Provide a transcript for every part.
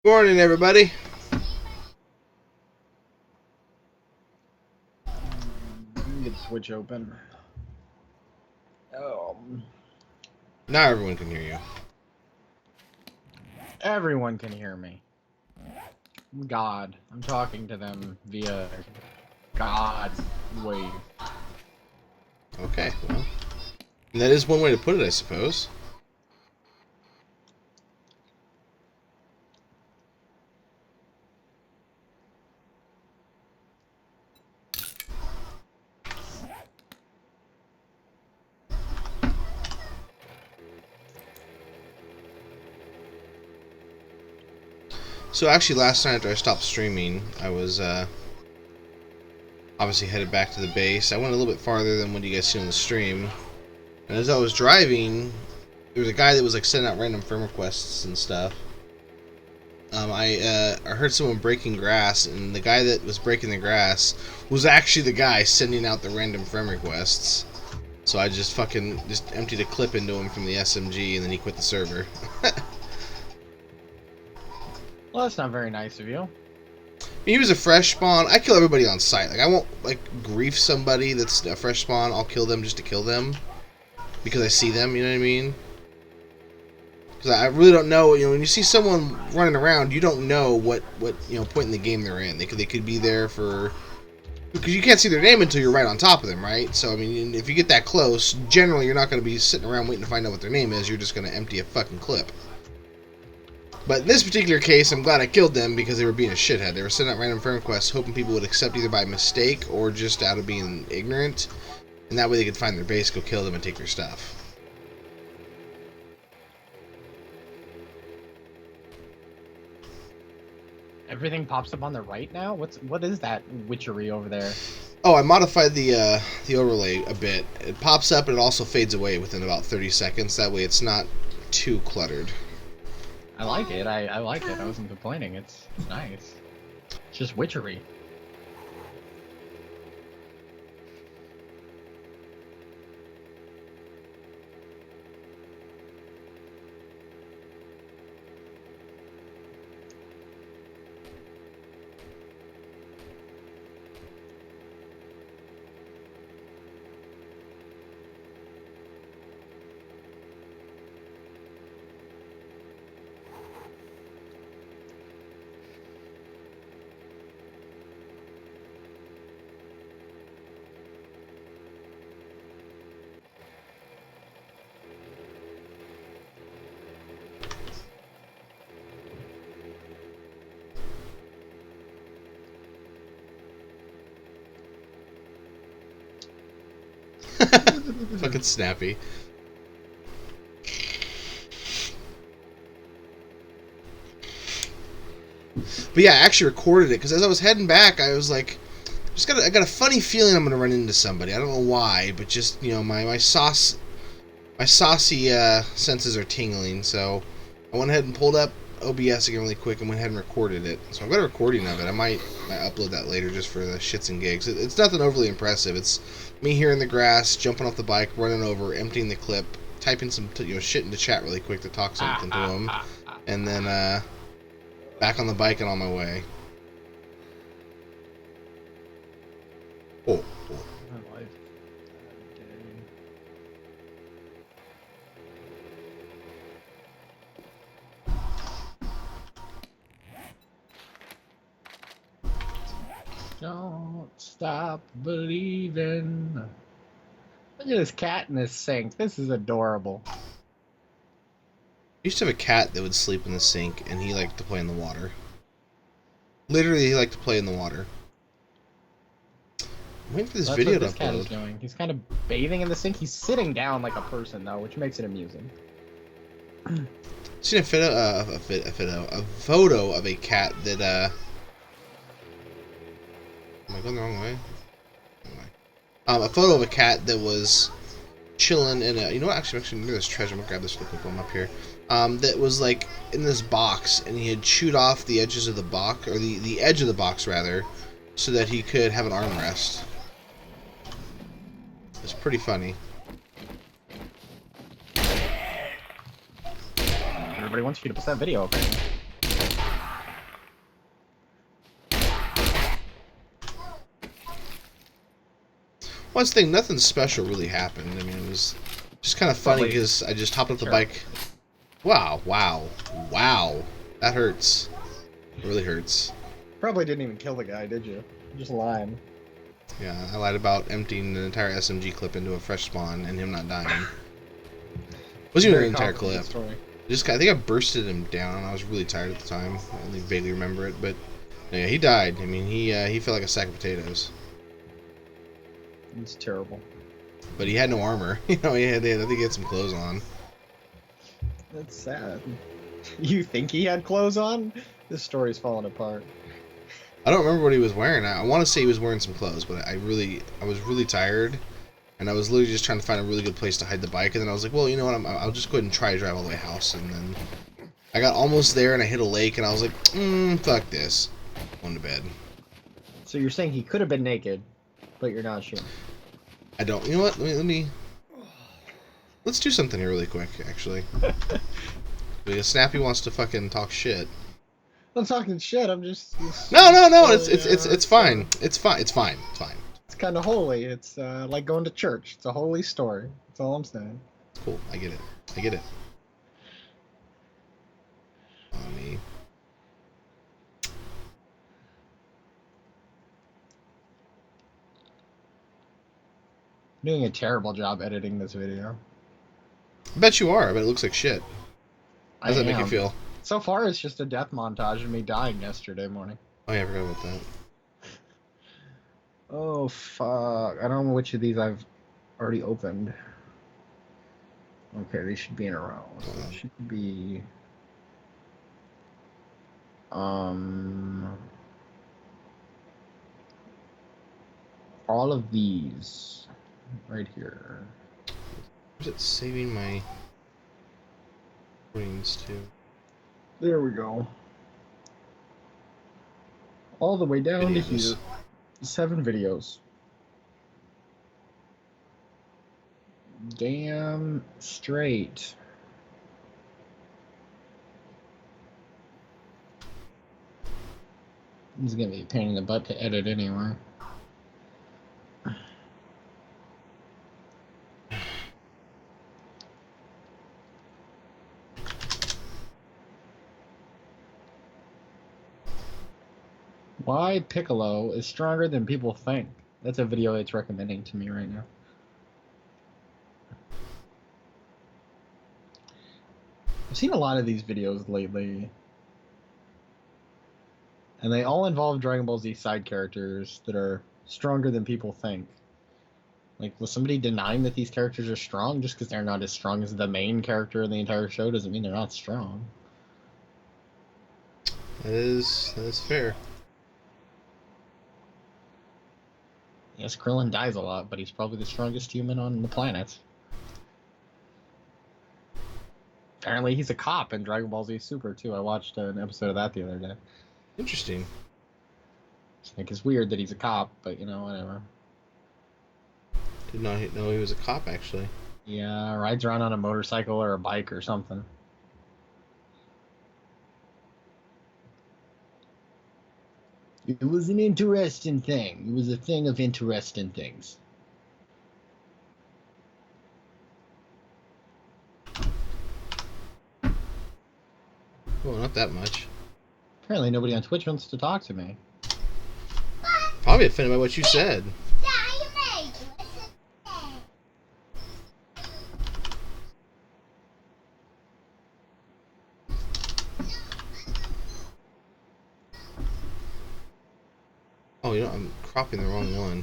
Morning, everybody. Let me get the switch open. Now everyone can hear you. Everyone can hear me. God, I'm talking to them via God wave. Okay, well, that is one way to put it, I suppose. So actually, last night after I stopped streaming, I was obviously headed back to the base. I went a little bit farther than what you guys see on the stream. And as I was driving, there was a guy that was like sending out random firm requests and stuff. I heard someone breaking grass, and the guy that was breaking the grass was actually the guy sending out the random friend requests. So I just emptied a clip into him from the SMG, and then he quit the server. Well, that's not very nice of you. He was a fresh spawn. I kill everybody on sight. Like, I won't like grief somebody that's a fresh spawn. I'll kill them just to kill them because I see them. You know what I mean? Because I really don't know. You know, when you see someone running around, you don't know what point in the game they're in. They could be there for, because you can't see their name until you're right on top of them, right? So I mean, if you get that close, generally you're not going to be sitting around waiting to find out what their name is. You're just going to empty a fucking clip. But in this particular case, I'm glad I killed them because they were being a shithead. They were sending out random friend requests, hoping people would accept either by mistake or just out of being ignorant, and that way they could find their base, go kill them, and take their stuff. Everything pops up on the right now? What is that witchery over there? Oh, I modified the overlay a bit. It pops up and it also fades away within about 30 seconds. That way it's not too cluttered. I like it. I like it. I wasn't complaining. It's nice. It's just witchery. Fucking snappy. But yeah, I actually recorded it because as I was heading back, I was like, I got a funny feeling I'm gonna run into somebody. I don't know why, but just my saucy senses are tingling. So I went ahead and pulled up OBS again really quick and went ahead and recorded it. So I've got a recording of it. I might upload that later just for the shits and gigs. It's nothing overly impressive. It's me here in the grass, jumping off the bike, running over, emptying the clip, typing some shit into chat really quick to talk something to him, and then back on the bike and on my way. Oh. Don't stop believing. Look at this cat in this sink. This is adorable. I used to have a cat that would sleep in the sink, and he liked to play in the water. Literally, he liked to play in the water. I'm waiting for this video to upload. That's what this cat is doing. He's kind of bathing in the sink. He's sitting down like a person, though, which makes it amusing. Seen a photo of a cat that am I going the wrong way? A photo of a cat that was chilling in a. You know what? Actually, near this treasure. I'm gonna grab this real quick while I'm up here. That was like in this box, and he had chewed off the edges of the box, or the edge of the box rather, so that he could have an armrest. It's pretty funny. Everybody wants you to post that video, okay? One thing, nothing special really happened. I mean, it was just kind of funny because I just hopped off the bike. Wow, wow, wow. That hurts. It really hurts. Probably didn't even kill the guy, did you? You just lied. Yeah, I lied about emptying an entire SMG clip into a fresh spawn and him not dying. Wasn't even an entire clip. Just, I think I bursted him down. I was really tired at the time. I only vaguely remember it, but yeah, he died. I mean, he felt like a sack of potatoes. It's terrible. But he had no armor. You know, I think he had some clothes on. That's sad. You think he had clothes on? This story's falling apart. I don't remember what he was wearing. I want to say he was wearing some clothes, but I was really tired, and I was literally just trying to find a really good place to hide the bike. And then I was like, well, you know what? I'll just go ahead and try to drive all the way to the house. And then I got almost there, and I hit a lake, and I was like, fuck this. Going to bed. So you're saying he could have been naked, but you're not sure. I don't. You know what? Let's do something here really quick, actually. Because Snappy wants to fucking talk shit. I'm talking shit. I'm just. No. It's fine. It's fine. It's fine. It's fine. It's kind of holy. It's like going to church. It's a holy story. That's all I'm saying. It's cool. I get it. I get it. On me. Doing a terrible job editing this video. I bet you are. I bet it looks like shit. How does that make you feel? So far, it's just a death montage of me dying yesterday morning. Oh yeah, I forgot about that. Oh fuck! I don't know which of these I've already opened. Okay, they should be in a row. So it should be all of these right here. Where's it saving my rings to? There we go. All the way down to here. 7 videos. Damn straight. This is gonna be a pain in the butt to edit anyway. Why Piccolo is stronger than people think. That's a video it's recommending to me right now. I've seen a lot of these videos lately, and they all involve Dragon Ball Z side characters that are stronger than people think. Like, was somebody denying that these characters are strong? Just because they're not as strong as the main character in the entire show doesn't mean they're not strong. That is fair. Yes, Krillin dies a lot, but he's probably the strongest human on the planet. Apparently he's a cop in Dragon Ball Z Super, too. I watched an episode of that the other day. Interesting. I think it's weird that he's a cop, but, you know, whatever. Did not know he was a cop, actually. Yeah, rides around on a motorcycle or a bike or something. It was an interesting thing. It was a thing of interesting things. Well, not that much. Apparently nobody on Twitch wants to talk to me. Probably offended by what you said. Oh, you know, I'm cropping the wrong one.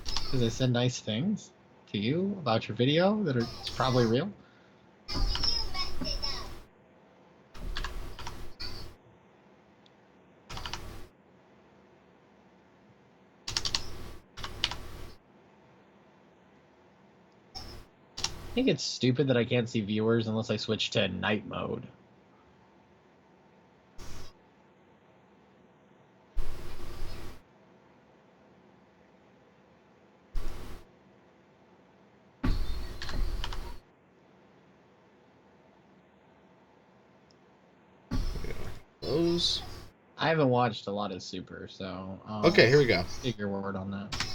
Because I said nice things to you about your video that are probably real. I think it's stupid that I can't see viewers unless I switch to night mode. Close. I haven't watched a lot of Super, so okay, here we go. Take your word on that.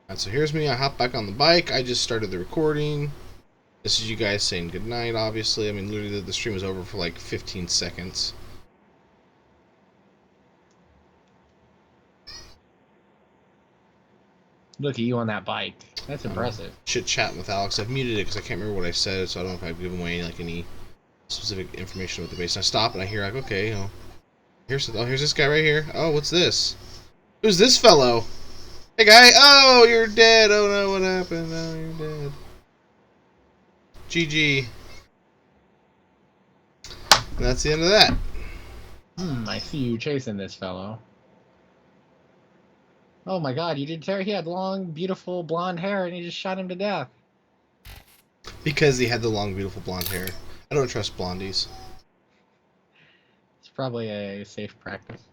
Alright, so here's me. I hop back on the bike. I just started the recording. This is you guys saying goodnight, obviously. I mean, literally, the stream was over for like 15 seconds. Look at you on that bike. That's impressive. Chit chatting with Alex. I've muted it because I can't remember what I said, so I don't know if I've given away like any specific information with the base. And I stop and I hear like, okay, you know, here's this guy right here. Oh, what's this? Who's this fellow? Hey guy. Oh, you're dead. Oh no, what happened? Oh, you're dead. GG. And that's the end of that. I see you chasing this fellow. Oh my god, you did tear. He had long, beautiful blonde hair and you just shot him to death. Because he had the long, beautiful blonde hair. I don't trust blondies. It's probably a safe practice.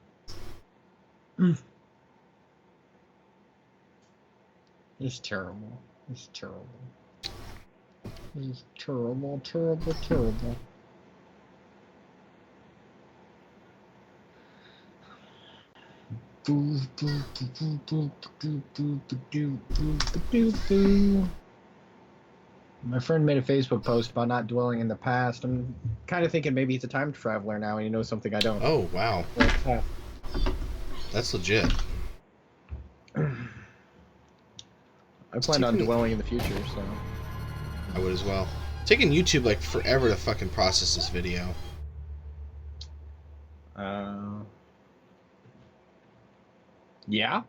It's terrible. It's terrible. It's terrible, terrible, terrible. My friend made a Facebook post about not dwelling in the past. I'm kind of thinking maybe he's a time traveler now and he knows something I don't. Oh, wow. That's legit. I plan on dwelling in the future, so... I would as well. It's taking YouTube like forever to fucking process this video. Yeah?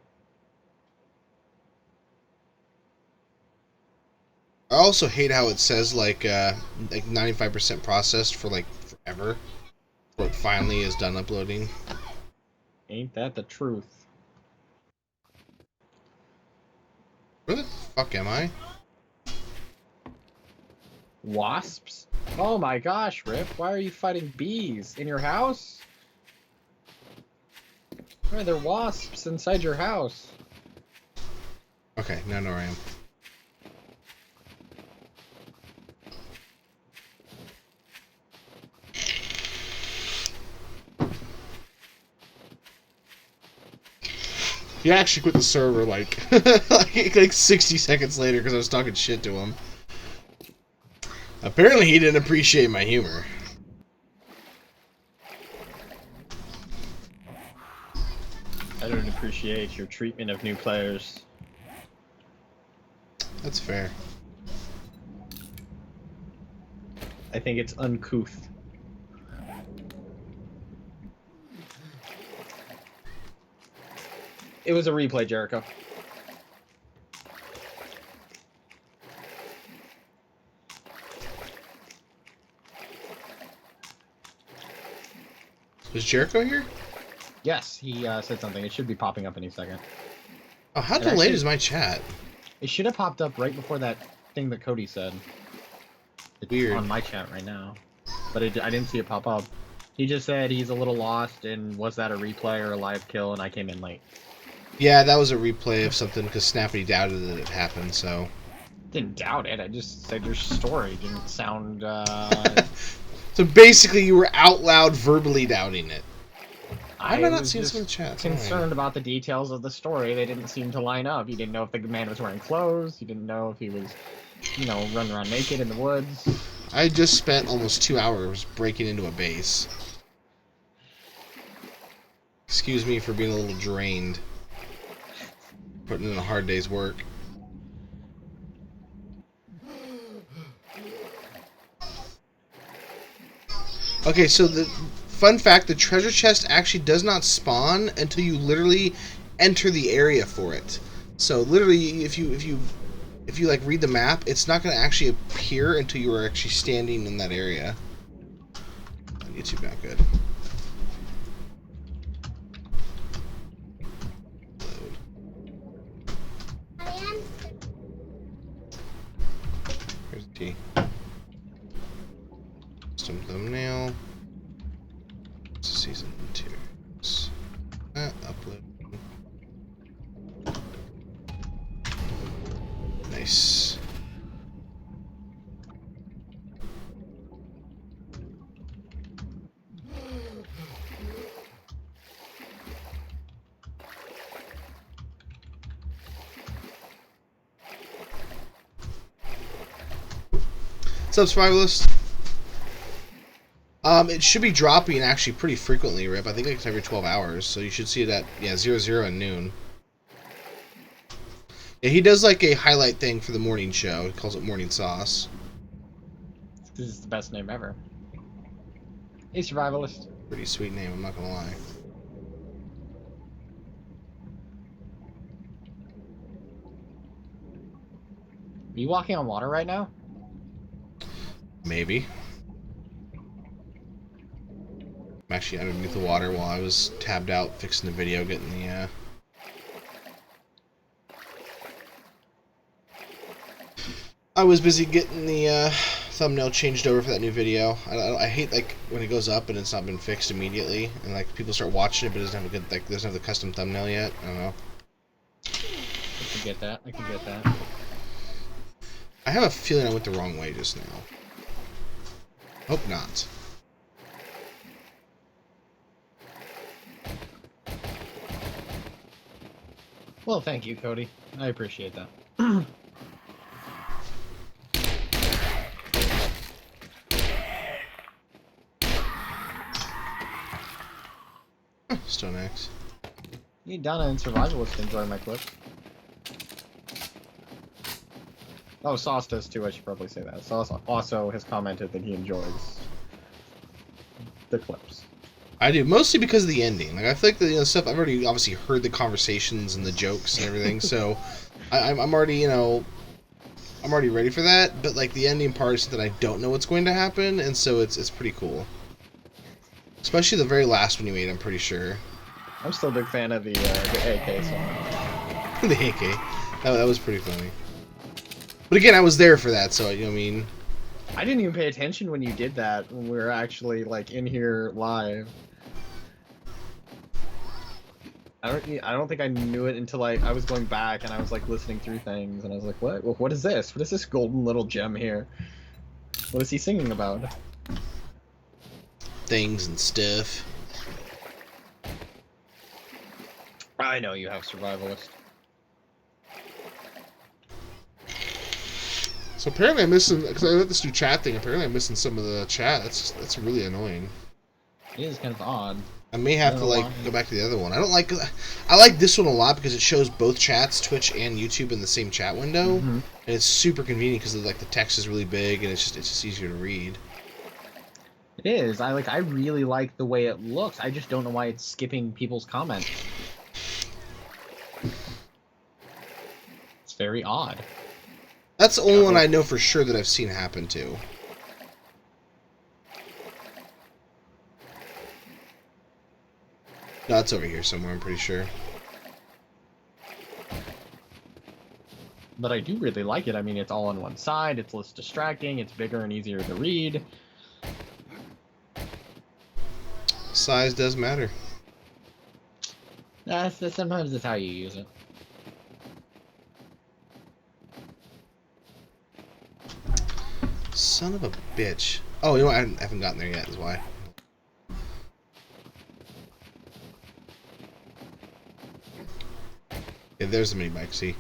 I also hate how it says like 95% processed for like forever. But it finally is done uploading. Ain't that the truth? Where the fuck am I? Wasps? Oh my gosh, Rip, why are you fighting bees? In your house? Why are there wasps inside your house? Okay, now I know where I am. He actually quit the server like like 60 seconds later because I was talking shit to him. Apparently he didn't appreciate my humor. I don't appreciate your treatment of new players. That's fair. I think it's uncouth. It was a replay, Jericho. Was Jericho here? Yes, he said something. It should be popping up any second. Oh, how delayed is my chat? It should have popped up right before that thing that Cody said. It's Weird. on my chat right now. But I didn't see it pop up. He just said he's a little lost and was that a replay or a live kill, and I came in late. Yeah, that was a replay of something because Snappy doubted that it happened, so... Didn't doubt it, I just said your story didn't sound, So basically you were out loud verbally doubting it. I am I not was seeing just some in the chat? concerned about the details of the story. They didn't seem to line up. You didn't know if the man was wearing clothes. You didn't know if he was, you know, running around naked in the woods. I just spent almost 2 hours breaking into a base. Excuse me for being a little drained. Putting in a hard day's work. Okay, so the fun fact, the treasure chest actually does not spawn until you literally enter the area for it. So literally, if you like read the map, it's not going to actually appear until you are actually standing in that area. I'll get you back good. Here's the T. Custom thumbnail. Season 2. Upload. Nice. What's up, Survivalist? It should be dropping actually pretty frequently, Rip. I think like it's every 12 hours, so you should see it at 00 and noon. Yeah, he does like a highlight thing for the morning show. He calls it Morning Sauce. This is the best name ever. Hey, Survivalist. Pretty sweet name, I'm not gonna lie. Are you walking on water right now? Maybe. I'm actually underneath the water while I was tabbed out fixing the video, getting the I was busy getting the thumbnail changed over for that new video. I hate like when it goes up and it's not been fixed immediately, and like people start watching it but it doesn't have a good doesn't have the custom thumbnail yet. I don't know. I can get that. I can get that. I have a feeling I went the wrong way just now. Hope not. Well, thank you, Cody. I appreciate that. Stone Axe. You Donna and Survivalist enjoy my clips. Oh, Sauce does too, I should probably say that. Sauce also has commented that he enjoys the clips. I do, mostly because of the ending. Like I feel like the stuff I've already obviously heard the conversations and the jokes and everything, so I'm already I'm already ready for that. But like the ending part is that I don't know what's going to happen, and so it's pretty cool. Especially the very last one you made, I'm pretty sure. I'm still a big fan of the AK song. The AK, that was pretty funny. But again, I was there for that, so you know what I mean. I didn't even pay attention when you did that when we were actually like in here live. I don't think I knew it until I was going back and I was like listening through things and I was like, what is this? What is this golden little gem here? What is he singing about? Things and stuff. I know you have Survivalist. So apparently I'm missing, because I let this do chat thing, apparently I'm missing some of the chat. That's really annoying. It is kind of odd. I may have to like go back to the other one. I like this one a lot because it shows both chats, Twitch and YouTube, in the same chat window, and it's super convenient because like the text is really big and it's just easier to read. It is. I really like the way it looks. I just don't know why it's skipping people's comments. It's very odd. That's the only one I know for sure that I've seen happen to. No, it's over here somewhere, I'm pretty sure. But I do really like it. I mean, it's all on one side, it's less distracting, it's bigger and easier to read. Size does matter. Sometimes that's how you use it. Son of a bitch. Oh, you know what? I haven't gotten there yet, is why. Yeah, there's the mini bike, see?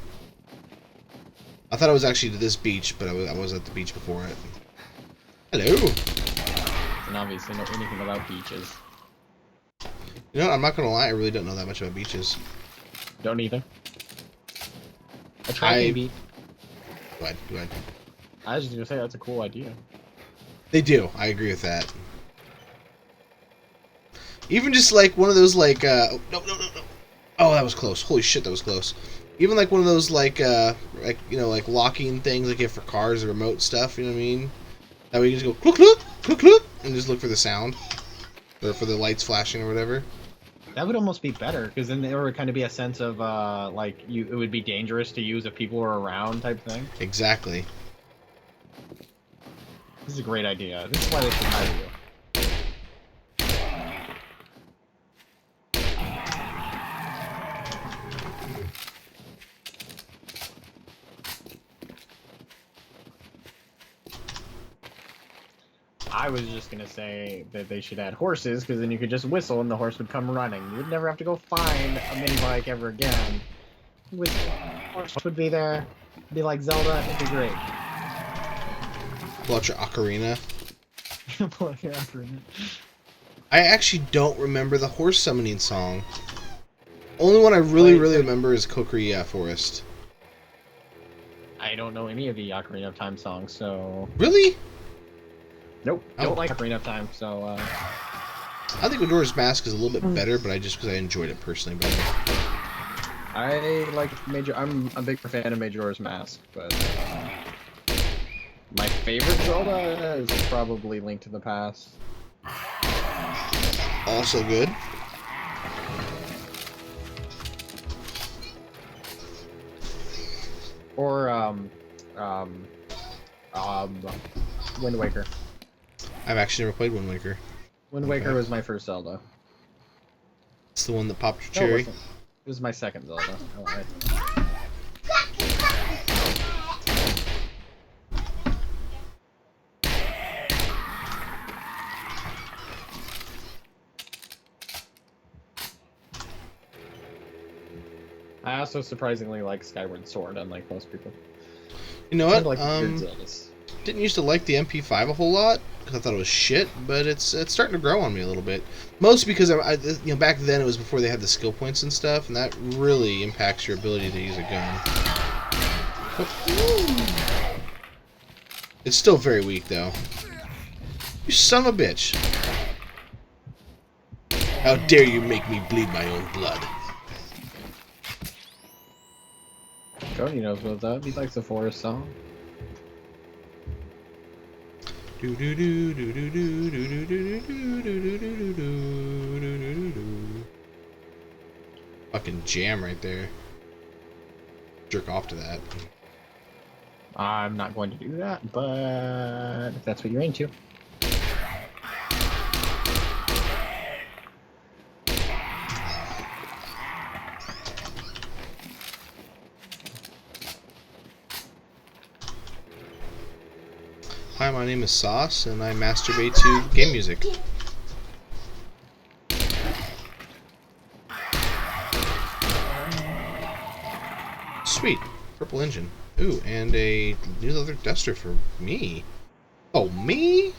I thought I was actually to this beach, but I was at the beach before it. Hello! And obviously know anything about beaches. You know what? I'm not gonna lie, I really don't know that much about beaches. Don't either. A tracking beat. Go ahead. I was just gonna say, that's a cool idea. They do. I agree with that. Even just like one of those like no. Oh, that was close. Holy shit, that was close. Even like one of those like you know, like locking things like you have for cars or remote stuff, you know what I mean? That way you can just go click click click and just look for the sound. Or for the lights flashing or whatever. That would almost be better, because then there would kind of be a sense of like it would be dangerous to use if people were around type thing. Exactly. This is a great idea. This is why they should hire you. I was just gonna say that they should add horses, because then you could just whistle and the horse would come running. You would never have to go find a mini bike ever again. Whistle. Horse would be there. It'd be like Zelda. It'd be great. Pull out your ocarina. Pull out your ocarina. I actually don't remember the horse summoning song. Only one I really remember is Kokiri Forest. I don't know any of the Ocarina of Time songs, so... Really? Nope, don't like Ocarina of Time, so... I think Majora's Mask is a little bit better, but because I enjoyed it personally better. I like I'm a big fan of Majora's Mask, but... my favorite Zelda is probably Link to the Past. Also good. Or, Wind Waker. I've actually never played Wind Waker. Wind Waker was my first Zelda. It's the one that popped your No, cherry? it was my second Zelda. I lied. I also surprisingly like Skyward Sword, unlike most people. You know what? Like Zeldas. Didn't used to like the MP5 a whole lot because I thought it was shit, but it's starting to grow on me a little bit. Mostly because back then it was before they had the skill points and stuff, and that really impacts your ability to use a gun. Oh. It's still very weak though. You son of a bitch! How dare you make me bleed my own blood? Cody knows what's up. He likes the Forest song. Do do do do do do do do do do do do do. Fucking jam right there. Jerk off to that. I'm not going to do that, but if that's what you're into. Hi, my name is Sauce, and I masturbate to game music. Sweet. Purple engine. Ooh, and a new leather duster for me. Oh, me?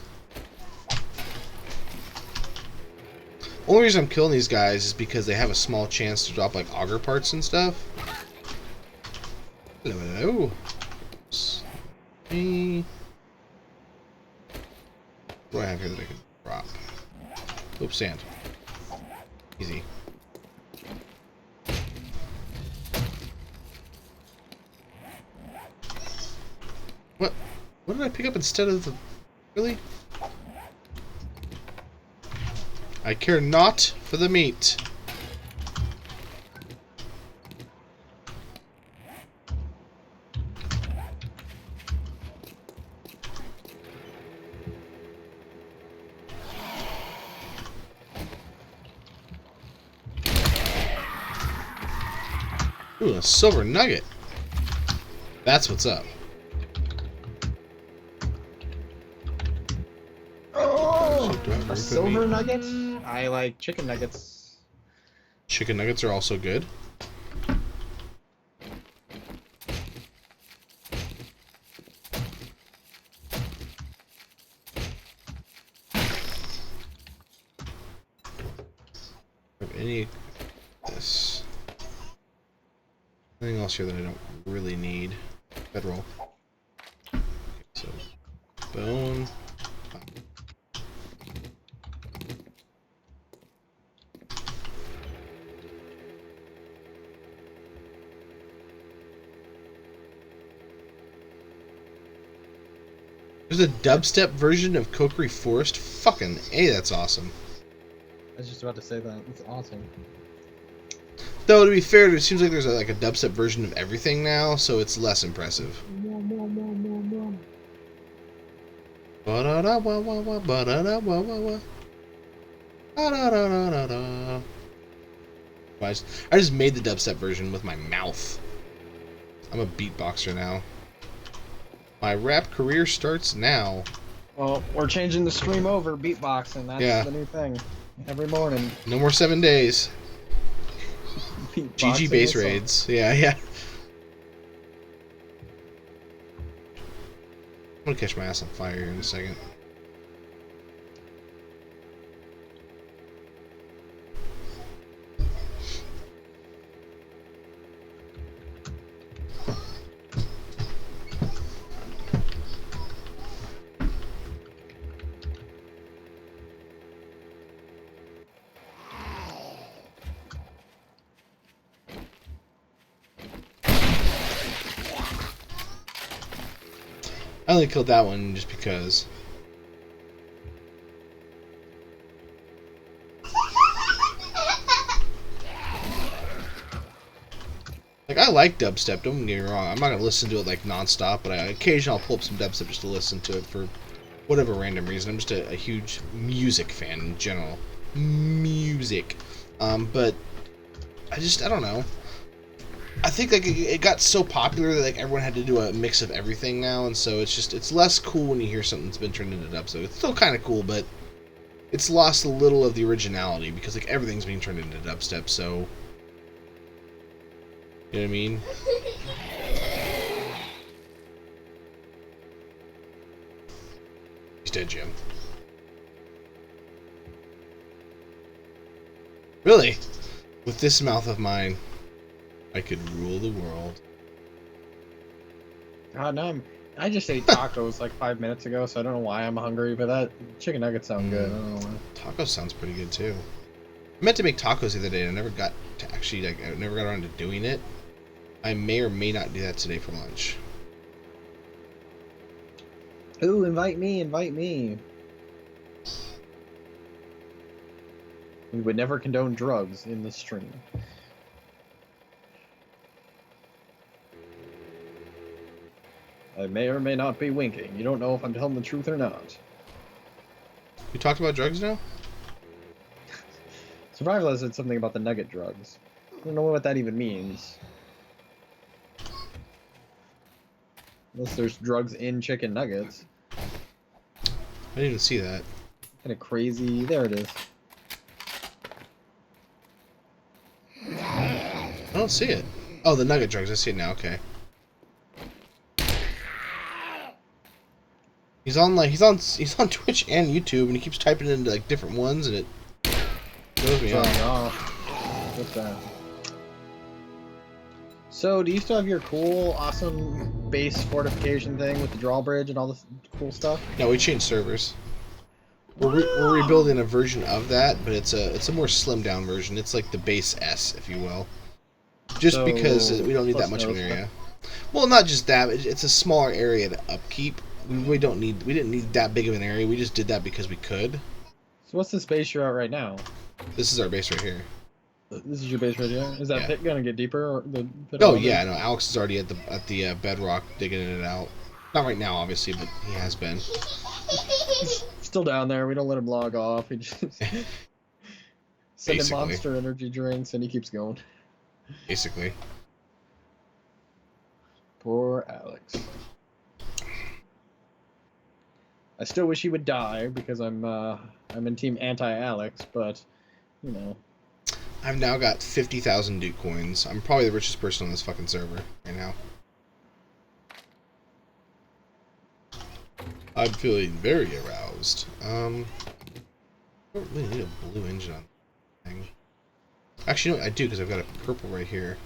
Only reason I'm killing these guys is because they have a small chance to drop, like, auger parts and stuff. Hello, hello. Me. What do I have here that I can drop? Oops, sand. Easy. What? What did I pick up instead of the... Really? I care not for the meat. Ooh, a silver nugget. That's what's up. Oh, a silver nugget? I like chicken nuggets. Chicken nuggets are also good. Have any of this? Anything else here that I don't really need? Bedroll. Okay, so bone. There's a dubstep version of Kokiri Forest. Fucking A, that's awesome. I was just about to say that. It's awesome. Though, to be fair, it seems like there's a dubstep version of everything now, so it's less impressive. I just made the dubstep version with my mouth. I'm a beatboxer now. My rap career starts now. Well, we're changing the stream over, beatboxing. That's the new thing. Every morning. No more 7 days. GG base raids. Yeah, yeah. I'm gonna catch my ass on fire here in a second. I only killed that one just because. Like, I like dubstep, don't get me wrong. I'm not gonna listen to it like non-stop, but occasionally I'll pull up some dubstep just to listen to it for whatever random reason. I'm just a huge music fan in general. Music. But I don't know. I think like it got so popular that like everyone had to do a mix of everything now, and so it's less cool when you hear something that's been turned into dubstep. It's still kind of cool, but it's lost a little of the originality because like everything's being turned into dubstep. So you know what I mean? He's dead, Jim. Really? With this mouth of mine, I could rule the world. God, now I just ate tacos like 5 minutes ago, so I don't know why I'm hungry, but that chicken nuggets sound good. I don't know why. Tacos sounds pretty good too. I meant to make tacos the other day, and I never got to actually, like, I never got around to doing it. I may or may not do that today for lunch. Ooh, invite me, invite me. We would never condone drugs in the stream. I may or may not be winking. You don't know if I'm telling the truth or not. You talked about drugs now? Survival said something about the nugget drugs. I don't know what that even means. Unless there's drugs in chicken nuggets. I didn't even see that. Kind of crazy. There it is. I don't see it. Oh, the nugget drugs. I see it now. Okay. He's on on Twitch and YouTube, and he keeps typing into like different ones, and it throws me off. What's that? So, do you still have your cool, awesome base fortification thing with the drawbridge and all this cool stuff? No, we changed servers. We're rebuilding a version of that, but it's a more slimmed down version. It's like the base S, if you will. Just so, because we don't need that much of an area. Well, not just that. It's a smaller area to upkeep. We didn't need that big of an area. We just did that because we could. So what's the base you're at right now? This is our base right here. This is your base right here. Is that pit gonna get deeper? Or the pit oh yeah, no. Alex is already at the bedrock digging it out. Not right now, obviously, but he has been. Still down there. We don't let him log off. He just send him Monster energy drinks, and he keeps going. Basically. Poor Alex. I still wish he would die because I'm in team anti-Alex, but you know. I've now got 50,000 Duke coins. I'm probably the richest person on this fucking server right now. I'm feeling very aroused. I don't really need a blue engine on the thing. Actually, no, I do because I've got a purple right here.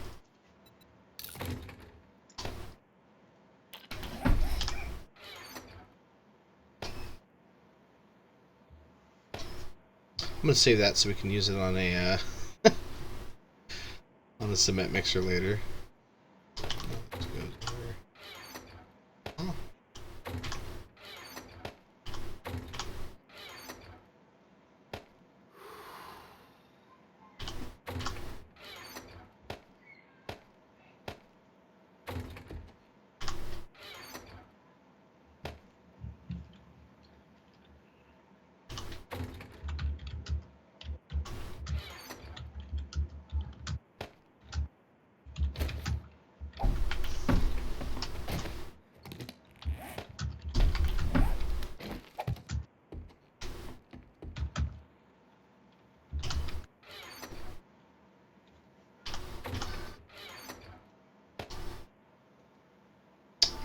I'm gonna save that so we can use it on a on the cement mixer later. Oh.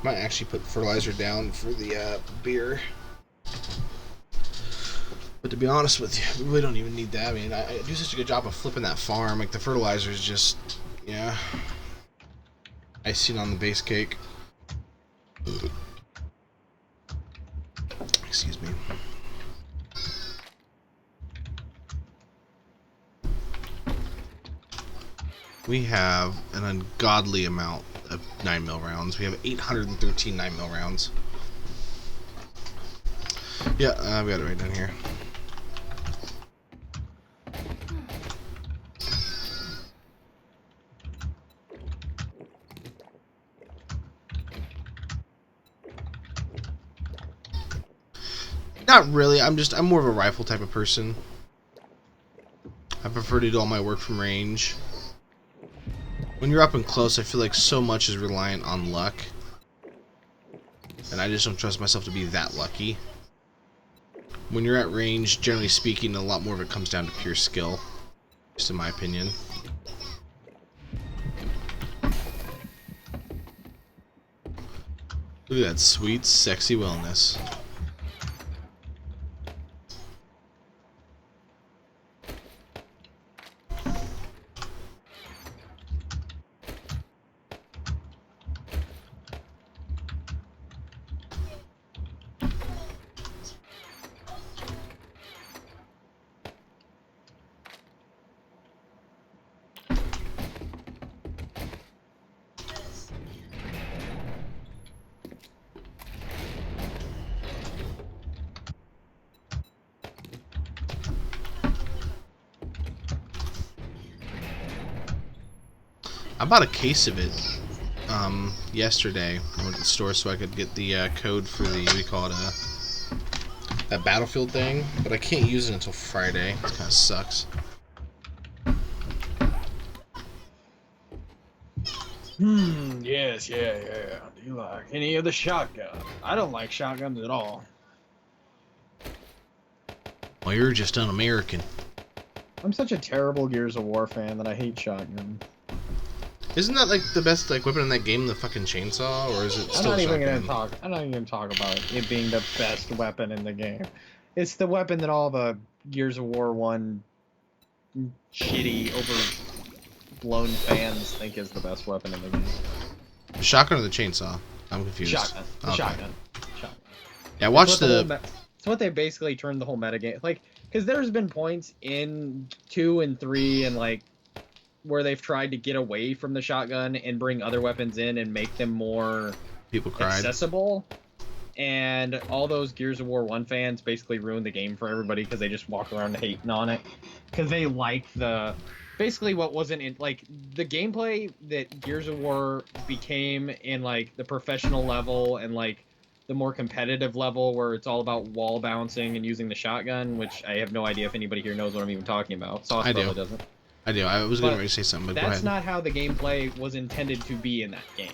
Might actually put fertilizer down for the beer. But to be honest with you, we really don't even need that. I mean, I do such a good job of flipping that farm. Like, the fertilizer is just, yeah, icing on the base cake. Excuse me. We have an ungodly amount of 9mm rounds. We have 813 9mm rounds. Yeah, I've got it right down here. Not really. I'm more of a rifle type of person. I prefer to do all my work from range. When you're up and close, I feel like so much is reliant on luck. And I just don't trust myself to be that lucky. When you're at range, generally speaking, a lot more of it comes down to pure skill. Just in my opinion. Look at that sweet, sexy wellness. I bought a case of it yesterday. I went to the store so I could get the code for the, what do you call it, that Battlefield thing, but I can't use it until Friday. It kind of sucks. Yes, yeah. Do you like any of the shotgun? I don't like shotguns at all. Well, you're just un-American. I'm such a terrible Gears of War fan that I hate shotguns. Isn't that like the best like weapon in that game, the fucking chainsaw, or is it still I'm not even shotgun? gonna talk about it being the best weapon in the game. It's the weapon that all the Gears of War 1 shitty, overblown fans think is the best weapon in the game. The shotgun or the chainsaw? I'm confused. Shotgun. Okay. Shotgun. Yeah, I watched It's what they basically turned the whole metagame. Like, because there's been points in 2 and 3 and like where they've tried to get away from the shotgun and bring other weapons in and make them more accessible. And all those Gears of War 1 fans basically ruined the game for everybody because they just walk around hating on it. Because they like the... Basically what wasn't in... Like, the gameplay that Gears of War became in, like, the professional level and, like, the more competitive level where it's all about wall bouncing and using the shotgun, which I have no idea if anybody here knows what I'm even talking about. Sauce probably doesn't. I do. I was going to say something, but go ahead. That's not how the gameplay was intended to be in that game.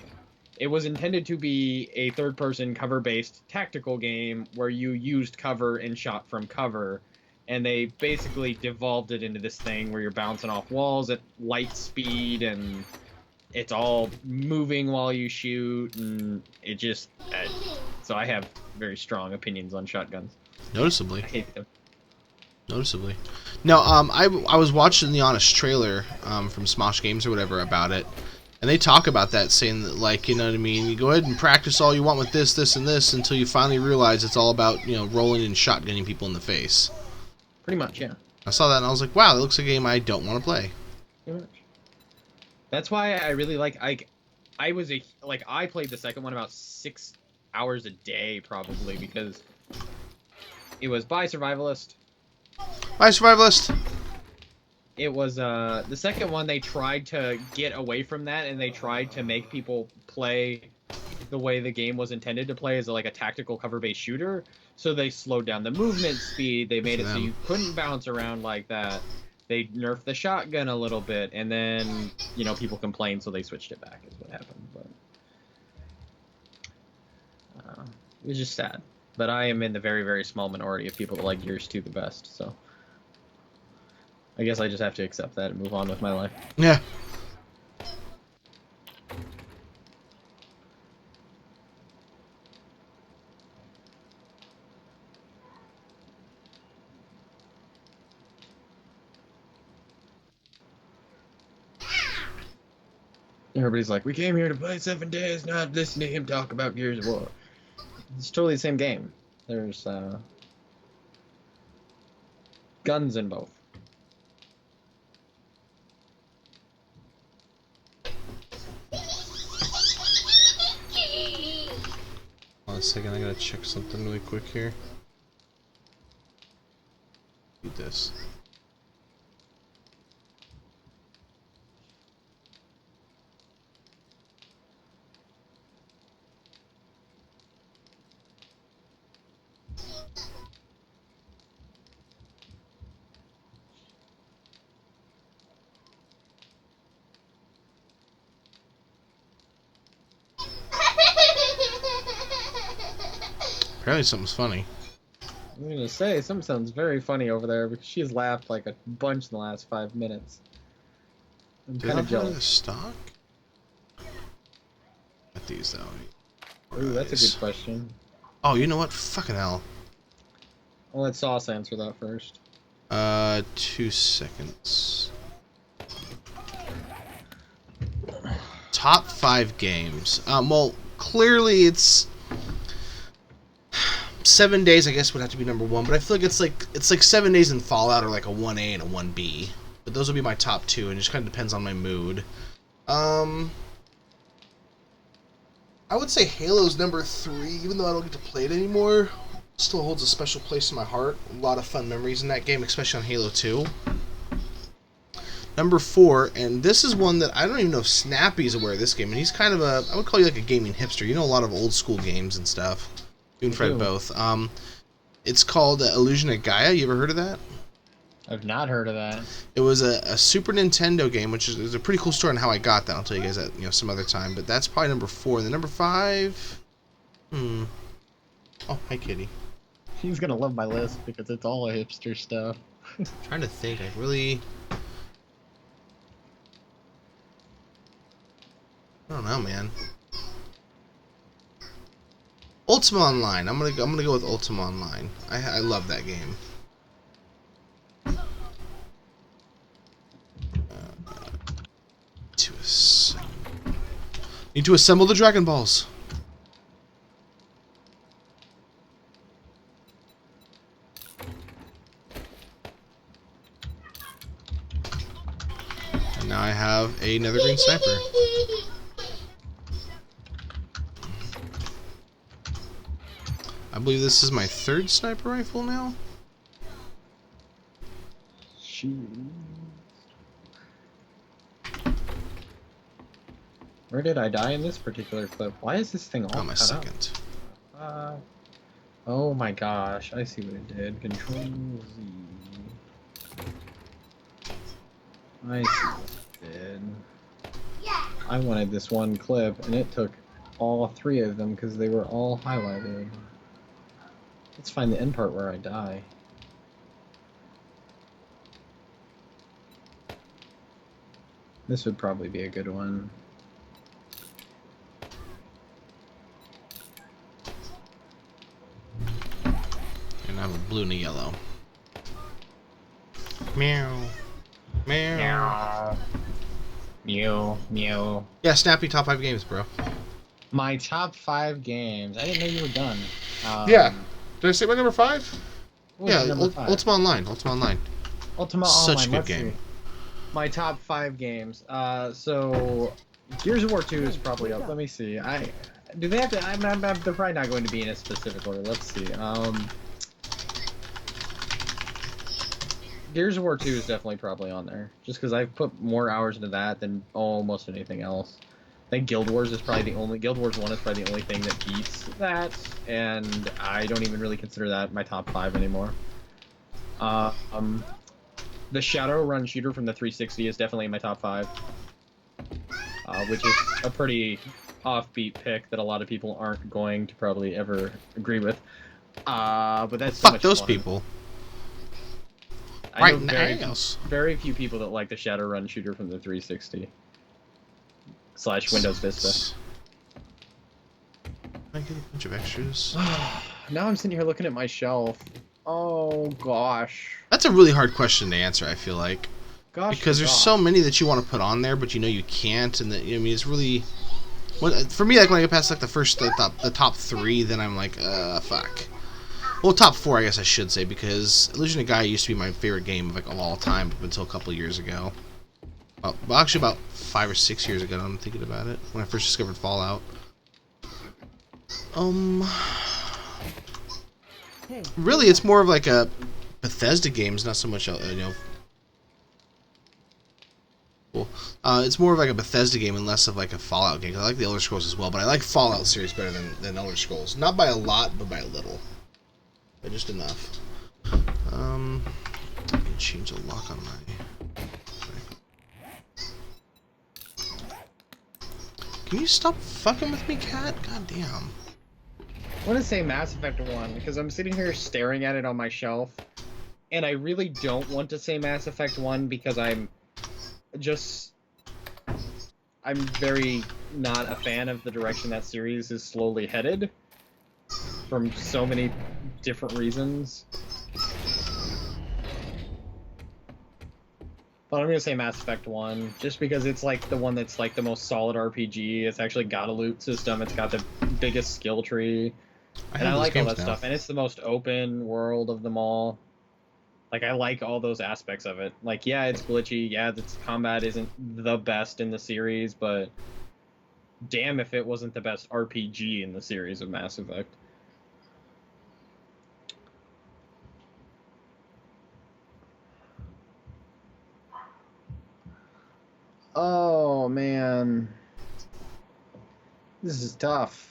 It was intended to be a third-person cover-based tactical game where you used cover and shot from cover, and they basically devolved it into this thing where you're bouncing off walls at light speed, and it's all moving while you shoot, and it just... so I have very strong opinions on shotguns. Noticeably. I hate them. Noticeably. No, I was watching the Honest trailer from Smosh Games or whatever about it, and they talk about that, saying that, like, you know what I mean, you go ahead and practice all you want with this, this, and this until you finally realize it's all about, you know, rolling and shotgunning people in the face. Pretty much, yeah. I saw that and I was like, wow, that looks like a game I don't want to play. Pretty much. That's why I really like... I played the second one about 6 hours a day, probably, because it was by Survivalist. Bye, Survivalist! It was, the second one, they tried to get away from that, and they tried to make people play the way the game was intended to play as, like, a tactical cover-based shooter. So they slowed down the movement speed, they made it so you couldn't bounce around like that. They nerfed the shotgun a little bit, and then, you know, people complained, so they switched it back, is what happened. But it was just sad. But I am in the very, very small minority of people that like Gears 2 the best, so I guess I just have to accept that and move on with my life. Yeah. Everybody's like, we came here to play 7 days, not listen to him talk about Gears of War. It's totally the same game. There's guns in both. Hold on a second, I gotta check something really quick here. Do this. Apparently something's funny. I'm gonna say, something sounds very funny over there because she's laughed like a bunch in the last 5 minutes. I'm kind of jealous. Stock? At these though. Ooh, that's a good question. Oh, you know what? Fucking hell. I'll let Sauce answer that first. 2 seconds. Top 5 games. Well, clearly it's 7 days. I guess would have to be number 1, but I feel like it's like 7 days in Fallout or like a 1A and a 1B. But those will be my top 2, and it just kind of depends on my mood. I would say Halo's number 3, even though I don't get to play it anymore. Still holds a special place in my heart. A lot of fun memories in that game, especially on Halo 2. Number 4, and this is one that I don't even know if Snappy's aware of this game, and he's kind of I would call you like a gaming hipster. You know a lot of old school games and stuff. You and Fred both. It's called Illusion of Gaia. You ever heard of that? I've not heard of that. It was a Super Nintendo game, which is a pretty cool story on how I got that. I'll tell you guys that some other time. But that's probably number 4. And then number 5. Oh, hi, Kitty. She's gonna love my list because it's all hipster stuff. I'm trying to think. I really. I don't know, man. Ultima Online. I'm gonna go with Ultima Online. I love that game. Need to assemble the Dragon Balls. And now I have another green sniper. I believe this is my 3rd sniper rifle now. Where did I die in this particular clip? Why is this thing all Oh, my cut second. up? Oh my gosh, I see what it did. Control Z. I see what it did. I wanted this one clip, and it took all 3 of them because they were all highlighted. Let's find the end part where I die. This would probably be a good one. And I have a blue and a yellow. Meow. Meow. Meow. Meow. Yeah, Snappy top 5 games, bro. My top 5 games. I didn't know you were done. Yeah. Did I say my number 5? What was Yeah, number 5? Ultima Online. Ultima Online. Ultima Such Online. a good Let's game. see. My top 5 games. So Gears of War 2 is probably up. Let me see. Do they have to? They're probably not going to be in a specific order. Let's see. Gears of War 2 is definitely probably on there, just because I've put more hours into that than almost anything else. I think Guild Wars is probably the only. Guild Wars 1 is probably the only thing that beats that, and I don't even really consider that my top 5 anymore. The Shadowrun shooter from the 360 is definitely in my top 5, which is a pretty offbeat pick that a lot of people aren't going to probably ever agree with. But that's so Fuck much those fun. people. I know very few people that like the Shadowrun shooter from the 360 / Windows Vista. I get a bunch of extras. Now I'm sitting here looking at my shelf. Oh gosh. That's a really hard question to answer, I feel like. Gosh, because there's so many that you want to put on there, but you know you can't, and that, I mean, it's really. For me, like when I get past like the top 3, then I'm like, fuck. Well, top 4, I guess I should say, because Illusion of Gaia used to be my favorite game of all time up until a couple years ago. Well, actually, about 5 or 6 years ago. I'm thinking about it when I first discovered Fallout. Really, it's more of like a Bethesda games, not so much, Cool. It's more of like a Bethesda game and less of like a Fallout game. I like the Elder Scrolls as well, but I like Fallout series better than Elder Scrolls. Not by a lot, but by a little. But just enough. I can change the lock on my... Can you stop fucking with me, cat? God damn. I want to say Mass Effect 1, because I'm sitting here staring at it on my shelf, and I really don't want to say Mass Effect 1 because I'm very not a fan of the direction that series is slowly headed, from so many different reasons. But I'm gonna say Mass Effect 1, just because it's like the one that's like the most solid RPG. It's actually got a loot system, it's got the biggest skill tree. And I like all that stuff, and it's the most open world of them all. Like, I like all those aspects of it. Like, yeah, it's glitchy, yeah, its combat isn't the best in the series, but damn if it wasn't the best RPG in the series of Mass Effect. Oh, man. This is tough.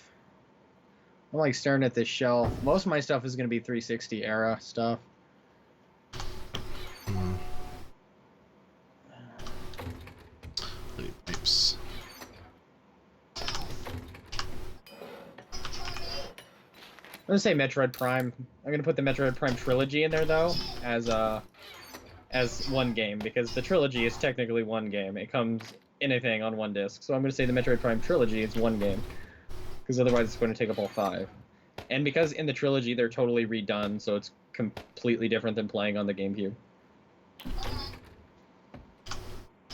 I'm like staring at this shelf. Most of my stuff is going to be 360 era stuff. Pipes. I'm gonna say Metroid Prime. I'm gonna put the Metroid Prime trilogy in there though, as one game, because the trilogy is technically one game. It comes anything on one disc. So I'm gonna say the Metroid Prime trilogy is one game, because otherwise it's going to take up all 5. And because in the trilogy they're totally redone, so it's completely different than playing on the GameCube.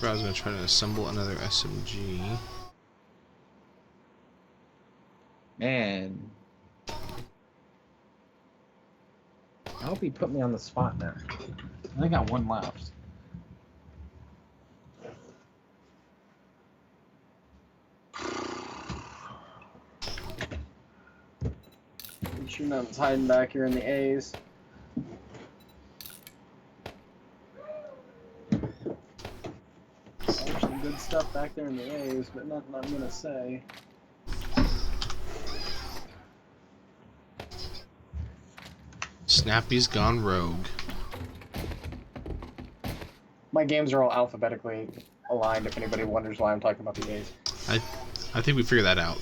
I was gonna try to assemble another SMG. Man. I hope he put me on the spot there. I only got one left. Shoonout's hiding back here in the A's. There's some good stuff back there in the A's, but nothing I'm gonna say. Snappy's gone rogue. My games are all alphabetically aligned, if anybody wonders why I'm talking about the A's. I think we figured that out.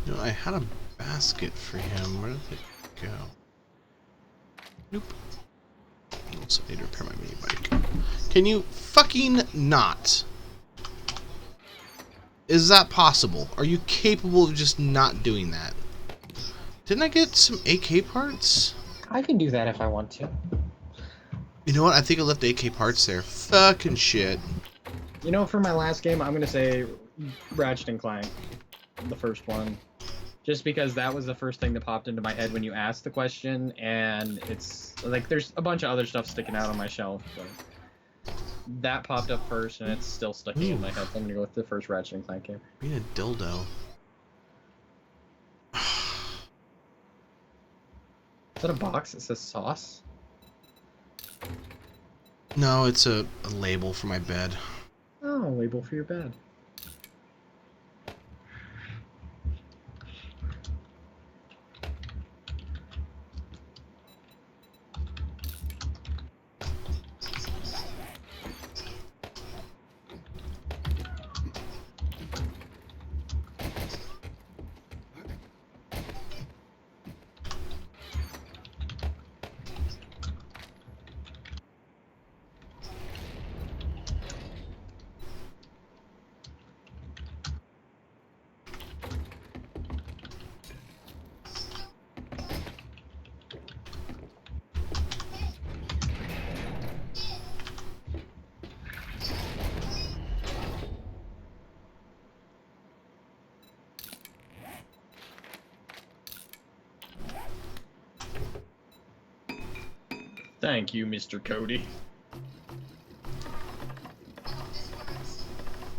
You know, I had a basket for him. Where did it go? Nope. Also need to repair my mini bike. Can you fucking not? Is that possible? Are you capable of just not doing that? Didn't I get some AK parts? I can do that if I want to. You know what? I think I left AK parts there. Fucking shit. You know, for my last game, I'm gonna say Ratchet and Clank, the first one. Just because that was the first thing that popped into my head when you asked the question, and it's like there's a bunch of other stuff sticking out on my shelf, but that popped up first, and it's still sticking in my head. So I'm gonna go with the first Ratchet and Clank game. Being a dildo. Is that a box that says sauce? No, it's a label for my bed. Oh, a label for your bed. Thank you, Mr. Cody.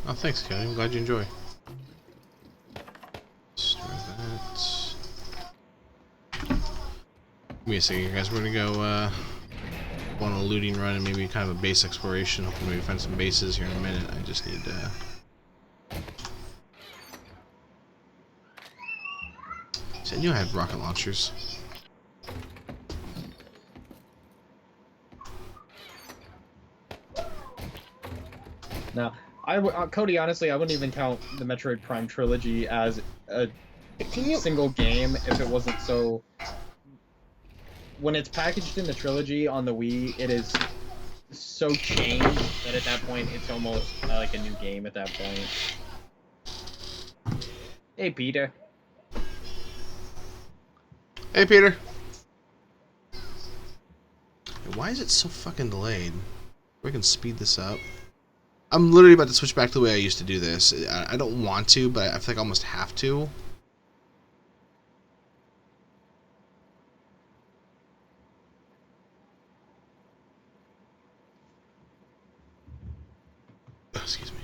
Oh, thanks, Cody. I'm glad you enjoy. Store that. Give me a second, guys. We're gonna go on a looting run and maybe kind of a base exploration. Hopefully, maybe find some bases here in a minute. I just need I knew I had rocket launchers. Now, Cody, honestly, I wouldn't even count the Metroid Prime trilogy as a single game if it wasn't so. When it's packaged in the trilogy on the Wii, it is so changed that at that point it's almost like a new game at that point. Hey, Peter. Hey, Peter. Why is it so fucking delayed? We can speed this up. I'm literally about to switch back to the way I used to do this. I don't want to, but I feel like I almost have to. Excuse me.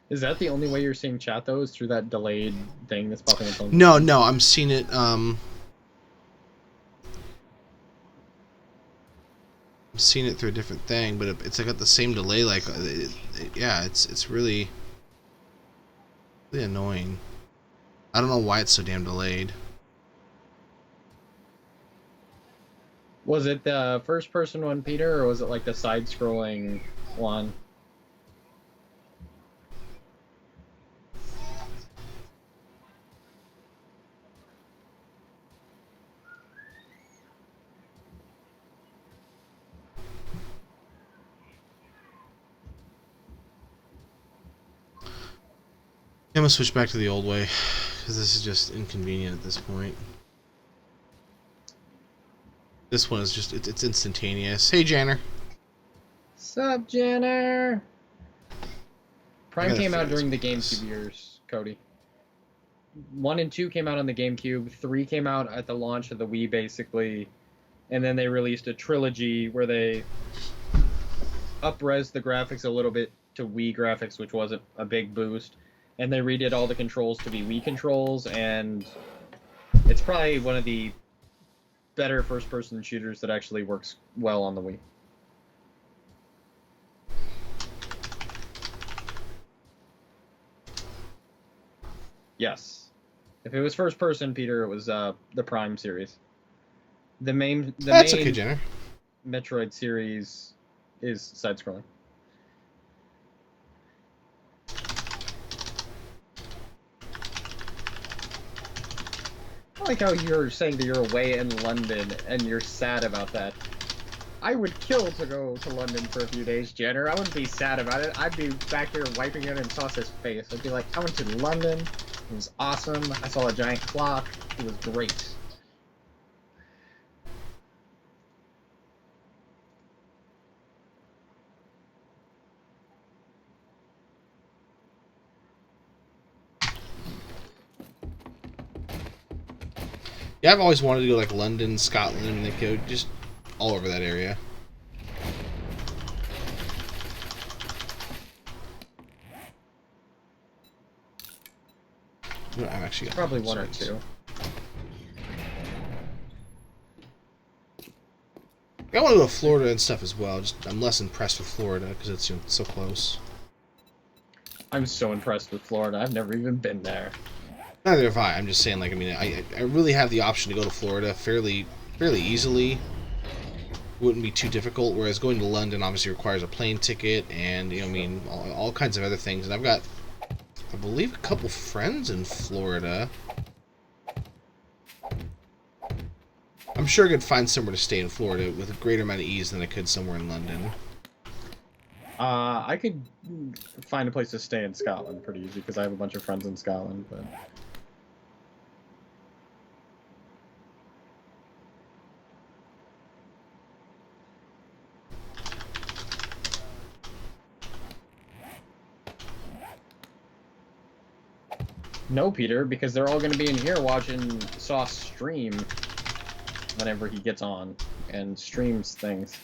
Is that the only way you're seeing chat, though, is through that delayed thing that's popping up on? No, I'm seeing it, I'm seeing it through a different thing, but it's like got the same delay, like, yeah, it's really annoying. I don't know why it's so damn delayed. Was it the first-person one, Peter, or was it like the side-scrolling one? I'm gonna switch back to the old way, because this is just inconvenient at this point. This one is just, it's instantaneous. Hey, Janner. Sup, Jenner? Prime came out during the this. GameCube years, Cody. 1 and 2 came out on the GameCube, 3 came out at the launch of the Wii, basically, and then they released a trilogy where they up-res the graphics a little bit to Wii graphics, which wasn't a big boost, and they redid all the controls to be Wii controls, and it's probably one of the better first-person shooters that actually works well on the Wii. Yes. If it was first-person, Peter, it was the Prime series. The main Okay, Jenner. Metroid series is side-scrolling. I like how you're saying that you're away in London and you're sad about that. I would kill to go to London for a few days, Jenner. I wouldn't be sad about it. I'd be back here wiping it in Sauce's face. I'd be like, I went to London. It was awesome. I saw a giant clock. It was great. Yeah, I've always wanted to go like London, Scotland, and like go just all over that area. I'm actually Probably one or two. I want to go to Florida and stuff as well. Just I'm less impressed with Florida because it's so close. I'm so impressed with Florida. I've never even been there. Neither have I. I'm just saying, like, I mean, I really have the option to go to Florida fairly easily. Wouldn't be too difficult. Whereas going to London obviously requires a plane ticket and, you know, I mean, all kinds of other things. And I've got, I believe, a couple friends in Florida. I'm sure I could find somewhere to stay in Florida with a greater amount of ease than I could somewhere in London. I could find a place to stay in Scotland pretty easy because I have a bunch of friends in Scotland, but... No, Peter, because they're all going to be in here watching Sauce stream. whenever he gets on and streams things.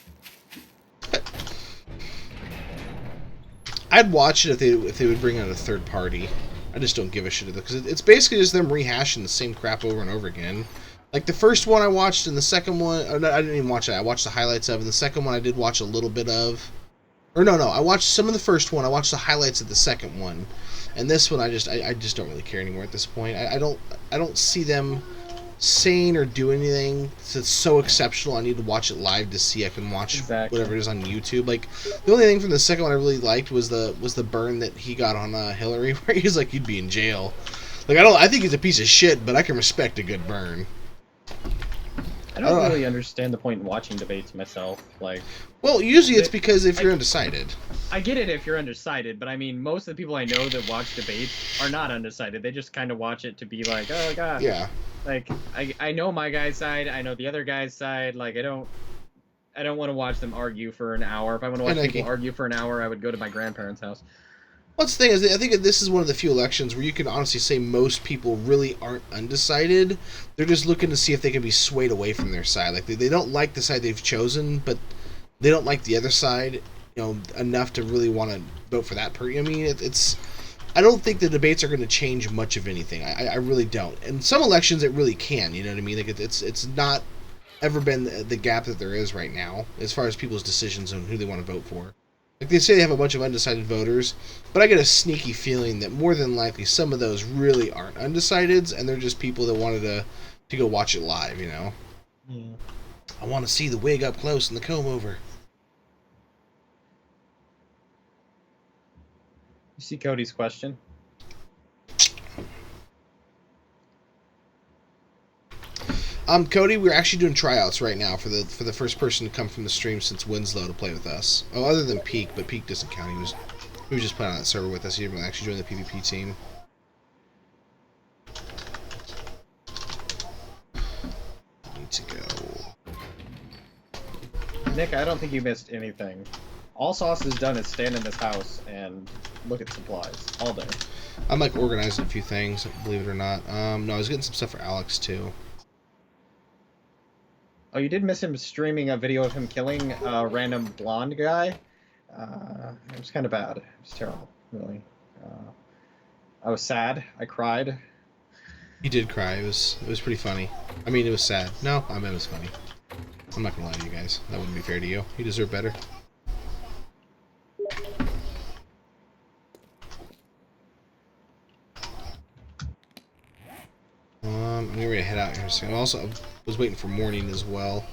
I'd watch it if they would bring out a third party. I just don't give a shit because it's basically just them rehashing the same crap over and over again. Like the first one I watched and the second one, no, I didn't even watch it. I watched the highlights of, and the second one I did watch a little bit of. Or no, I watched some of the first one. I watched the highlights of the second one, and this one I just don't really care anymore at this point. I don't see them saying or doing anything that's so exceptional. I need to watch it live to see. I can watch whatever it is on YouTube. Like the only thing from the second one I really liked was the burn that he got on Hillary, where he's like, "You'd be in jail." Like I think he's a piece of shit, but I can respect a good burn. I don't really understand the point in watching debates myself. Like, well, usually it's because if you're undecided. I get it if you're undecided, but I mean, most of the people I know that watch debates are not undecided. They just kind of watch it to be like, oh god. Yeah. Like, I know my guy's side. I know the other guy's side. Like, I don't want to watch them argue for an hour. If I want to watch people argue for an hour, I would go to my grandparents' house. Well, the thing is, I think this is one of the few elections where you can honestly say most people really aren't undecided. They're just looking to see if they can be swayed away from their side. Like they don't like the side they've chosen, but they don't like the other side, enough to really want to vote for that person. I mean, it's. I don't think the debates are going to change much of anything. I really don't. In some elections, it really can. You know what I mean? Like it's not ever been the gap that there is right now as far as people's decisions on who they want to vote for. Like they say they have a bunch of undecided voters, but I get a sneaky feeling that more than likely some of those really aren't undecideds, and they're just people that wanted to go watch it live, Yeah. I want to see the wig up close and the comb over. You see Cody's question? Cody, we're actually doing tryouts right now for the first person to come from the stream since Winslow to play with us. Oh, other than Peak, but Peak doesn't count. He was just playing on that server with us. He didn't actually join the PvP team. Need to go. Nick, I don't think you missed anything. All Sauce has done is stand in this house and look at supplies all day. I'm like organizing a few things, believe it or not. No, I was getting some stuff for Alex too. Oh, you did miss him streaming a video of him killing a random blonde guy. It was kind of bad. It was terrible, really. I was sad. I cried. He did cry. It was pretty funny. I mean, it was sad. No, I mean, it was funny. I'm not gonna lie to you guys. That wouldn't be fair to you. You deserve better. I'm getting ready to head out here soon. Also, I was waiting for morning as well.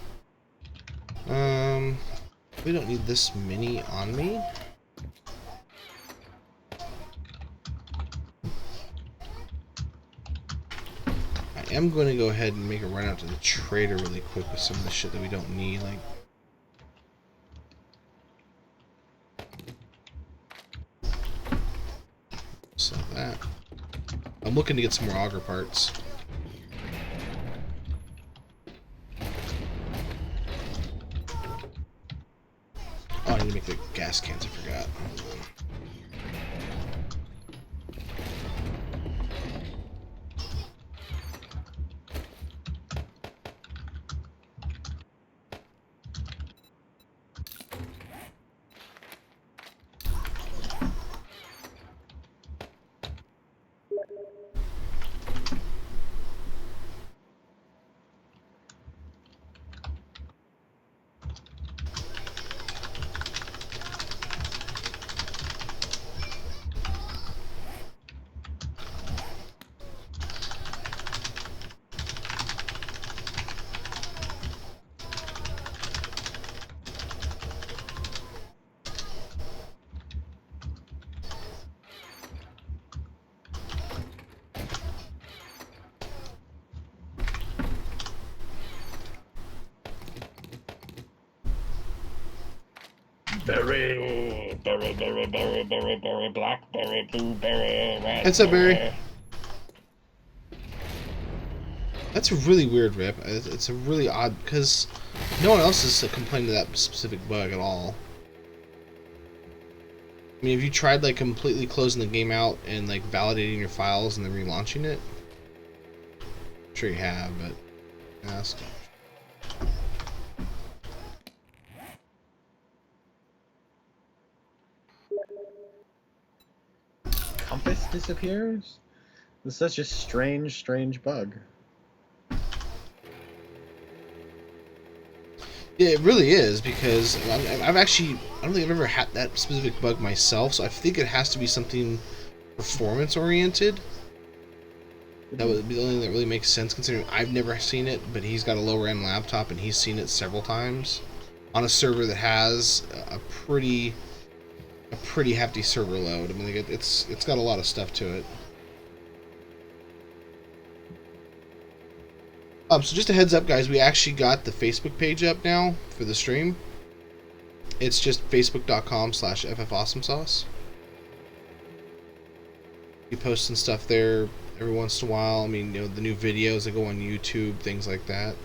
We don't need this mini on me. I am going to go ahead and make a run out to the trader really quick with some of the shit that we don't need, like. Sell that. I'm looking to get some more auger parts. Oh, I need to make the gas cans, I forgot. Berry, blackberry, blueberry, raspberry. What's up, Barry? That's a really weird rip. It's a really odd, because no one else has complained of that specific bug at all. I mean, have you tried, like, completely closing the game out and, like, validating your files and then relaunching it? I'm sure you have, but... Ask. disappears. It's such a strange bug. Yeah, it really is, because I've actually, I don't think I've ever had that specific bug myself, so I think it has to be something performance oriented. That would be the only thing that really makes sense, considering I've never seen it, but he's got a lower end laptop and he's seen it several times on a server that has a pretty hefty server load. I mean, like, it's got a lot of stuff to it. So just a heads up, guys, we actually got the Facebook page up now for the stream. It's just facebook.com/FFAwesomeSauce. You posting stuff there every once in a while. I mean, you know, the new videos that go on YouTube, things like that.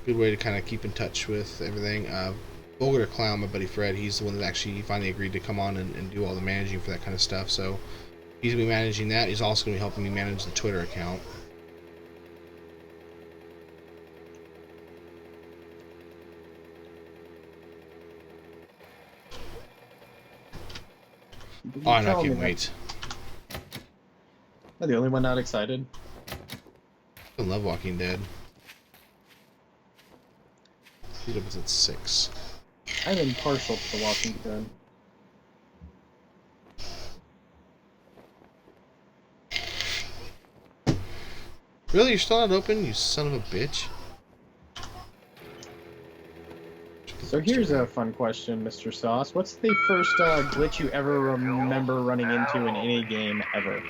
Good way to kind of keep in touch with everything. Vulgar Clown, my buddy Fred, he's the one that actually finally agreed to come on and do all the managing for that kind of stuff. So he's going to be managing that. He's also going to be helping me manage the Twitter account. Oh, I can't wait. Am I the only one not excited? I love Walking Dead. It was at 6. I'm impartial to The Walking Dead. Really? You're still not open, you son of a bitch? So here's a fun question, Mr. Sauce. What's the first glitch you ever remember running into in any game ever?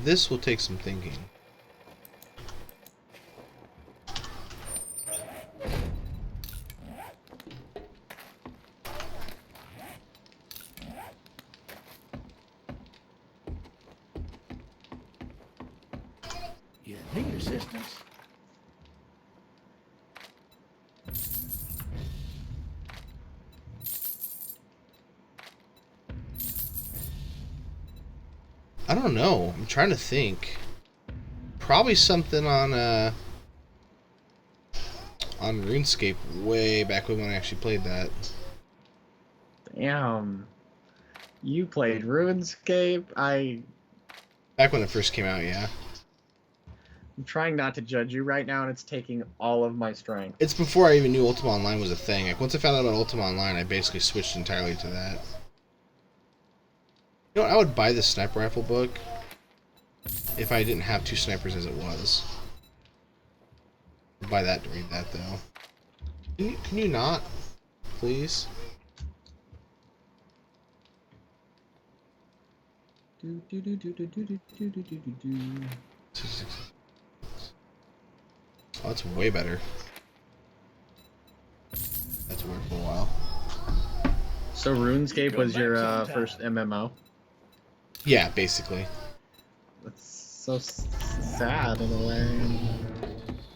This will take some thinking. You need assistance? I don't know. I'm trying to think. Probably something on RuneScape way back when I actually played that. Damn. You played RuneScape? I'm Back when it first came out, yeah. trying not to judge you right now, and it's taking all of my strength. It's before I even knew Ultima Online was a thing. Like, once I found out about Ultima Online, I basically switched entirely to that. You know what? I would buy this sniper rifle book if I didn't have 2 snipers as it was. I'd buy that to read that, though. Can you not? Please? Oh, that's way better. That's worked for a while. So RuneScape was your first MMO? Yeah, basically. That's so sad in a way.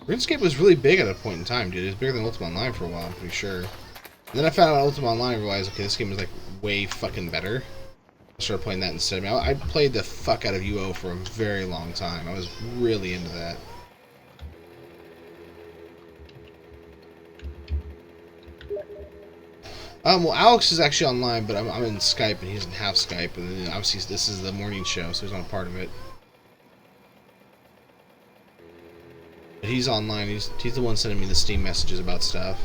RuneScape was really big at a point in time, dude. It was bigger than Ultima Online for a while, I'm pretty sure. And then I found out Ultima Online and realized, okay, this game is like way fucking better. I started playing that instead. I mean, I played the fuck out of UO for a very long time. I was really into that. Well, Alex is actually online, but I'm in Skype and he doesn't have Skype, and then obviously this is the morning show, so he's not a part of it. But he's online. He's the one sending me the Steam messages about stuff.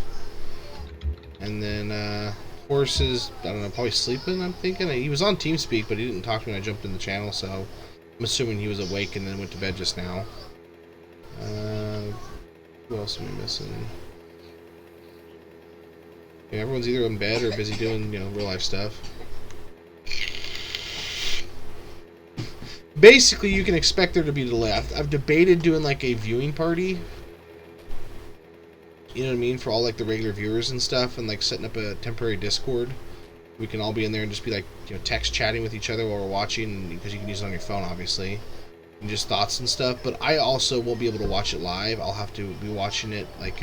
And then Horse is, I don't know, probably sleeping. I'm thinking he was on TeamSpeak, but he didn't talk to me when I jumped in the channel, so I'm assuming he was awake and then went to bed just now. Who else am I missing? Yeah, everyone's either in bed or busy doing, you know, real life stuff. Basically, you can expect there to be a delay. I've debated doing like a viewing party. You know what I mean? For all like the regular viewers and stuff, and like setting up a temporary Discord. We can all be in there and just be like, you know, text chatting with each other while we're watching, because you can use it on your phone, obviously. And just thoughts and stuff. But I also won't be able to watch it live. I'll have to be watching it like,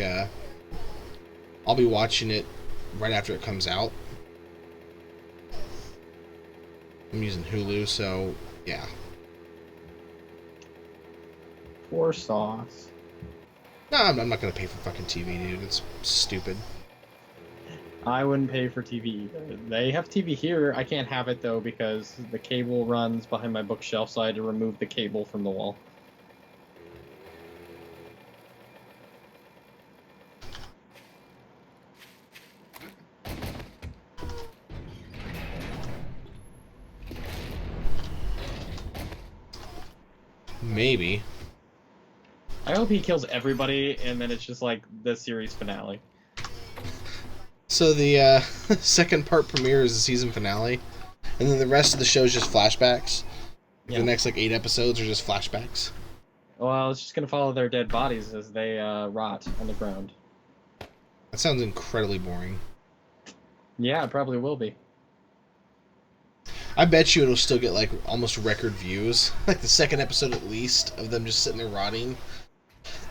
I'll be watching it right after it comes out. I'm using Hulu, so yeah. Poor Sauce. No, I'm not gonna pay for fucking TV, dude. It's stupid. I wouldn't pay for TV either. They have TV here. I can't have it though because the cable runs behind my bookshelf, so I had to remove the cable from the wall. Maybe. I hope he kills everybody, and then it's just like the series finale. So the second part premiere is the season finale, and then the rest of the show is just flashbacks. Yeah. The next like 8 episodes are just flashbacks. Well, it's just gonna follow their dead bodies as they rot on the ground. That sounds incredibly boring. Yeah, it probably will be. I bet you it'll still get like almost record views, like the second episode at least of them just sitting there rotting.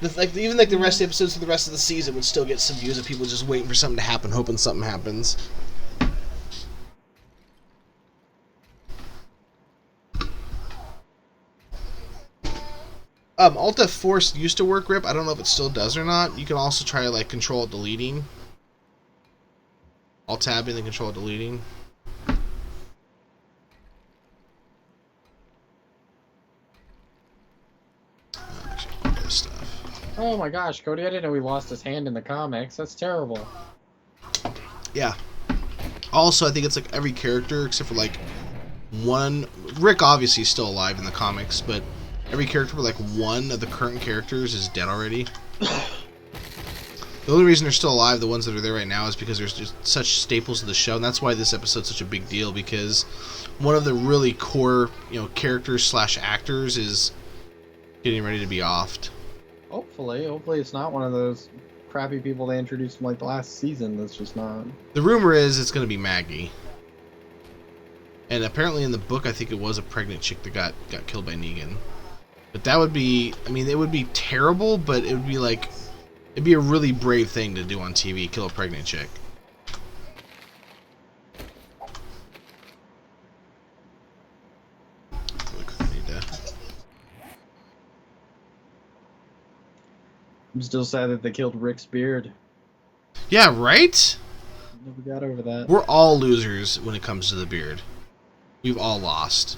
Even like the rest of the episodes for the rest of the season would still get some views of people just waiting for something to happen, hoping something happens. Alt F4 used to work, Rip. I don't know if it still does or not. You can also try like control deleting. Alt tabbing and control deleting. Stuff. Oh my gosh, Cody, I didn't know he lost his hand in the comics. That's terrible. Yeah. Also, I think it's like every character except for like one. Rick obviously is still alive in the comics, but every character, like one of the current characters, is dead already. The only reason they're still alive, the ones that are there right now, is because there's just such staples of the show, and that's why this episode's such a big deal, because one of the really core, characters slash actors is getting ready to be offed. Hopefully it's not one of those crappy people they introduced from like the last season that's just not. The rumor is it's going to be Maggie. And apparently in the book, I think it was a pregnant chick that got killed by Negan. But that would be, it would be terrible, but it would be like, it'd be a really brave thing to do on TV, kill a pregnant chick. I'm still sad that they killed Rick's beard. Yeah, right? Never got over that. We're all losers when it comes to the beard. We've all lost.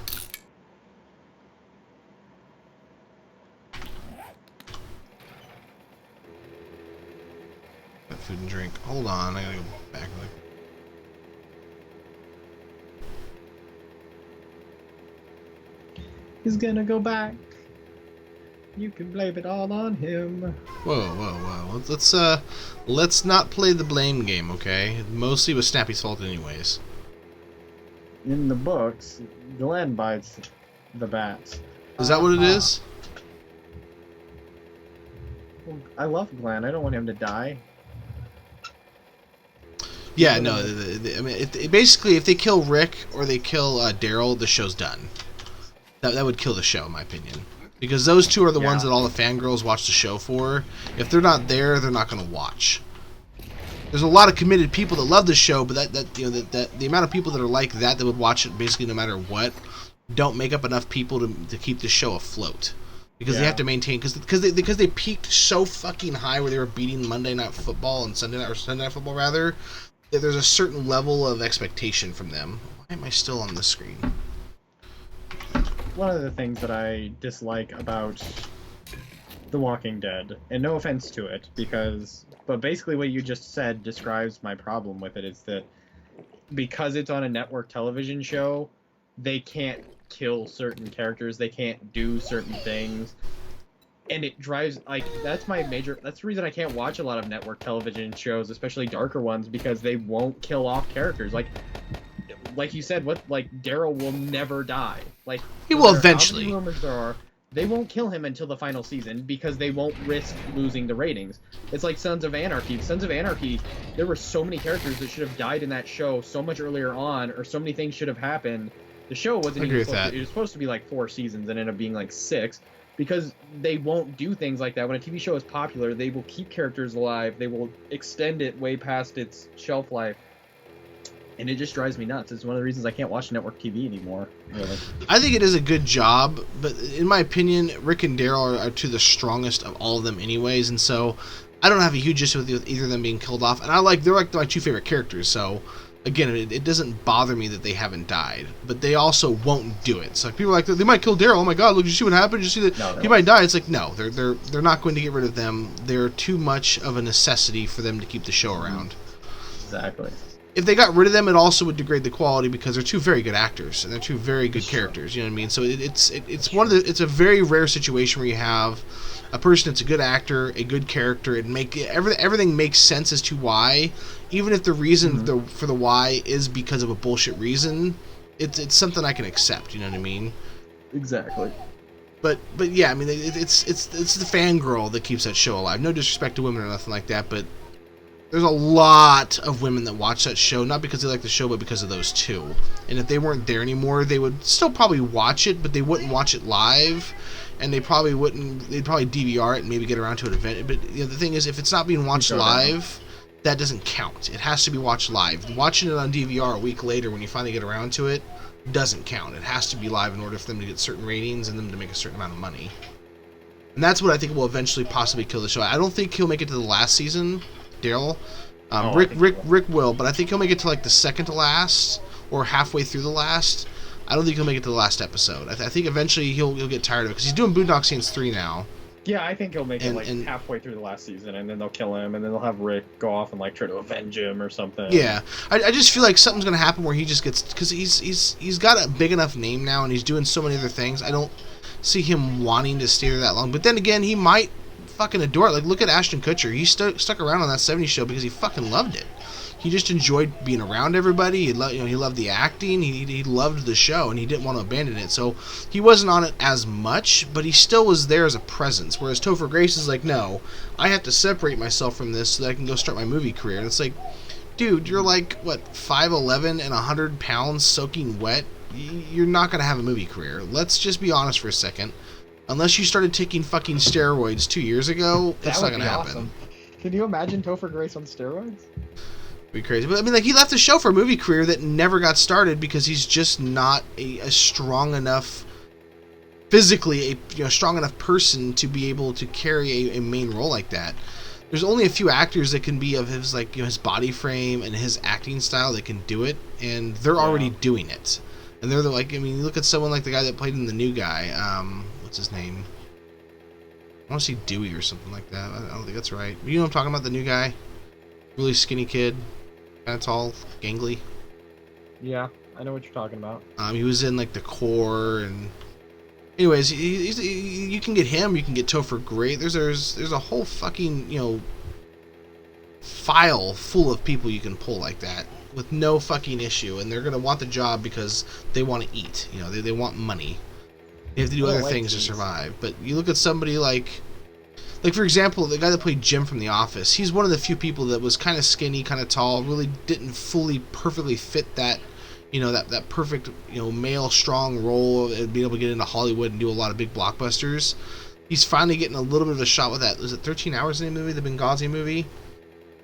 Food and drink. Hold on, I gotta go back. He's gonna go back. You can blame it all on him. Whoa. Let's not play the blame game, okay? Mostly was Snappy's fault anyways. In the books, Glenn bites the bats. Is that what it is? I love Glenn. I don't want him to die. Yeah, no. Basically, if they kill Rick or they kill Daryl, the show's done. That would kill the show, in my opinion. Because those two are the ones that all the fangirls watch the show for. If they're not there, they're not going to watch. There's a lot of committed people that love the show, but the amount of people that are like that would watch it basically no matter what, don't make up enough people to keep the show afloat. Because they have to maintain, because they peaked so fucking high where they were beating Monday Night Football and Sunday Night Football rather, that there's a certain level of expectation from them. Why am I still on this screen? One of the things that I dislike about The Walking Dead, and no offense to it, but basically what you just said describes my problem with it, is that because it's on a network television show, they can't kill certain characters, they can't do certain things, and it drives, that's the reason I can't watch a lot of network television shows, especially darker ones, because they won't kill off characters. Like you said, Daryl will never die. He will eventually. How many rumors there are, they won't kill him until the final season because they won't risk losing the ratings. It's like Sons of Anarchy. Sons of Anarchy, there were so many characters that should have died in that show so much earlier on, or so many things should have happened. The show wasn't even supposed to, it was supposed to be like 4 seasons and ended up being like 6, because they won't do things like that. When a TV show is popular, they will keep characters alive, they will extend it way past its shelf life. And it just drives me nuts. It's one of the reasons I can't watch network TV anymore, really. I think it is a good job, but in my opinion, Rick and Daryl are two of the strongest of all of them anyways, and so I don't have a huge issue with either of them being killed off, and they're like my two favorite characters. So again, it doesn't bother me that they haven't died, but they also won't do it. So like, people are like, they might kill Daryl. Oh my God, look! Did you see what happened? Did you see that he might die? It's like, no, they're not going to get rid of them. They're too much of a necessity for them to keep the show around. Exactly. If they got rid of them, it also would degrade the quality because they're two very good actors and they're two very good characters. You know what I mean? So it's a very rare situation where you have a person that's a good actor, a good character, and everything makes sense as to why, even if the reason for the why is because of a bullshit reason, it's something I can accept. You know what I mean? Exactly. But yeah, I mean it's the fangirl that keeps that show alive. No disrespect to women or nothing like that, but there's a lot of women that watch that show, not because they like the show, but because of those two. And if they weren't there anymore, they would still probably watch it, but they wouldn't watch it live. And they'd probably DVR it and maybe get around to an event. But the thing is, if it's not being watched live, that doesn't count. It has to be watched live. Watching it on DVR a week later when you finally get around to it doesn't count. It has to be live in order for them to get certain ratings and them to make a certain amount of money. And that's what I think will eventually possibly kill the show. I don't think he'll make it to the last season, Daryl. Rick will, but I think he'll make it to like the second to last or halfway through the last. I don't think he'll make it to the last episode. I think eventually he'll get tired of it because he's doing Boondock Saints 3 now. Yeah, I think he'll make it halfway through the last season, and then they'll kill him, and then they'll have Rick go off and like try to avenge him or something. Yeah, I just feel like something's gonna happen where he just gets, because he's got a big enough name now, and he's doing so many other things. I don't see him wanting to stay there that long. But then again, he might fucking adore it. Like, look at Ashton Kutcher. He stuck around on that 70s show because he fucking loved it. He just enjoyed being around everybody. He loved the acting. He loved the show, and he didn't want to abandon it. So he wasn't on it as much, but he still was there as a presence. Whereas Topher Grace is like, no, I have to separate myself from this so that I can go start my movie career. And it's like, dude, you're like, what, 5'11" and 100 pounds soaking wet? You're not going to have a movie career. Let's just be honest for a second. Unless you started taking fucking steroids 2 years ago, it's not going to happen. Awesome. Can you imagine Topher Grace on steroids? Be crazy. But I mean, like, he left the show for a movie career that never got started because he's just not a strong enough, physically, strong enough person to be able to carry a main role like that. There's only a few actors that can be of his, like, his body frame and his acting style that can do it, and they're already doing it. And they're like, I mean, you look at someone like the guy that played in The New Guy. What's his name? I want to say Dewey or something like that. I don't think that's right. You know what I'm talking about? The New Guy, really skinny kid, kind of tall, gangly. Yeah, I know what you're talking about. He was in like The Core, and anyways, you can get him. You can get Topher Grace. There's a whole fucking file full of people you can pull like that with no fucking issue, and they're gonna want the job because they want to eat. They want money. They have to do other things to survive. But you look at somebody like for example, the guy that played Jim from The Office. He's one of the few people that was kind of skinny, kind of tall, really didn't perfectly fit that, that perfect, male strong role and being able to get into Hollywood and do a lot of big blockbusters. He's finally getting a little bit of a shot with that. Was it 13 Hours in the movie, the Benghazi movie?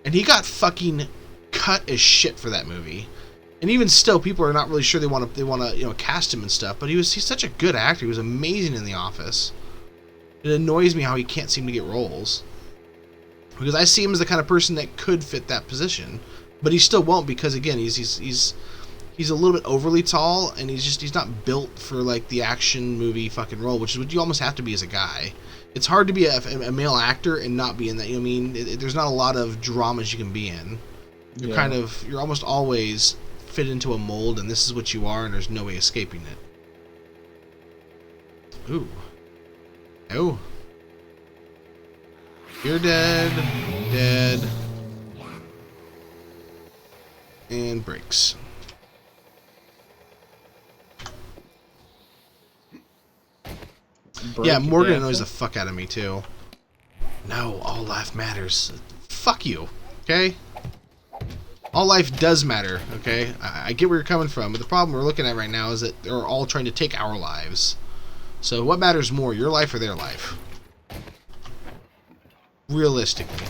And he got fucking cut as shit for that movie. And even still, people are not really sure they want to cast him and stuff. But he's such a good actor. He was amazing in The Office. It annoys me how he can't seem to get roles, because I see him as the kind of person that could fit that position, but he still won't because again he's a little bit overly tall, and he's not built for like the action movie fucking role, which is what you almost have to be as a guy. It's hard to be a male actor and not be in that. There's not a lot of dramas you can be in. You're almost always fit into a mold, and this is what you are, and there's no way escaping it. Ooh. Oh. You're dead. Dead. And breaks. Yeah, Morgan annoys the fuck out of me, too. No, all life matters. Fuck you, okay? All life does matter, okay? I get where you're coming from, but the problem we're looking at right now is that they're all trying to take our lives. So what matters more, your life or their life? Realistically.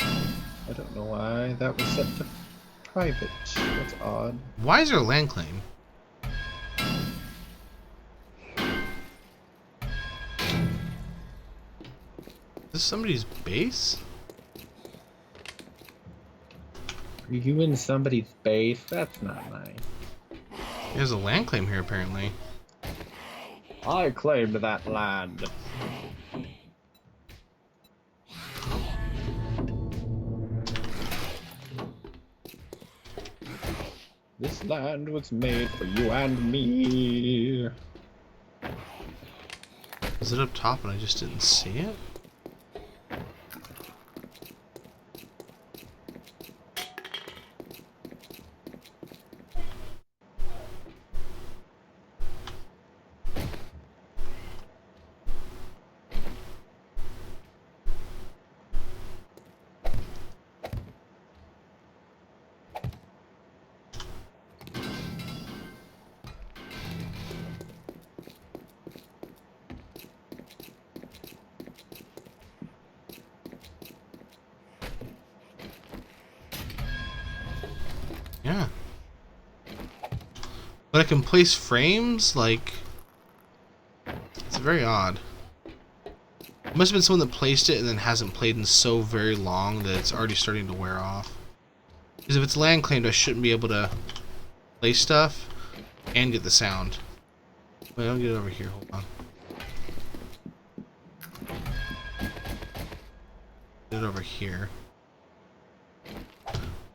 I don't know why that was set to private. That's odd. Why is there a land claim? this somebody's base? Are you in somebody's base? That's not nice. There's a land claim here, apparently. I claimed that land. This land was made for you and me. Is it up top and I just didn't see it? Yeah. But I can place frames? Like... It's very odd. It must have been someone that placed it and then hasn't played in so very long that it's already starting to wear off. Because if it's land claimed, I shouldn't be able to place stuff and get the sound. Wait, I'll get it over here. Hold on. Get it over here.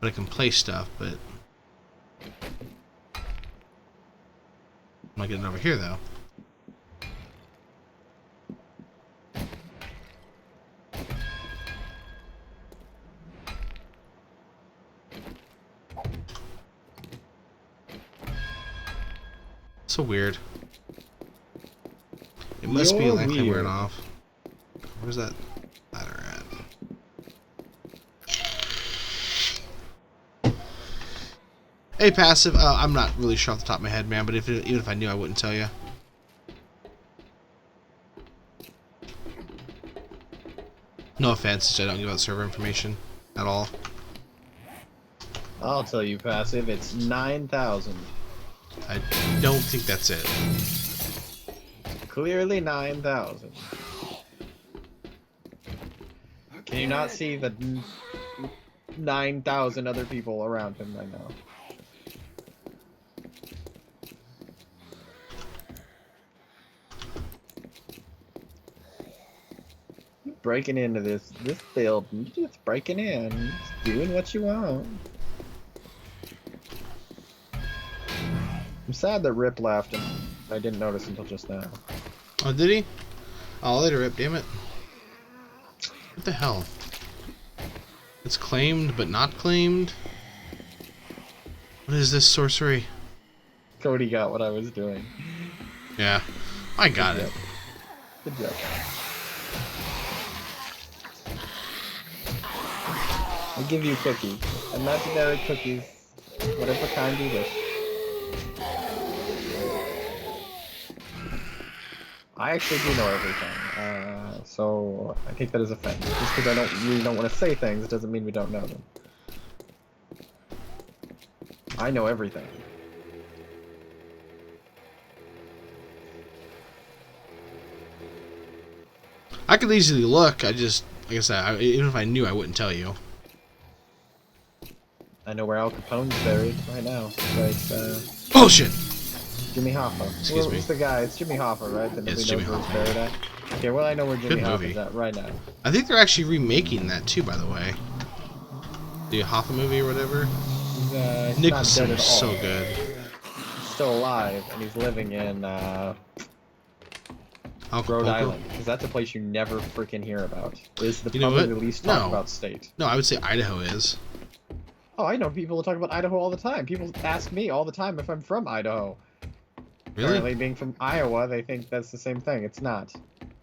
But I can place stuff, but... I'm not getting it over here, though. So weird. It must be a land claim wearing off. Where's that ladder at? Hey, passive. I'm not really sure off the top of my head, man. But even if I knew, I wouldn't tell you. No offense, I don't give out server information at all. I'll tell you, passive. It's 9,000. I don't think that's it. Clearly 9,000. Can you not see the 9,000 other people around him right now? Breaking into this build, you're just breaking in, just doing what you want. I'm sad that Rip left and I didn't notice until just now. Oh, did he? Oh, later, Rip, damn it. What the hell? It's claimed, but not claimed? What is this sorcery? Cody got what I was doing. Yeah, I got it. Good job. I'll give you cookies. Imaginary cookies. Whatever kind you wish. I actually do know everything, so I take that as a offense. Just because we don't want to say things, it doesn't mean we don't know them. I know everything. I could easily look, I just, like I said, even if I knew, I wouldn't tell you. I know where Al Capone's buried right now. Right, Bullshit! Jimmy Hoffa. Excuse me. It's the guy. It's Jimmy Hoffa, right? That It's nobody Jimmy knows where he's buried at. Okay, well I know where Jimmy Good movie. Hoffa's at right now. I think they're actually remaking that too, by the way. The Hoffa movie or whatever. He's Nicholson not dead was at all. so good. He's still alive, and he's living in Rhode Acapulco? Island, because that's a place you never freaking hear about. It's the You know probably what? the least talked No. about state. No, I would say Idaho is. Oh, I know people talk about Idaho all the time. People ask me all the time if I'm from Idaho. Really? Apparently, being from Iowa, they think that's the same thing. It's not.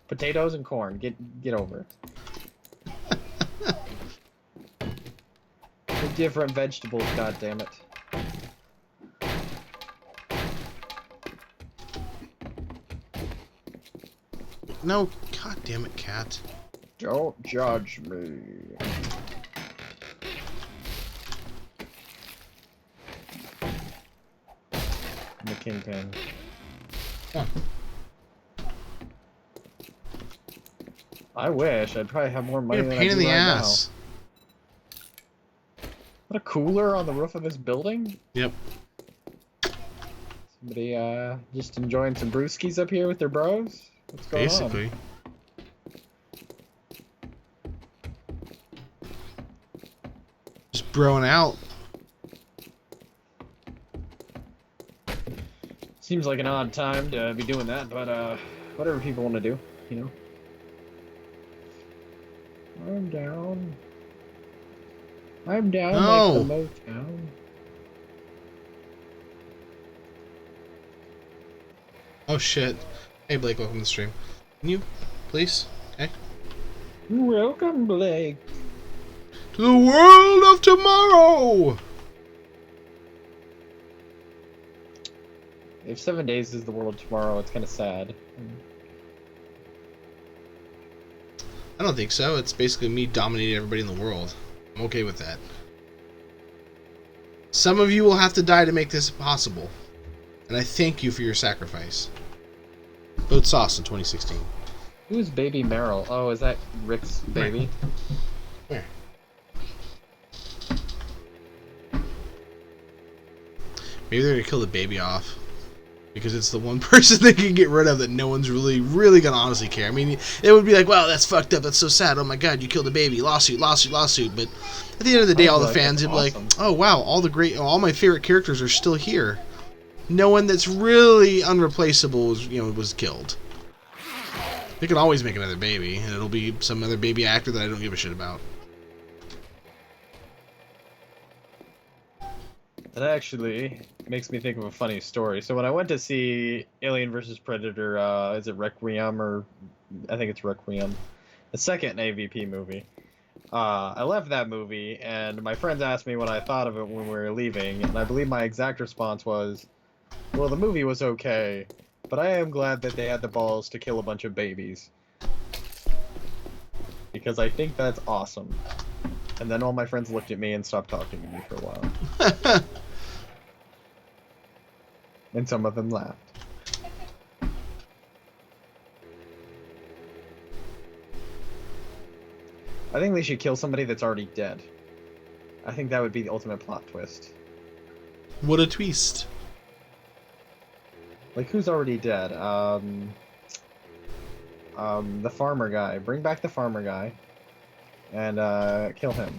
Potatoes and corn. Get over it. They're different vegetables, goddammit. No, god damn it, cat. Don't judge me. I'm the kingpin. Huh. I wish. I'd probably have more money You're a than pain I in do the right ass. now. What a cooler on the roof of this building? Yep. Somebody just enjoying some brewskis up here with their bros? What's going Basically. Just broing out. Seems like an odd time to be doing that, but whatever people want to do, you know. I'm down. I'm down No. like the Motown. Oh shit. Hey Blake, welcome to the stream. Can you, please? Okay. Welcome, Blake. To the world of tomorrow! If 7 days is the world tomorrow, it's kind of sad. I don't think so. It's basically me dominating everybody in the world. I'm okay with that. Some of you will have to die to make this possible. And I thank you for your sacrifice. Vote Sauce in 2016. Who's Baby Meryl? Oh, is that Rick's baby? Where? Maybe they're gonna kill the baby off. Because it's the one person they can get rid of that no one's really gonna honestly care. I mean, it would be like, wow, that's fucked up, that's so sad, oh my god, you killed a baby, lawsuit, lawsuit, lawsuit. But at the end of the day, all the fans would be like, oh wow, all my favorite characters are still here. No one that's really unreplaceable was killed. They can always make another baby, and it'll be some other baby actor that I don't give a shit about. That actually makes me think of a funny story. So when I went to see Alien vs. Predator, is it Requiem or I think it's Requiem, the second AVP movie. I left that movie, and my friends asked me what I thought of it when we were leaving, and I believe my exact response was, well, the movie was okay, but I am glad that they had the balls to kill a bunch of babies. Because I think that's awesome. And then all my friends looked at me and stopped talking to me for a while. And some of them laughed. I think they should kill somebody that's already dead. I think that would be the ultimate plot twist. What a twist. Like, who's already dead? The farmer guy. Bring back the farmer guy. And, kill him.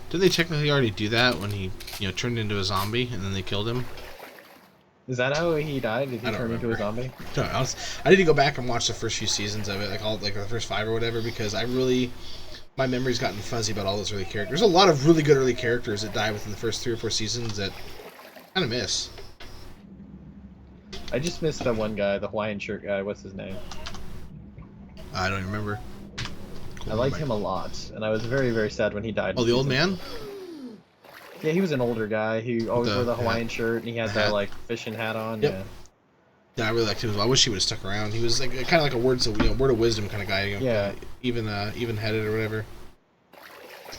Didn't they technically already do that when he, turned into a zombie and then they killed him? Is that how he died? Did he turn into a zombie? No, I need to go back and watch the first few seasons of it, like the first 5 or whatever, because my memory's gotten fuzzy about all those early characters. There's a lot of really good early characters that die within the first 3 or 4 seasons that I kind of miss. I just missed that one guy, the Hawaiian shirt guy. What's his name? I don't even remember. I liked him a lot, and I was very, very sad when he died. Oh, the old man? Yeah, he was an older guy. He always wore the Hawaiian shirt, and he had that like fishing hat on. Yep. Yeah. Yeah, I really liked him as well. I wish he would have stuck around. He was like kind of like a word of wisdom kind of guy. Yeah. Even-headed or whatever.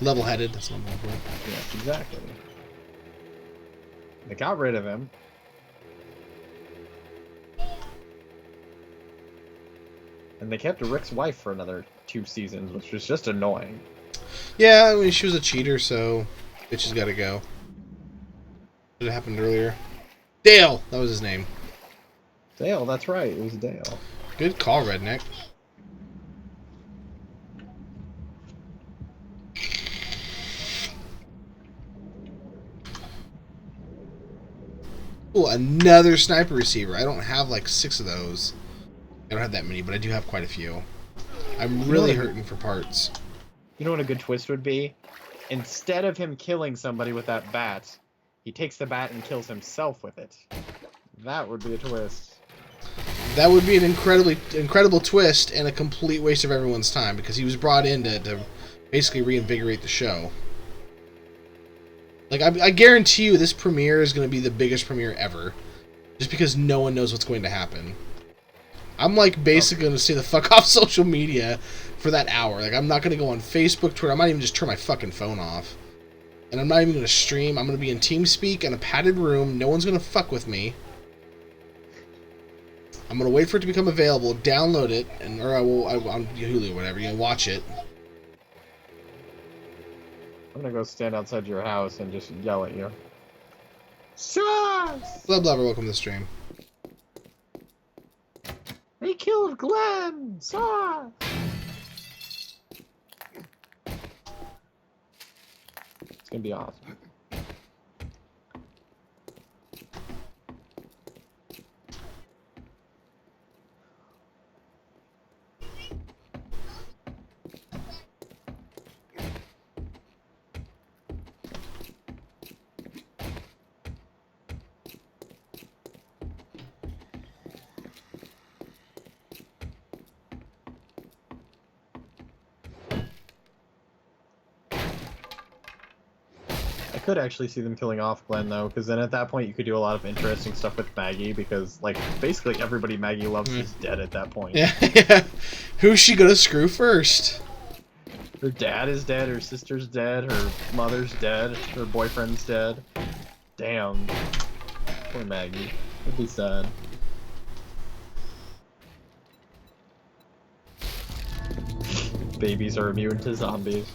Level-headed. That's what I'm going for. Yeah, exactly. They got rid of him. And they kept Rick's wife for another 2 seasons, which was just annoying. Yeah, I mean, she was a cheater, so bitch has got to go. Should have happened earlier. Dale! That was his name. Dale, that's right. It was Dale. Good call, Redneck. Ooh, another sniper receiver. I don't have like 6 of those. I don't have that many, but I do have quite a few. I'm really hurting for parts. You know what a good twist would be? Instead of him killing somebody with that bat, he takes the bat and kills himself with it. That would be a twist. That would be an incredible twist and a complete waste of everyone's time, because he was brought in to basically reinvigorate the show. Like, I guarantee you this premiere is going to be the biggest premiere ever, just because no one knows what's going to happen. I'm like basically going to stay the fuck off social media for that hour. Like, I'm not going to go on Facebook, Twitter. I might even just turn my fucking phone off. And I'm not even going to stream. I'm going to be in TeamSpeak in a padded room. No one's going to fuck with me. I'm gonna wait for it to become available, download it, or I will on Hulu or whatever. Watch it. I'm gonna go stand outside your house and just yell at you. Sauce! Blood Lover, welcome to the stream. They killed Glenn! Sauce! It's gonna be awesome. I could actually see them killing off Glenn, though, because then at that point you could do a lot of interesting stuff with Maggie, because, like, basically everybody Maggie loves is dead at that point. Yeah, yeah. Who's she gonna screw first? Her dad is dead, her sister's dead, her mother's dead, her boyfriend's dead. Damn. Poor Maggie. It'd be sad. Babies are immune to zombies.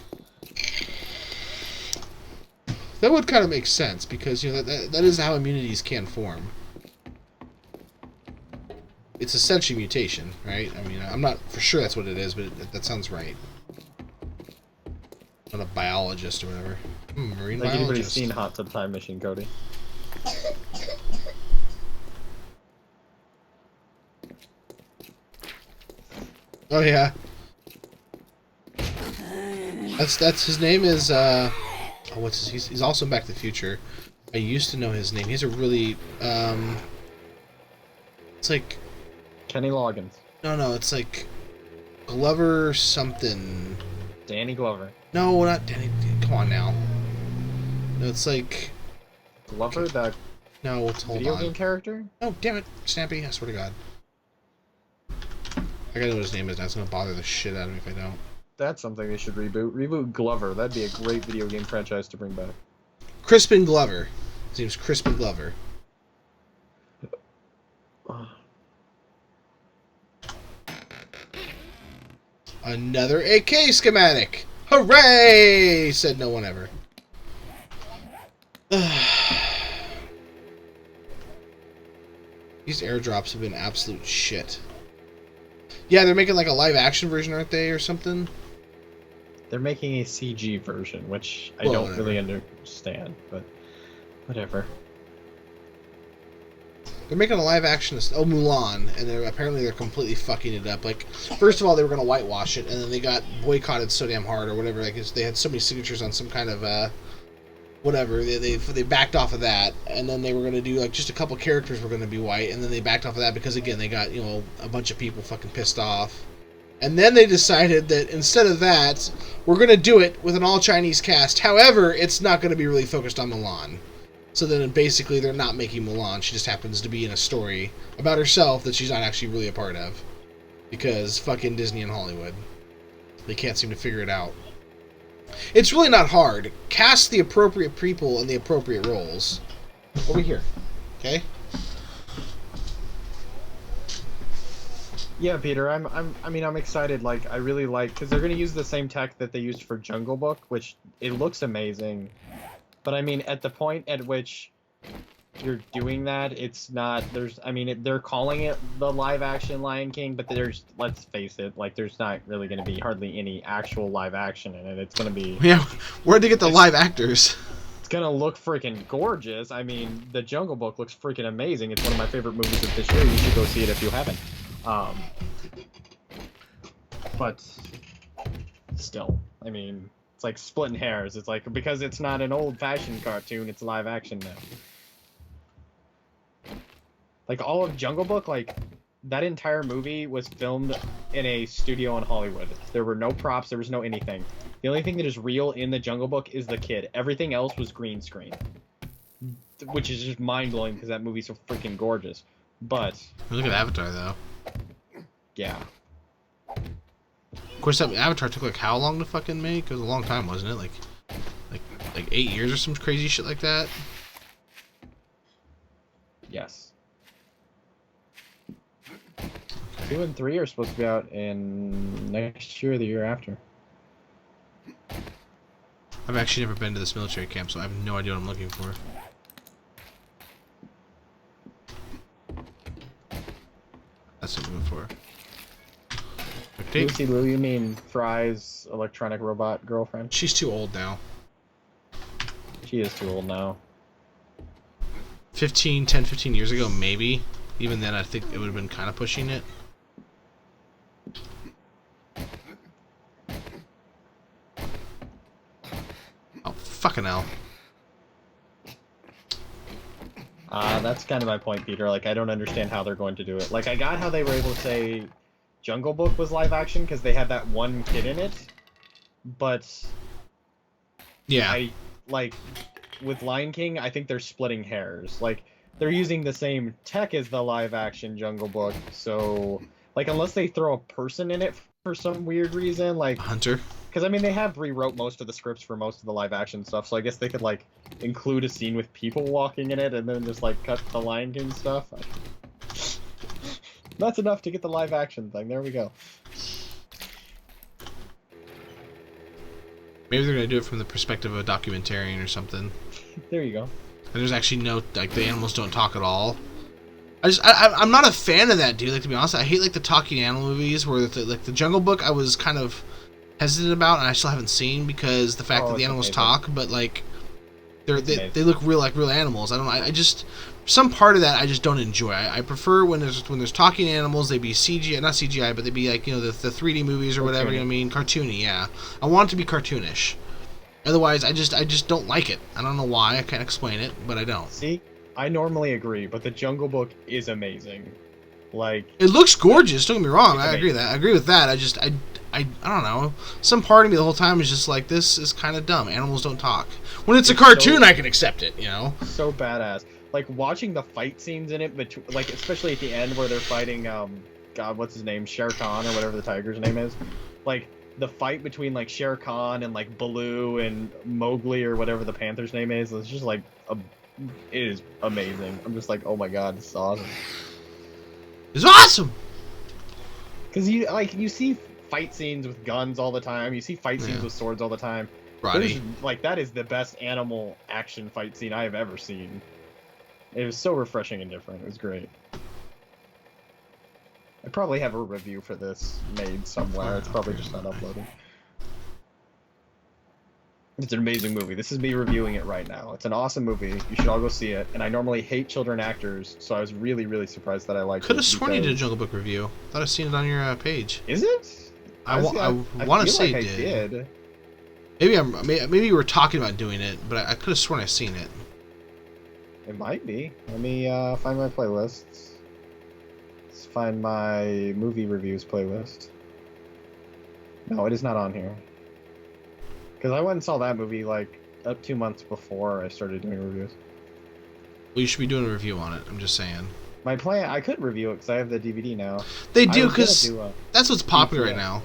That would kind of make sense, because that is how immunities can form. It's essentially mutation, right? I mean, I'm not for sure that's what it is, but that sounds right. I'm not a biologist or whatever. Marine like biologist. anybody's seen Hot Tub Time Machine, Cody? Oh yeah. That's his name is oh, what's his, he's also in Back to the Future. I used to know his name. He has a really it's like Kenny Loggins. no, it's like Glover something. Danny Glover. No, not Danny. Come on now. No, it's like Glover, the no. It's hold video on. game character? Oh damn it, Snappy! I swear to God. I gotta know what his name is now. It's gonna bother the shit out of me if I don't. That's something they should reboot. Reboot Glover. That'd be a great video game franchise to bring back. Crispin Glover. His name's Crispin Glover. Another AK schematic! Hooray! Said no one ever. These airdrops have been absolute shit. Yeah, they're making like a live action version, aren't they, or something? They're making a CG version, which I Well, don't whatever. really understand, but whatever. They're making a live action of Mulan, and apparently they're completely fucking it up. Like, first of all, they were going to whitewash it, and then they got boycotted so damn hard, or whatever. Like, they had so many signatures on some kind of, whatever. They backed off of that, and then they were going to do, like, just a couple characters were going to be white, and then they backed off of that because, again, they got, a bunch of people fucking pissed off. And then they decided that instead of that, we're going to do it with an all-Chinese cast. However, it's not going to be really focused on Mulan. So then basically they're not making Mulan. She just happens to be in a story about herself that she's not actually really a part of. Because fucking Disney and Hollywood. They can't seem to figure it out. It's really not hard. Cast the appropriate people in the appropriate roles. Over here. Okay? Yeah, Peter, I'm excited. Like, I really like, because they're gonna use the same tech that they used for Jungle Book, which it looks amazing. But I mean, at the point at which you're doing that, it's not. They're calling it the live-action Lion King, but let's face it, like, there's not really gonna be hardly any actual live action in it. It's gonna be. Yeah, where'd they get the live actors? It's gonna look freaking gorgeous. I mean, the Jungle Book looks freaking amazing. It's one of my favorite movies of this year. You should go see it if you haven't. But still, I mean, it's like splitting hairs. It's like, because it's not an old-fashioned cartoon, it's live action now. Like, all of Jungle Book, like, that entire movie was filmed in a studio in Hollywood. There were no props, there was no anything. The only thing that is real in the Jungle Book is the kid. Everything else was green screen. Which is just mind-blowing because that movie's so freaking gorgeous. But Look at Avatar, though. yeah. Of course, that Avatar took like how long to fucking make? It was a long time, wasn't it? Like 8 years or some crazy shit like that. Yes. 2 and 3 are supposed to be out in next year or the year after. I've actually never been to this military camp, so I have no idea what I'm looking for. That's what I'm looking for. Okay. Lucy Liu, you mean Fry's electronic robot girlfriend? She's too old now. She is too old now. 10, 15 years ago, maybe. Even then, I think it would have been kind of pushing it. Oh, fucking hell. That's kind of my point, Peter. Like, I don't understand how they're going to do it. Like, I got how they were able to say Jungle Book was live action because they had that one kid in it. But... Yeah. Like, with Lion King, I think they're splitting hairs. Like, they're using the same tech as the live action Jungle Book, so... Like, unless they throw a person in it for some weird reason, like... Hunter. Because, I mean, they have rewrote most of the scripts for most of the live-action stuff, so I guess they could, like, include a scene with people walking in it and then just, like, cut the Lion King stuff. That's enough to get the live-action thing. There we go. Maybe they're going to do it from the perspective of a documentarian or something. There you go. And there's actually no... Like, the animals don't talk at all. I'm not a fan of that, dude. Like, to be honest, I hate, like, the talking animal movies where, like, the Jungle Book I was kind of... hesitant about, and I still haven't seen because the fact that the animals talk, but like they look real, like real animals. I just some part of that I just don't enjoy. I prefer when there's talking animals, they be CGI, not CGI, but they be like, you know, the 3D movies or whatever. You know what I mean? Cartoony, yeah. I want it to be cartoonish. Otherwise, I just don't like it. I don't know why. I can't explain it, but I don't. See, I normally agree, but the Jungle Book is amazing. Like, it looks gorgeous. Don't get me wrong. I agree with that. I don't know. Some part of me the whole time is just like, this is kind of dumb. Animals don't talk. When it's a cartoon, I can accept it, you know? So badass. Like, watching the fight scenes in it, like, especially at the end where they're fighting, God, what's his name? Shere Khan, or whatever the tiger's name is. Like, the fight between, like, Shere Khan and, like, Baloo and Mowgli, or whatever the panther's name is, it's just, like, it is amazing. I'm just like, oh my god, this is awesome. It's awesome! Because, you see fight scenes with guns all the time. You see fight scenes with swords all the time. Roddy. Like, that is the best animal action fight scene I have ever seen. It was so refreshing and different. It was great. I probably have a review for this made somewhere. It's probably just not uploaded. It's an amazing movie. This is me reviewing it right now. It's an awesome movie. You should all go see it. And I normally hate children actors, so I was really, really surprised that I liked it. Could have sworn you did a Jungle Book review. Thought I've seen it on your page. Is it? I want to say like I did. Maybe Maybe you were talking about doing it, but I could have sworn I've seen it. it might be. Let me find my playlists. Let's find my movie reviews playlist. No, it is not on here. Because I went and saw that movie like up 2 months before I started doing reviews. Well, you should be doing a review on it. I'm just saying. My plan, I could review it because I have the DVD now. They do, because that's what's popular right now.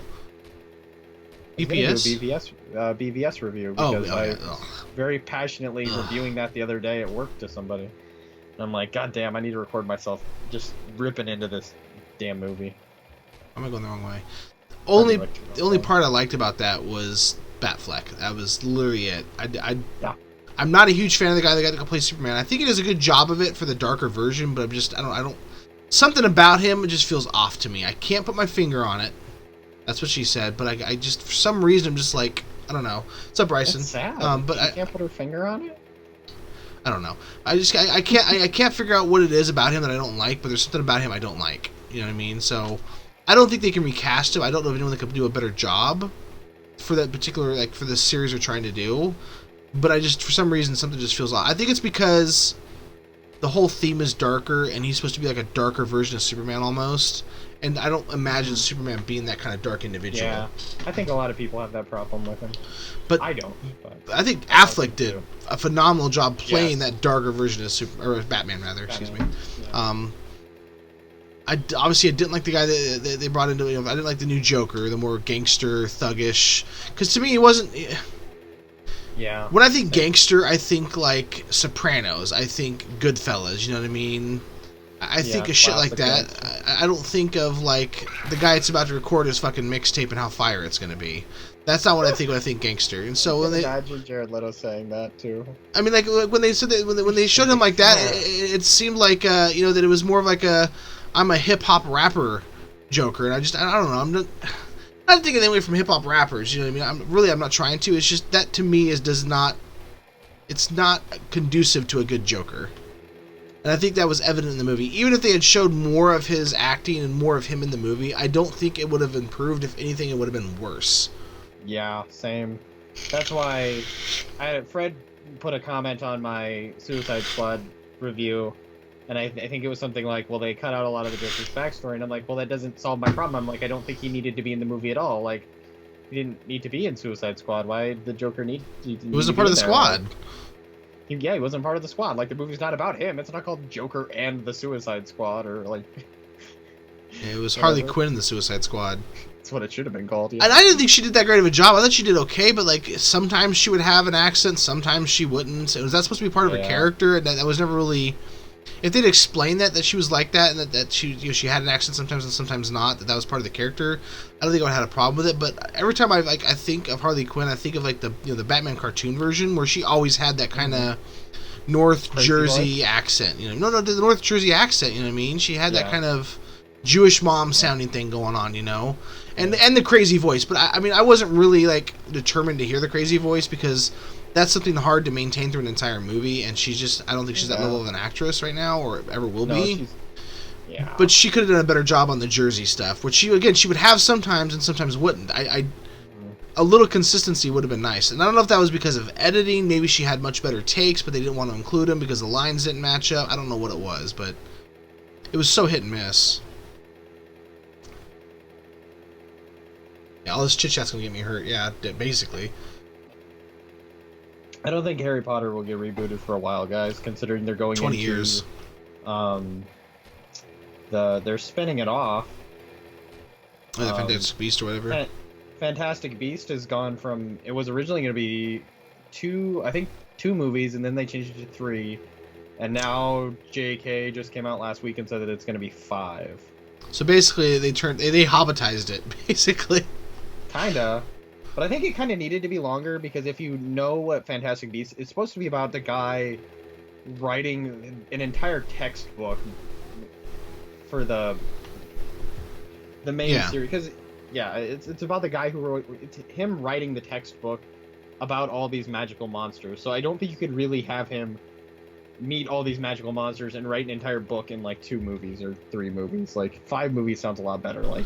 BPS? BVS review because I was very passionately reviewing that the other day at work to somebody. And I'm like, God damn, I need to record myself just ripping into this damn movie. Am I going the wrong way? The only part I liked about that was Batfleck. That was literally it. I'm not a huge fan of the guy that got to play Superman. I think he does a good job of it for the darker version, but I don't. Something about him just feels off to me. I can't put my finger on it. That's what she said, but I just for some reason I'm just like, I don't know. What's up, Bryson? That's sad. But she can't put her finger on it. I don't know. I can't figure out what it is about him that I don't like, but there's something about him I don't like. You know what I mean? So I don't think they can recast him. I don't know if anyone could do a better job for that particular, like, for the series they're trying to do. But I just, for some reason, something just feels off. I think it's because the whole theme is darker, and he's supposed to be like a darker version of Superman almost. And I don't imagine Superman being that kind of dark individual. Yeah, I think a lot of people have that problem with him. But I don't. But I think Affleck did a phenomenal job playing that darker version of Batman, rather. Excuse me. Yeah. I didn't like the guy that they brought into. I didn't like the new Joker, the more gangster, thuggish. Because to me, he wasn't. Yeah. When I think gangster, I think like Sopranos. I think Goodfellas. You know what I mean? I think of shit like that. I don't think of like the guy that's about to record his fucking mixtape and how fire it's gonna be. That's not what I think when I think gangster. And so when they imagine Jared Leto saying that too. I mean, like when they said that, when they showed him like that, it seemed like you know, that it was more of like I'm a hip hop rapper Joker, and I don't know. I'm not taking anything away from hip hop rappers. You know what I mean? I'm not trying to. It's just that to me it's not conducive to a good Joker. And I think that was evident in the movie. Even if they had showed more of his acting and more of him in the movie, I don't think it would have improved. If anything, it would have been worse. Yeah, same. That's why Fred put a comment on my Suicide Squad review, and I think it was something like, well, they cut out a lot of the Joker's backstory, and I'm like, well, that doesn't solve my problem. I'm like, I don't think he needed to be in the movie at all. Like, he didn't need to be in Suicide Squad. Why did the Joker need He wasn't part of the squad. Like, he wasn't part of the squad. Like, the movie's not about him. It's not called Joker and the Suicide Squad, or like... It was Harley Quinn in the Suicide Squad. That's what it should have been called. Yeah. And I didn't think she did that great of a job. I thought she did okay, but like sometimes she would have an accent, sometimes she wouldn't. Was that supposed to be part of her character? And that was never really. If they'd explained that she was like that, and that she, you know, she had an accent sometimes and sometimes not, that was part of the character, I don't think I would have had a problem with it. But every time I think of Harley Quinn, I think of like the Batman cartoon version where she always had that kind of North Crazy Jersey voice? accent. You know, no, the North Jersey accent. You know what I mean? She had that kind of Jewish mom sounding thing going on. You know. And the crazy voice, but I mean, I wasn't really like determined to hear the crazy voice because that's something hard to maintain through an entire movie, and I don't think she's that level of an actress right now, or ever will be. Yeah. But she could have done a better job on the Jersey stuff, which she would have sometimes and sometimes wouldn't. A little consistency would have been nice, and I don't know if that was because of editing. Maybe she had much better takes, but they didn't want to include them because the lines didn't match up. I don't know what it was, but it was so hit and miss. Yeah, all this chit-chat's gonna get me hurt. Yeah, basically. I don't think Harry Potter will get rebooted for a while, guys, considering they're going 20 into... years. They're spinning it off. Oh, the Fantastic Beast or whatever? Fantastic Beast has gone from... It was originally going to be two movies, and then they changed it to 3. And now JK just came out last week and said that it's going to be 5. So basically, they hobbitized it, basically. Kinda. But I think it kind of needed to be longer, because if you know what Fantastic Beasts... It's supposed to be about the guy writing an entire textbook for the main series. Because, yeah, it's about the guy who wrote... It's him writing the textbook about all these magical monsters. So I don't think you could really have him meet all these magical monsters and write an entire book in like 2 movies or 3 movies. Like 5 movies sounds a lot better. Like,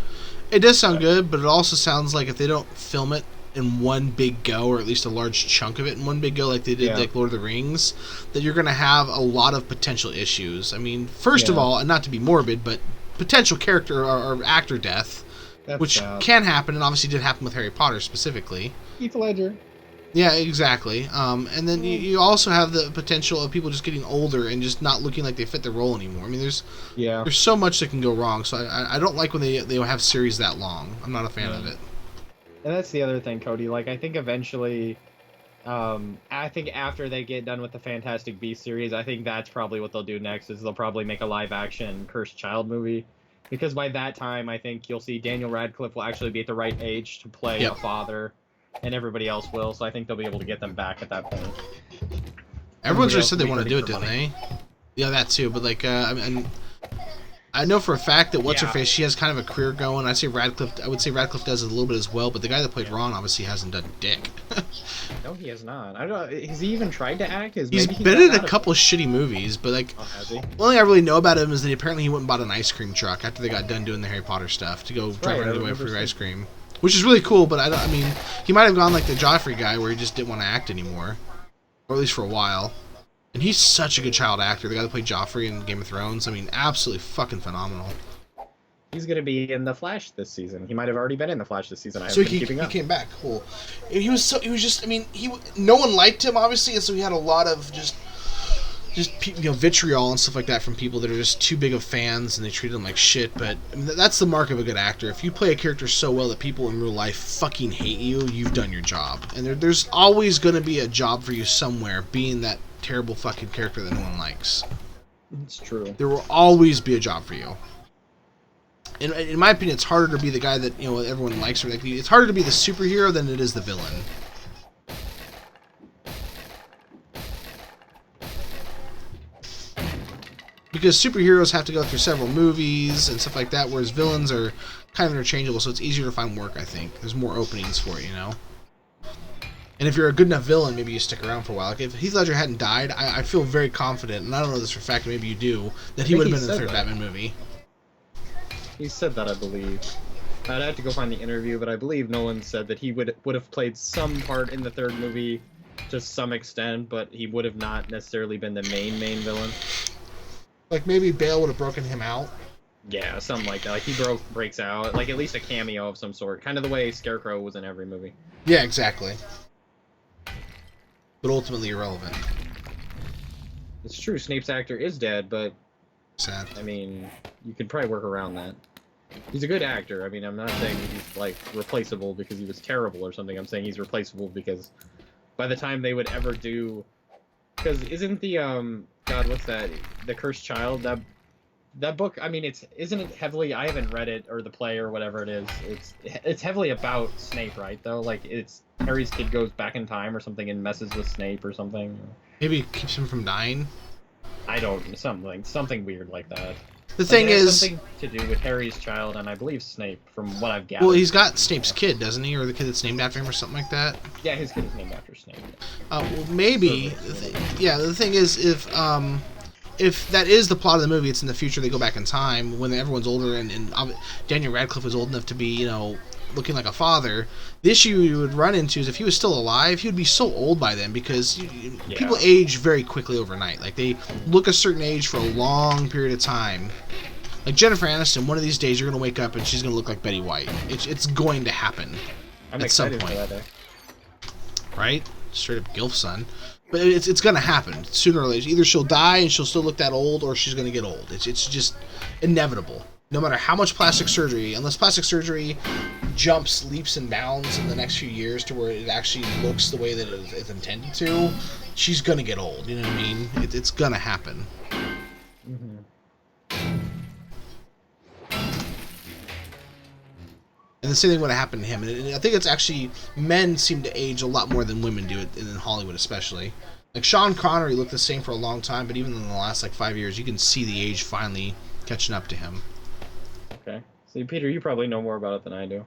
it does sound good, but it also sounds like if they don't film it in one big go, or at least a large chunk of it in one big go, like they did like Lord of the Rings, that you're going to have a lot of potential issues. I mean, first of all, and not to be morbid, but potential character or actor death, which can happen, and obviously did happen with Harry Potter specifically. Heath Ledger. Yeah, exactly. And then you also have the potential of people just getting older and just not looking like they fit the role anymore. I mean, there's so much that can go wrong. So I don't like when they have series that long. I'm not a fan of it. And that's the other thing, Cody. Like, I think eventually, I think after they get done with the Fantastic Beasts series, I think that's probably what they'll do next. Is they'll probably make a live-action Cursed Child movie. Because by that time, I think you'll see Daniel Radcliffe will actually be at the right age to play a father. And everybody else will, so I think they'll be able to get them back at that point. Everyone's just said they want to do it, didn't they? Yeah, that too. But like, I know for a fact that what's her face, she has kind of a career going. I would say Radcliffe does it a little bit as well. But the guy that played Ron obviously hasn't done dick. No, he has not. I don't know. Has he even tried to act? He's been in a couple of shitty movies, but like, has he? The only thing I really know about him is that apparently he went and bought an ice cream truck after they got done doing the Harry Potter stuff to go drive around away for ice cream. Which is really cool, but I mean, he might have gone like the Joffrey guy where he just didn't want to act anymore. Or at least for a while. And he's such a good child actor. The guy that played Joffrey in Game of Thrones. I mean, absolutely fucking phenomenal. He's going to be in The Flash this season. He might have already been in The Flash this season. I haven't been keeping up. He came back. Cool. No one liked him, obviously, and so he had a lot of just vitriol and stuff like that from people that are just too big of fans and they treat him like shit. But I mean, that's the mark of a good actor. If you play a character so well that people in real life fucking hate you, you've done your job. And there's always going to be a job for you somewhere, being that terrible fucking character that no one likes. It's true. There will always be a job for you. In my opinion, it's harder to be the guy that everyone likes. Or like, it's harder to be the superhero than it is the villain. Because superheroes have to go through several movies and stuff like that, whereas villains are kind of interchangeable, so it's easier to find work, I think. There's more openings for it, And if you're a good enough villain, maybe you stick around for a while. Like if Heath Ledger hadn't died, I feel very confident, and I don't know this for a fact, maybe you do, that he would have been in the third Batman movie. He said that, I believe. I'd have to go find the interview, but I believe Nolan said that he would have played some part in the third movie to some extent, but he would have not necessarily been the main villain. Like maybe Bale would have broken him out. Yeah, something like that. Like he breaks out, like at least a cameo of some sort, kind of the way Scarecrow was in every movie. Yeah, exactly. But ultimately irrelevant. It's true, Snape's actor is dead, but sad. I mean, you could probably work around that. He's a good actor. I mean, I'm not saying he's like replaceable because he was terrible or something. I'm saying he's replaceable because by the time they would ever do, because isn't the God, what's that? The Cursed Child, that book, I mean, isn't it heavily, I haven't read it, or the play, or whatever it is, it's heavily about Snape, right, though? Like, it's Harry's kid goes back in time or something and messes with Snape or something. Maybe it keeps him from dying? I don't, something weird like that. The thing is... something to do with Harry's child, and I believe Snape, from what I've gathered. Well, he's got Snape's kid, doesn't he? Or the kid that's named after him or something like that? Yeah, his kid is named after Snape. Well, maybe... Yeah, the thing is, if that is the plot of the movie, it's in the future, they go back in time, when everyone's older, and Daniel Radcliffe was old enough to be, looking like a father. The issue you would run into is if he was still alive, he would be so old by then, because people age very quickly overnight. Like, they look a certain age for a long period of time. Like, Jennifer Aniston, one of these days you're going to wake up and she's going to look like Betty White. It's going to happen at some point. For that day. Right? Straight up gilf son. But it's going to happen sooner or later. Either she'll die and she'll still look that old, or she's going to get old. It's just inevitable. No matter how much plastic surgery, unless plastic surgery jumps leaps and bounds in the next few years to where it actually looks the way that it's intended to, she's going to get old. You know what I mean? It's going to happen. Mm-hmm. And the same thing would have happened to him. And I think it's actually, men seem to age a lot more than women do, in Hollywood especially. Like, Sean Connery looked the same for a long time, but even in the last, 5 years, you can see the age finally catching up to him. Okay. See, Peter, you probably know more about it than I do.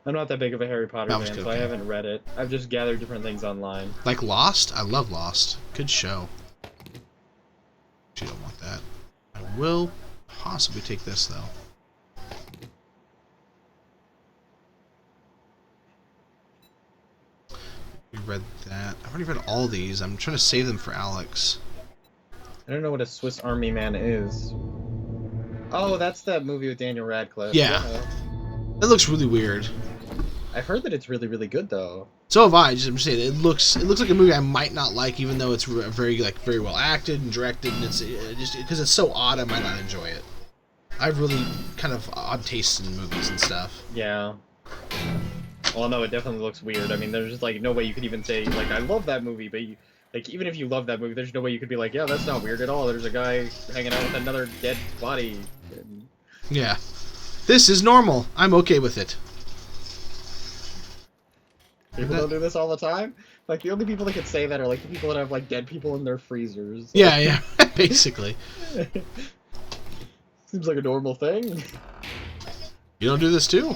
I'm not that big of a Harry Potter fan, so I haven't read it. I've just gathered different things online. Like Lost? I love Lost. Good show. You don't want that. I will possibly take this, though. We read that. I've already read all these. I'm trying to save them for Alex. I don't know what a Swiss Army Man is. Oh, that's that movie with Daniel Radcliffe. Yeah. That looks really weird. I've heard that it's really, really good, though. So have I. I'm just saying, it looks like a movie I might not like, even though it's very well acted and directed, and it's just because it's so odd, I might not enjoy it. I have really kind of odd tastes in movies and stuff. Yeah. Well, no, it definitely looks weird. I mean, there's just no way you could even say I love that movie, but even if you love that movie, there's no way you could be like, yeah, that's not weird at all. There's a guy hanging out with another dead body. Yeah. This is normal. I'm okay with it. People don't do this all the time? The only people that could say that are the people that have dead people in their freezers. Yeah, basically. Seems like a normal thing. You don't do this too?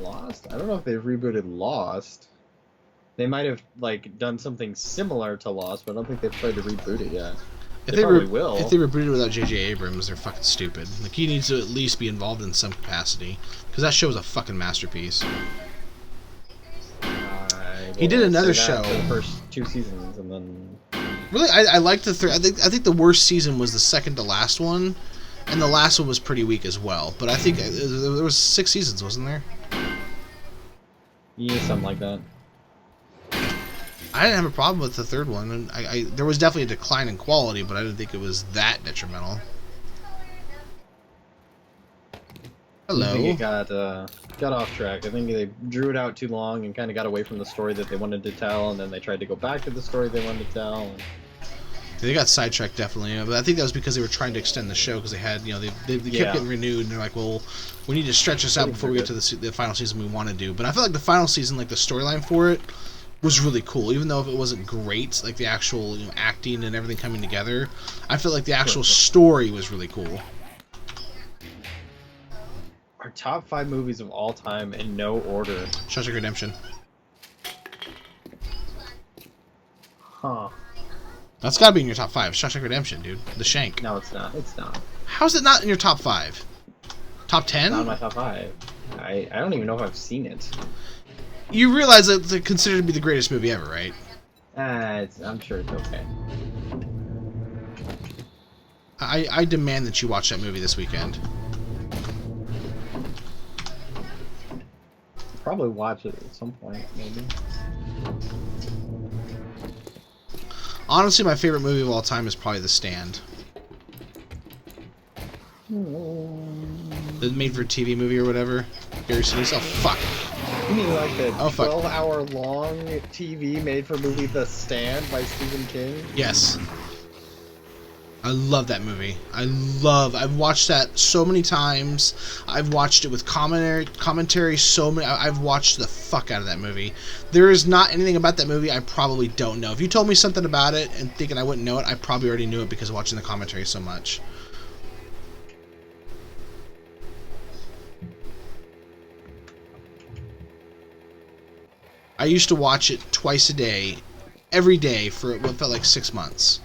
Lost? I don't know if they've rebooted Lost. They might have done something similar to Lost, but I don't think they've tried to reboot it yet. They probably will. If they rebooted it without J.J. Abrams, they're fucking stupid. He needs to at least be involved in some capacity, because that show was a fucking masterpiece. He did another show for the first 2 seasons, and then really, I liked the third. I think the worst season was the second to last one, and the last one was pretty weak as well. But I think there was 6 seasons, wasn't there? Yeah, something like that. I didn't have a problem with the third one, and there was definitely a decline in quality, but I didn't think it was that detrimental. Hello. You got got off track. I think they drew it out too long and kind of got away from the story that they wanted to tell, and then they tried to go back to the story they wanted to tell. And... They got sidetracked definitely, but I think that was because they were trying to extend the show because they had, they kept getting renewed, and they're like, well, we need to stretch this out before we get to the final season we want to do. But I feel like the final season, like the storyline for it, was really cool, even though if it wasn't great, like the actual acting and everything coming together. I feel like the actual story was really cool. Our top 5 movies of all time in no order. Shawshank Redemption. Huh. That's gotta be in your top 5. Shawshank Redemption, dude. The Shank. No, it's not. It's not. How's it not in your top 5? Top 10? Not in my top 5. I don't even know if I've seen it. You realize that it's considered to be the greatest movie ever, right? I'm sure it's okay. I demand that you watch that movie this weekend. Probably watch it at some point, maybe. Honestly, my favorite movie of all time is probably The Stand. The made-for-TV movie or whatever. Gary Sinise. Oh, fuck. You mean like the 12-hour-long TV made-for-movie The Stand by Stephen King? Yes. I love that movie. I've watched that so many times. I've watched it with commentary so many. I've watched the fuck out of that movie. There is not anything about that movie I probably don't know. If you told me something about it and thinking I wouldn't know it, I probably already knew it because of watching the commentary so much. I used to watch it twice a day, every day for what felt like 6 months.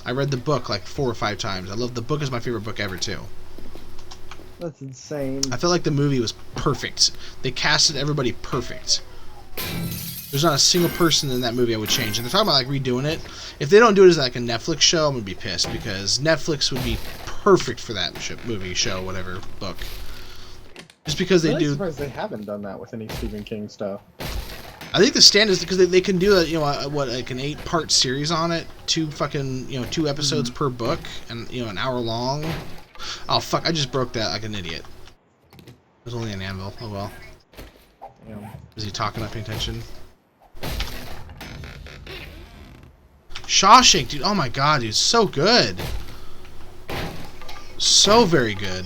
I read the book like 4 or 5 times. I love the book. Is my favorite book ever too. That's insane. I feel like the movie was perfect. They casted everybody perfect. There's not a single person in that movie I would change. And they're talking about like redoing it. If they don't do it as like a Netflix show, I'm gonna be pissed because Netflix would be perfect for that movie, show, whatever, book. Just because they do. I'm surprised they haven't done that with any Stephen King stuff. I think the stand is because they can do like an 8-part series on it, 2 episodes per book, and an hour long. Oh fuck! I just broke that like an idiot. It was only an anvil. Oh well. Yeah. Is he talking? Not paying attention? Shawshank, dude. Oh my god, dude, so good. So very good.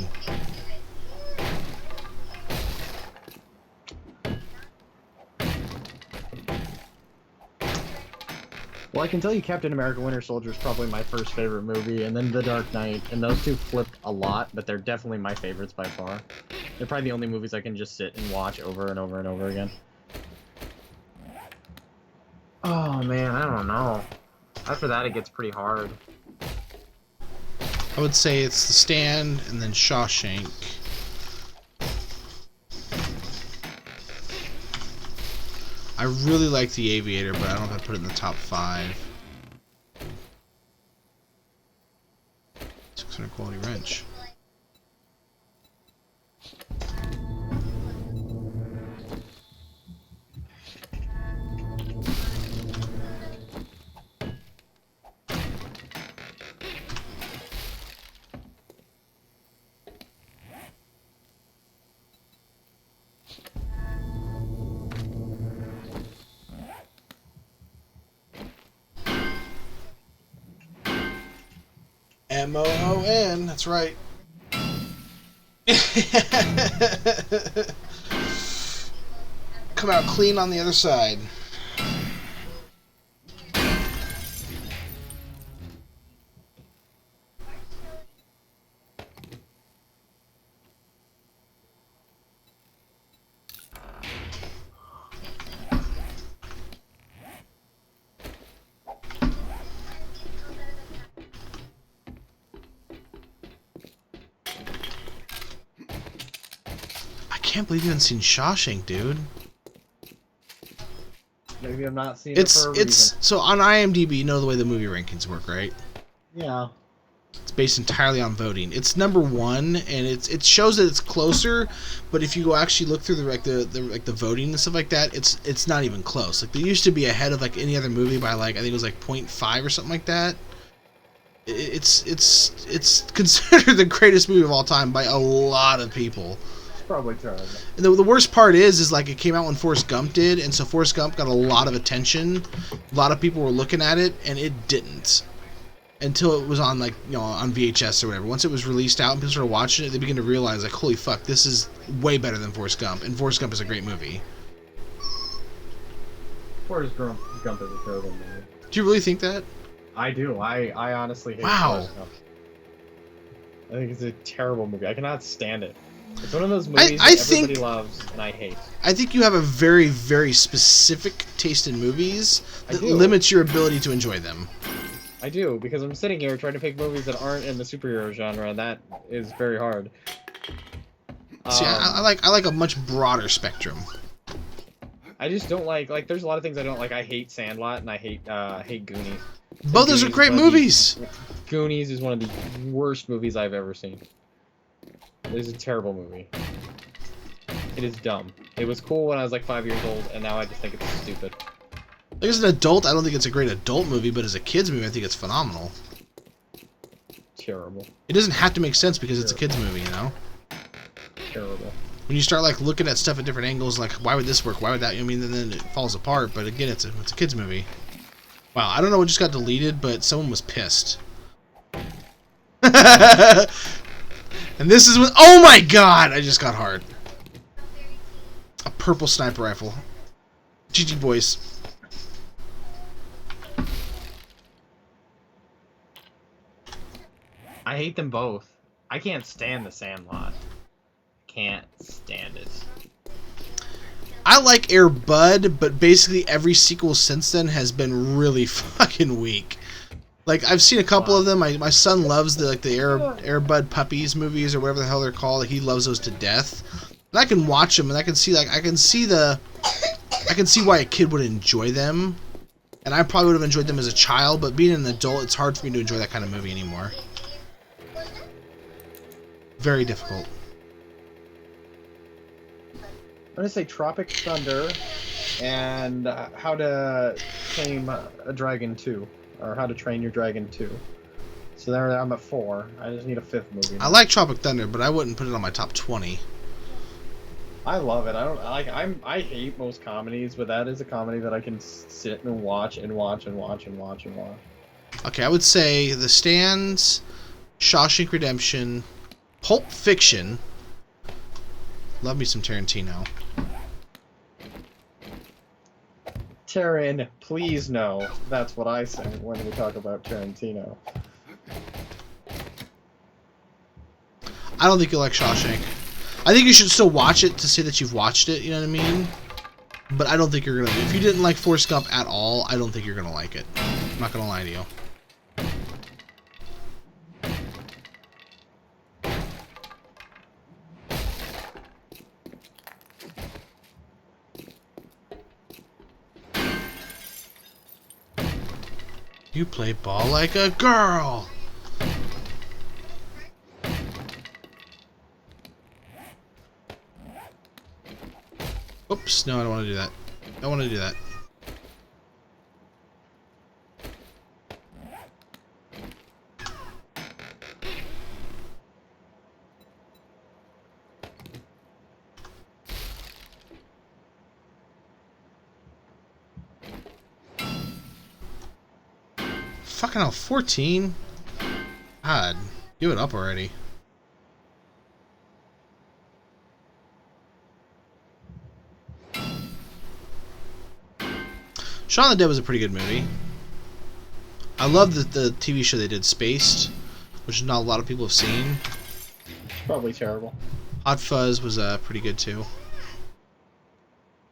Well, I can tell you Captain America Winter Soldier is probably my first favorite movie, and then The Dark Knight, and those two flipped a lot, but they're definitely my favorites by far. They're probably the only movies I can just sit and watch over and over and over again. Oh man, I don't know. After that it gets pretty hard. I would say it's The Stand and then Shawshank. I really like The Aviator, but I don't know if I'd put it in the top 5. 600 quality wrench. M-O-O-N, that's right. Come out clean on the other side. I can't believe you haven't seen Shawshank, dude. Maybe I'm not seeing it for a reason. So on IMDb, you know the way the movie rankings work, right? Yeah. It's based entirely on voting. It's number 1, and it shows that it's closer. But if you go actually look through the voting and stuff like that, it's not even close. Like they used to be ahead of like any other movie by like I think it was like 0.5 or something like that. It's considered the greatest movie of all time by a lot of people. It's probably terrible. And the worst part is like it came out when Forrest Gump did, and so Forrest Gump got a lot of attention. A lot of people were looking at it, and it didn't. Until it was on, like, you know, on VHS or whatever. Once it was released out and people started watching it, they began to realize, like, holy fuck, this is way better than Forrest Gump. And Forrest Gump is a great movie. Forrest Gump is a terrible movie. Do you really think that? I do. I honestly hate Wow. Forrest Gump. I think it's a terrible movie. I cannot stand it. It's one of those movies I that everybody loves and I hate. I think you have a very, very specific taste in movies that do. limits your ability to enjoy them. I do, because I'm sitting here trying to pick movies that aren't in the superhero genre, and that is very hard. See, I like a much broader spectrum. I just don't like there's a lot of things I don't like. I hate Sandlot and I hate Goonies. Both those are great movies. Goonies is one of the worst movies I've ever seen. It is a terrible movie. It is dumb. It was cool when I was like 5 years old, and now I just think it's stupid. Like, as an adult, I don't think it's a great adult movie, but as a kid's movie, I think it's phenomenal. Terrible. It doesn't have to make sense because it's a kid's movie, you know? Terrible. When you start, like, looking at stuff at different angles, like, why would this work? Why would that? I mean, then it falls apart, but again, it's a kid's movie. Wow, I don't know what just got deleted, but someone was pissed. And this is what... Oh my god! I just got hard. A purple sniper rifle. GG, boys. I hate them both. I can't stand the Sandlot. Can't stand it. I like Air Bud, but basically every sequel since then has been really fucking weak. Like, I've seen a couple of them. My son loves the Air Bud Puppies movies or whatever the hell they're called. He loves those to death. And I can watch them and I can see why a kid would enjoy them. And I probably would have enjoyed them as a child, but being an adult, it's hard for me to enjoy that kind of movie anymore. Very difficult. I'm gonna say Tropic Thunder and How to Tame a Dragon 2, or How to Train Your Dragon 2. So there I'm at 4. I just need a 5th movie. I like Tropic Thunder, but I wouldn't put it on my top 20. I love it. I hate most comedies, but that is a comedy that I can sit and watch and watch and watch and watch and watch. Okay, I would say The Stand, Shawshank Redemption, Pulp Fiction. Love me some Tarantino. Taran, please no. That's what I say when we talk about Tarantino. I don't think you'll like Shawshank. I think you should still watch it to say that you've watched it, you know what I mean? But I don't think you're gonna... If you didn't like Forrest Gump at all, I don't think you're gonna like it. I'm not gonna lie to you. You play ball like a girl! Oops, no, I don't want to do that. I don't want to do that. Fucking hell, 14? God, give it up already. Shaun of the Dead was a pretty good movie. I love the TV show they did, Spaced, which not a lot of people have seen. Probably terrible. Hot Fuzz was pretty good too.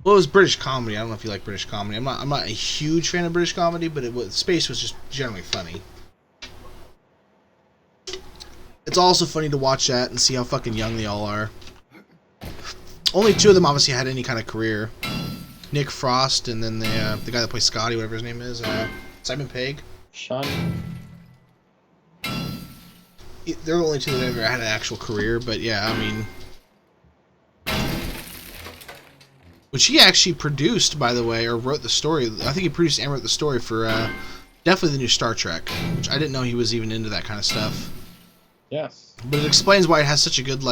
Well, it was British comedy. I don't know if you like British comedy. I'm not a huge fan of British comedy, but Space was just generally funny. It's also funny to watch that and see how fucking young they all are. Only 2 of them obviously had any kind of career. Nick Frost and then the guy that plays Scotty, whatever his name is, Simon Pegg. Sean. They're the only 2 that ever had an actual career, but yeah, I mean... Which he actually produced, by the way, or wrote the story. I think he produced and wrote the story for Definitely the new Star Trek, which I didn't know he was even into that kind of stuff. Yes. But it explains why it has such a good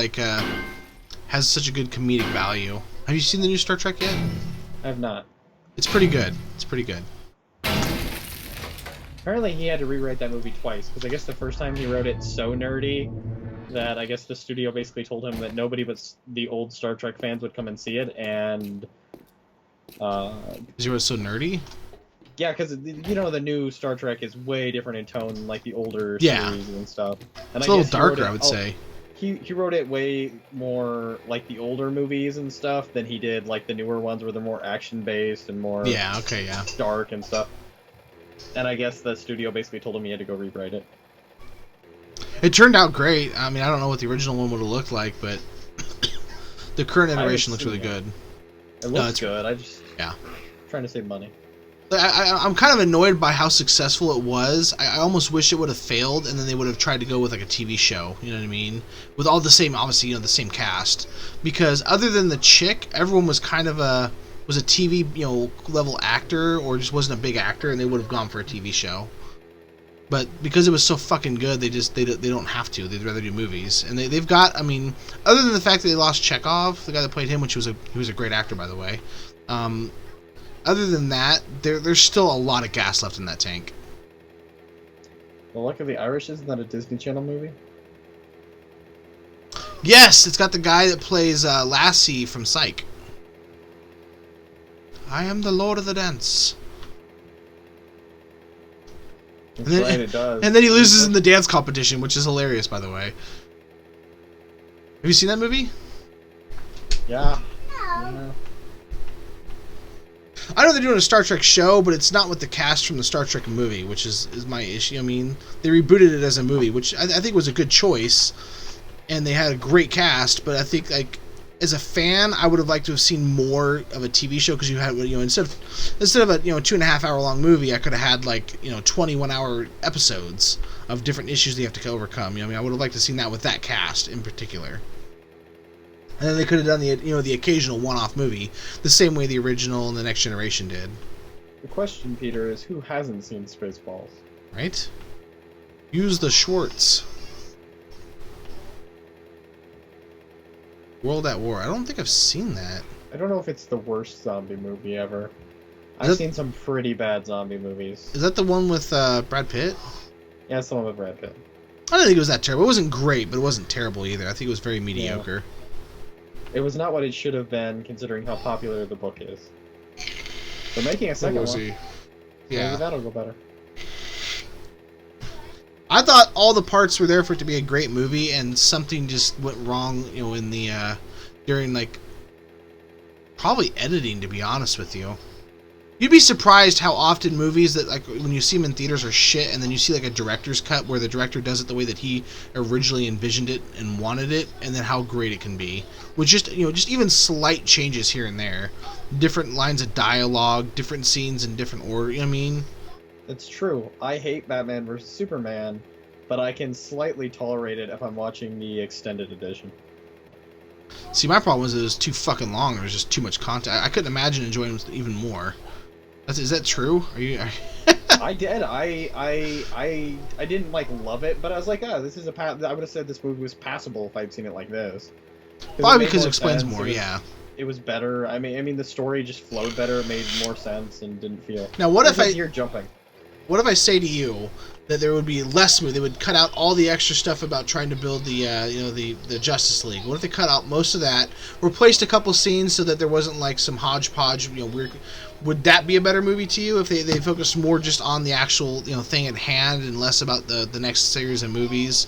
has such a good comedic value. Have you seen the new Star Trek yet? I have not. It's pretty good. It's pretty good. Apparently he had to rewrite that movie twice, because I guess the first time he wrote it so nerdy that I guess the studio basically told him that nobody but the old Star Trek fans would come and see it, and... Because he was so nerdy? Yeah, because, you know, the new Star Trek is way different in tone than, like, the older Yeah. series and stuff. And It's a little darker, I would say. He wrote it way more like the older movies and stuff than he did like the newer ones where they're more action-based and more dark and stuff. And I guess the studio basically told him he had to go rewrite it. It turned out great. I mean, I don't know what the original one would have looked like, but the current iteration looks really good. It looks good. I'm trying to save money. I'm kind of annoyed by how successful it was. I almost wish it would have failed, and then they would have tried to go with like a TV show. You know what I mean? With all the same, obviously, you know, the same cast. Because other than the chick, everyone was kind of a TV, you know, level actor, or just wasn't a big actor, and they would have gone for a TV show. But because it was so fucking good, they don't have to. They'd rather do movies, and they've got. I mean, other than the fact that they lost Chekhov, the guy that played him, he was a great actor, by the way. Other than that, there's still a lot of gas left in that tank. The Luck of the Irish, isn't that a Disney Channel movie? Yes, it's got the guy that plays Lassie from Psych. I am the Lord of the Dance. That's right, it does. And then he loses in the dance competition, which is hilarious, by the way. Have you seen that movie? Yeah. I know they're doing a Star Trek show, but it's not with the cast from the Star Trek movie, which is my issue. I mean, they rebooted it as a movie, which I think was a good choice, and they had a great cast. But I think, like, as a fan, I would have liked to have seen more of a TV show, because you had, you know, instead of a 2.5 hour long movie, I could have had 21 hour episodes of different issues that you have to overcome. You know, I mean, I would have liked to have seen that with that cast in particular. And then they could have done the occasional one-off movie, the same way the original and the Next Generation did. The question, Peter, is who hasn't seen Spaceballs? Right? Use the Schwartz. World at War. I don't think I've seen that. I don't know if it's the worst zombie movie ever. I've seen some pretty bad zombie movies. Is that the one with Brad Pitt? Yeah, it's the one with Brad Pitt. I don't think it was that terrible. It wasn't great, but it wasn't terrible either. I think it was very mediocre. Yeah. It was not what it should have been, considering how popular the book is. They're making a second one. Yeah. Maybe that'll go better. I thought all the parts were there for it to be a great movie, and something just went wrong, you know, in the during probably editing, to be honest with you. You'd be surprised how often movies that, like, when you see them in theaters are shit, and then you see like a director's cut where the director does it the way that he originally envisioned it and wanted it, and then how great it can be. With just even slight changes here and there, different lines of dialogue, different scenes in different order. You know what I mean? It's true. I hate Batman vs Superman, but I can slightly tolerate it if I'm watching the extended edition. See, my problem was it was too fucking long. There was just too much content. I couldn't imagine enjoying it even more. Is that true? Are you? I did. I didn't love it, but I was like, this is I would have said this movie was passable if I'd seen it like this. Probably because it explains more. It was better. I mean, the story just flowed better. It made more sense and didn't feel. Now, what if you're jumping? What if I say to you that there would be less movie? They would cut out all the extra stuff about trying to build the the Justice League. What if they cut out most of that, replaced a couple scenes so that there wasn't like some hodgepodge, weird? Would that be a better movie to you if they focused more just on the actual thing at hand and less about the next series of movies?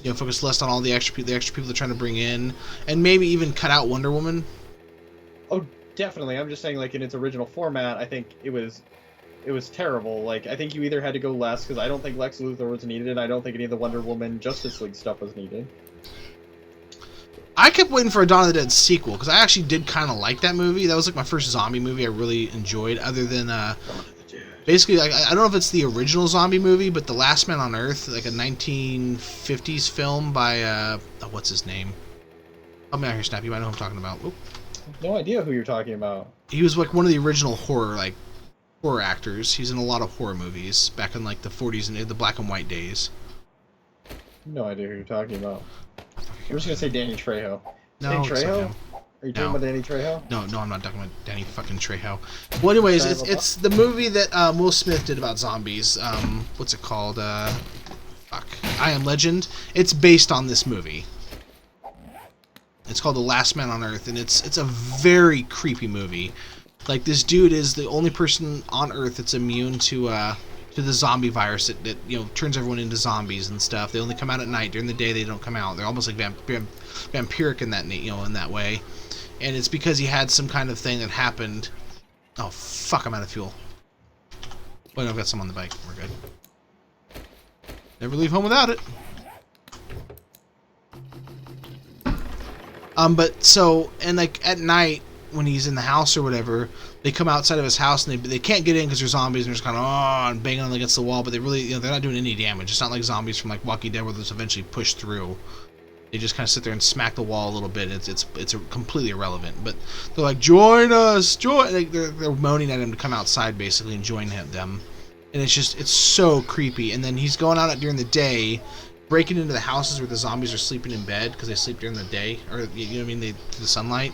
Focus less on all the extra people they're trying to bring in, and maybe even cut out Wonder Woman. Oh, definitely. I'm just saying, in its original format, I think it was terrible. I think you either had to go less, because I don't think Lex Luthor was needed, and I don't think any of the Wonder Woman Justice League stuff was needed. I kept waiting for a Dawn of the Dead sequel, because I actually did kind of like that movie. That was my first zombie movie I really enjoyed, other than basically, I don't know if it's the original zombie movie, but The Last Man on Earth, like a 1950s film by what's his name? Help me out here, Snap. You might know who I'm talking about. Oop. No idea who you're talking about. He was like one of the original horror horror actors. He's in a lot of horror movies back in like the 40s and the black and white days. No idea who you're talking about. I'm just gonna say Danny Trejo. No, Danny it's not Trejo? him. Are you talking about Danny Trejo? No, I'm not talking about Danny fucking Trejo. Well, anyways, it's the movie that Will Smith did about zombies. What's it called? Fuck. I Am Legend. It's based on this movie. It's called The Last Man on Earth, and it's a very creepy movie. Like, this dude is the only person on Earth that's immune to the zombie virus that you know turns everyone into zombies and stuff. They only come out at night. During the day, they don't come out. They're almost like vampiric in that in that way. And it's because he had some kind of thing that happened. Oh fuck! I'm out of fuel. Wait, no, I've got some on the bike. We're good. Never leave home without it. But so, and like at night when he's in the house or whatever, they come outside of his house and they can't get in because they're zombies and they're just kind of and banging on against the wall. But they really, they're not doing any damage. It's not like zombies from like Walking Dead where they'll eventually push through. They just kind of sit there and smack the wall a little bit. It's completely irrelevant. But they're like, join us, join. Like, they're moaning at him to come outside basically and join them. And it's so creepy. And then he's going out during the day, breaking into the houses where the zombies are sleeping in bed because they sleep during the day, or you know what I mean, the sunlight,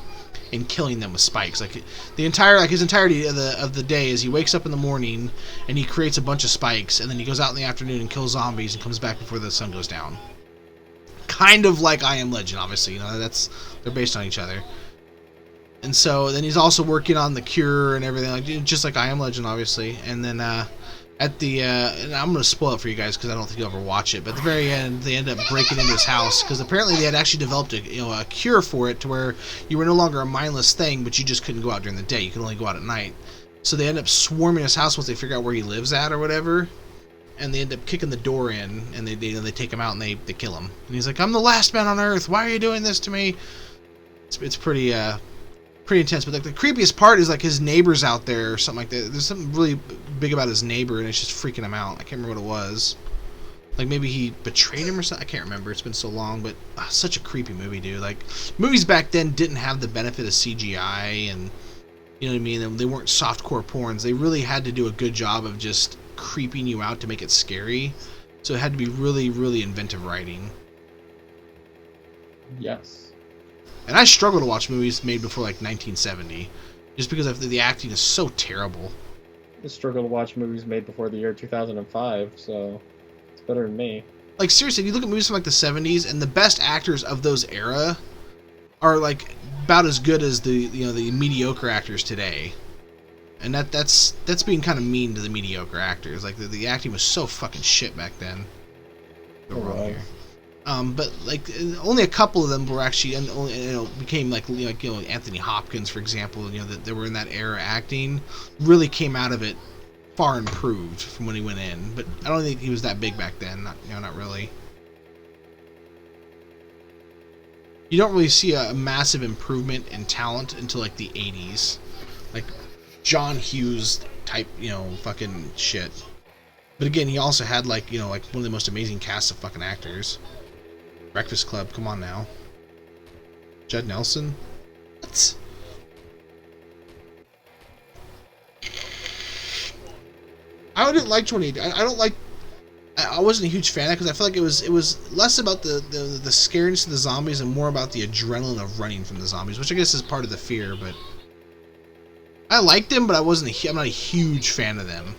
and killing them with spikes. Like his entirety of the day is he wakes up in the morning and he creates a bunch of spikes, and then he goes out in the afternoon and kills zombies and comes back before the sun goes down. Kind of like I Am Legend, obviously. You know, they're based on each other. And so then he's also working on the cure and everything, like just like I Am Legend, obviously. And then at the and I'm gonna spoil it for you guys because I don't think you'll ever watch it. But at the very end, they end up breaking into his house because apparently they had actually developed a cure for it to where you were no longer a mindless thing, but you just couldn't go out during the day. You could only go out at night. So they end up swarming his house once they figure out where he lives at or whatever. And they end up kicking the door in, and they take him out and they kill him. And he's like, "I'm the last man on Earth. Why are you doing this to me?" It's pretty intense. But like the creepiest part is like his neighbors out there or something like that. There's something really big about his neighbor, and it's just freaking him out. I can't remember what it was. Like maybe he betrayed him or something. I can't remember. It's been so long, but such a creepy movie, dude. Like movies back then didn't have the benefit of CGI, and you know what I mean. They weren't softcore porns. They really had to do a good job of just creeping you out to make it scary, so it had to be really, really inventive writing. Yes. And I struggle to watch movies made before like 1970, just because the acting is so terrible. I struggle to watch movies made before the year 2005, so it's better than me. Like seriously, you look at movies from like the 70s, and the best actors of those era are like about as good as the mediocre actors today. And that's being kind of mean to the mediocre actors. Like the acting was so fucking shit back then. Go wrong here. But like only a couple of them were actually became like Anthony Hopkins, for example. That they were in that era acting really came out of it far improved from when he went in. But I don't think he was that big back then. Not really. You don't really see a massive improvement in talent until like the 80s. Like John Hughes type, fucking shit. But again, he also had like one of the most amazing casts of fucking actors. Breakfast Club, come on now. Judd Nelson? What? I didn't like 28. I wasn't a huge fan of it because I feel like it was less about the scariness of the zombies and more about the adrenaline of running from the zombies, which I guess is part of the fear, but I liked them, but I'm not a huge fan of them.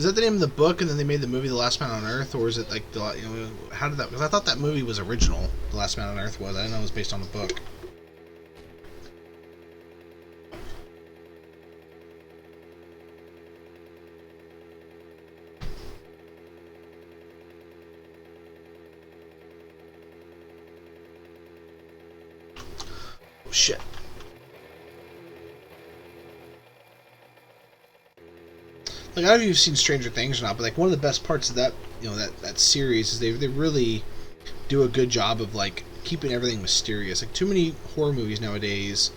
Is that the name of the book, and then they made the movie The Last Man on Earth, or is it like how did that? Because I thought that movie was original. The Last Man on Earth was. I didn't know it was based on the book. Oh shit. Like, I don't know if you've seen Stranger Things or not, but like one of the best parts of that, that series is they really do a good job of like keeping everything mysterious. Like, too many horror movies nowadays,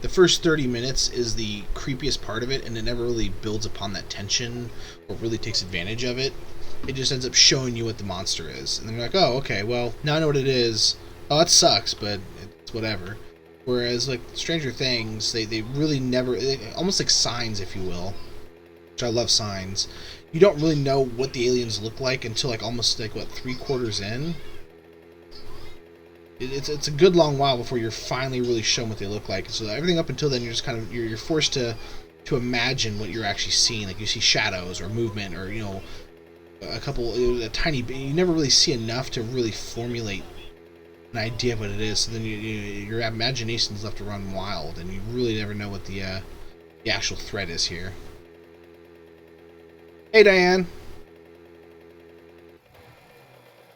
the first 30 minutes is the creepiest part of it, and it never really builds upon that tension or really takes advantage of it. It just ends up showing you what the monster is, and then you're like, oh, okay, well, now I know what it is. Oh, that sucks, but it's whatever. Whereas like Stranger Things, they really never, almost like Signs, if you will, which I love Signs. You don't really know what the aliens look like until like almost like what, 3/4 in. It's a good long while before you're finally really shown what they look like. So everything up until then, you're just kind of you're forced to imagine what you're actually seeing. Like, you see shadows or movement, or a tiny bit. You never really see enough to really formulate an idea of what it is. So then your imagination's left to run wild, and you really never know what the actual threat is here. Hey, Diane.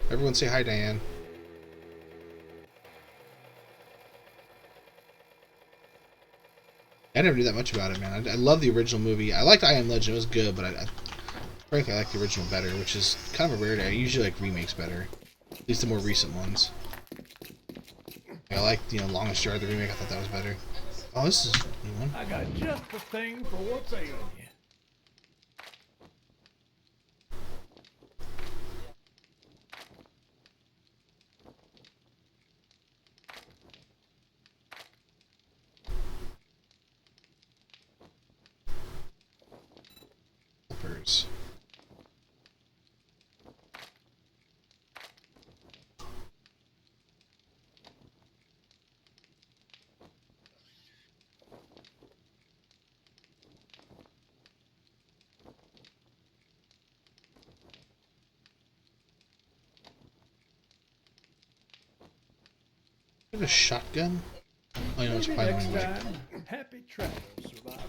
Everyone say hi, Diane. I never knew that much about it, man. I love the original movie. I liked I Am Legend. It was good, but frankly, I like the original better, which is kind of a rarity. I usually like remakes better. At least the more recent ones. I liked, Longest Yard, the remake. I thought that was better. Oh, this is a new one. I got just the thing for what's ailing you. Flippers. You have a shotgun? Oh, it's Maybe probably next my way. time. Happy travels, survivor.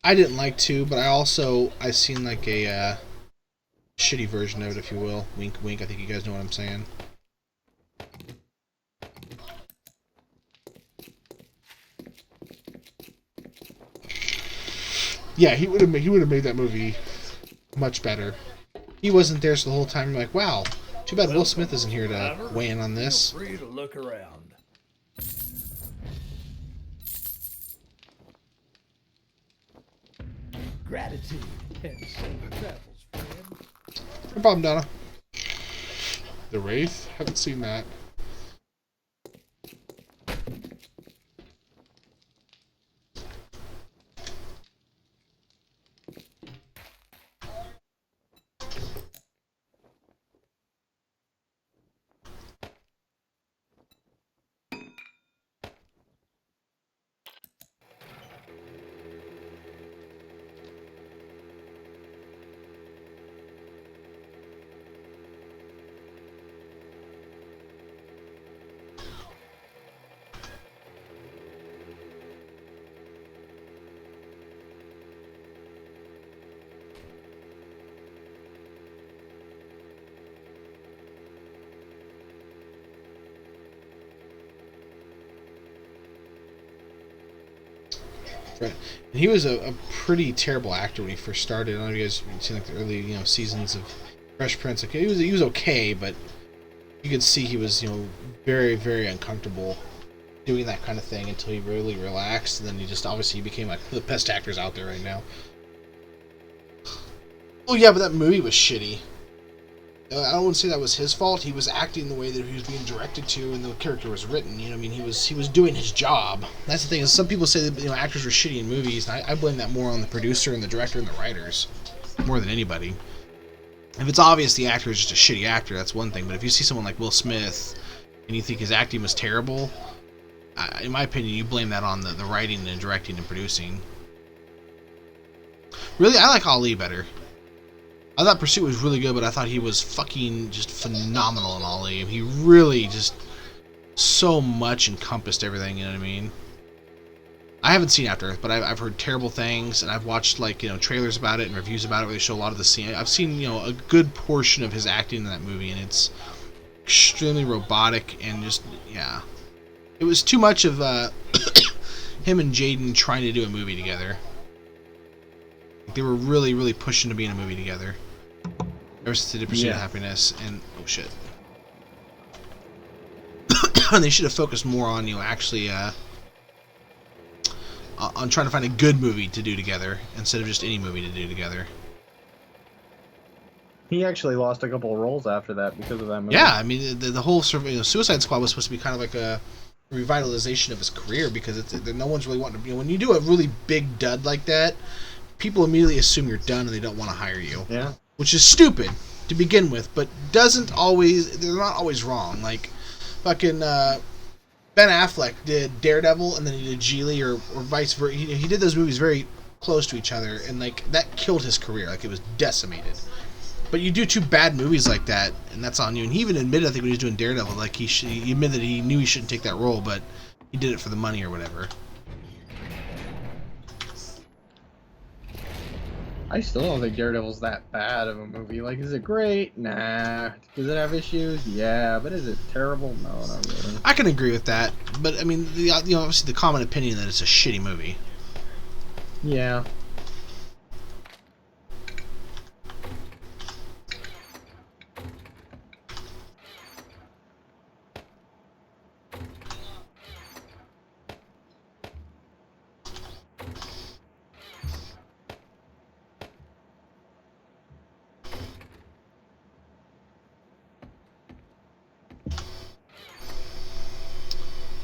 I didn't like 2, but I seen like a shitty version of it, if you will. Wink, wink. I think you guys know what I'm saying. Yeah, he would have made that movie much better. He wasn't there, so the whole time you're like, wow, too bad Will Smith isn't here to weigh in on this. Feel free to look around. Gratitude and safe travels, friend. No problem, Donna. The Wraith? Haven't seen that. Right. And he was a pretty terrible actor when he first started. I don't know if you guys have seen like the early seasons of Fresh Prince. Like, he was okay, but you could see he was very, very uncomfortable doing that kind of thing until he really relaxed. And then he just obviously became like the best actors out there right now. Oh yeah, but that movie was shitty. I don't want to say that was his fault. He was acting the way that he was being directed to, and the character was written. I mean, he was doing his job. That's the thing. Is some people say that actors are shitty in movies, and I blame that more on the producer and the director and the writers, more than anybody. If it's obvious the actor is just a shitty actor, that's one thing. But if you see someone like Will Smith, and you think his acting was terrible, in my opinion, you blame that on the writing and directing and producing. Really, I like Ali better. I thought Pursuit was really good, but I thought he was fucking just phenomenal in Ali. He really just so much encompassed everything, you know what I mean? I haven't seen After Earth, but I've heard terrible things, and I've watched, like, you know, trailers about it and reviews about it where they show a lot of the scene. I've seen, you know, a good portion of his acting in that movie, and it's extremely robotic and just, yeah. It was too much of him and Jaden trying to do a movie together. They were really, really pushing to be in a movie together. Ever since they did Pursuit of Happiness, and oh shit. And they should have focused more on, you know, actually on trying to find a good movie to do together instead of just any movie to do together. He actually lost a couple of roles after that because of that movie. Yeah, I mean, the whole Suicide Squad was supposed to be kind of like a revitalization of his career because no one's really wanting to. You know, when you do a really big dud like that, people immediately assume you're done and they don't want to hire you. Yeah. Which is stupid to begin with, but doesn't always. They're not always wrong. Like, fucking Ben Affleck did Daredevil and then he did Geely or vice versa. He did those movies very close to each other, and like that killed his career. Like, it was decimated. But you do two bad movies like that, and that's on you. And he even admitted, I think, when he was doing Daredevil, like he admitted that he knew he shouldn't take that role, but he did it for the money or whatever. I still don't think Daredevil's that bad of a movie. Like, is it great? Nah. Does it have issues? Yeah. But is it terrible? No, not really. I can agree with that, but I mean, obviously the common opinion that it's a shitty movie. Yeah.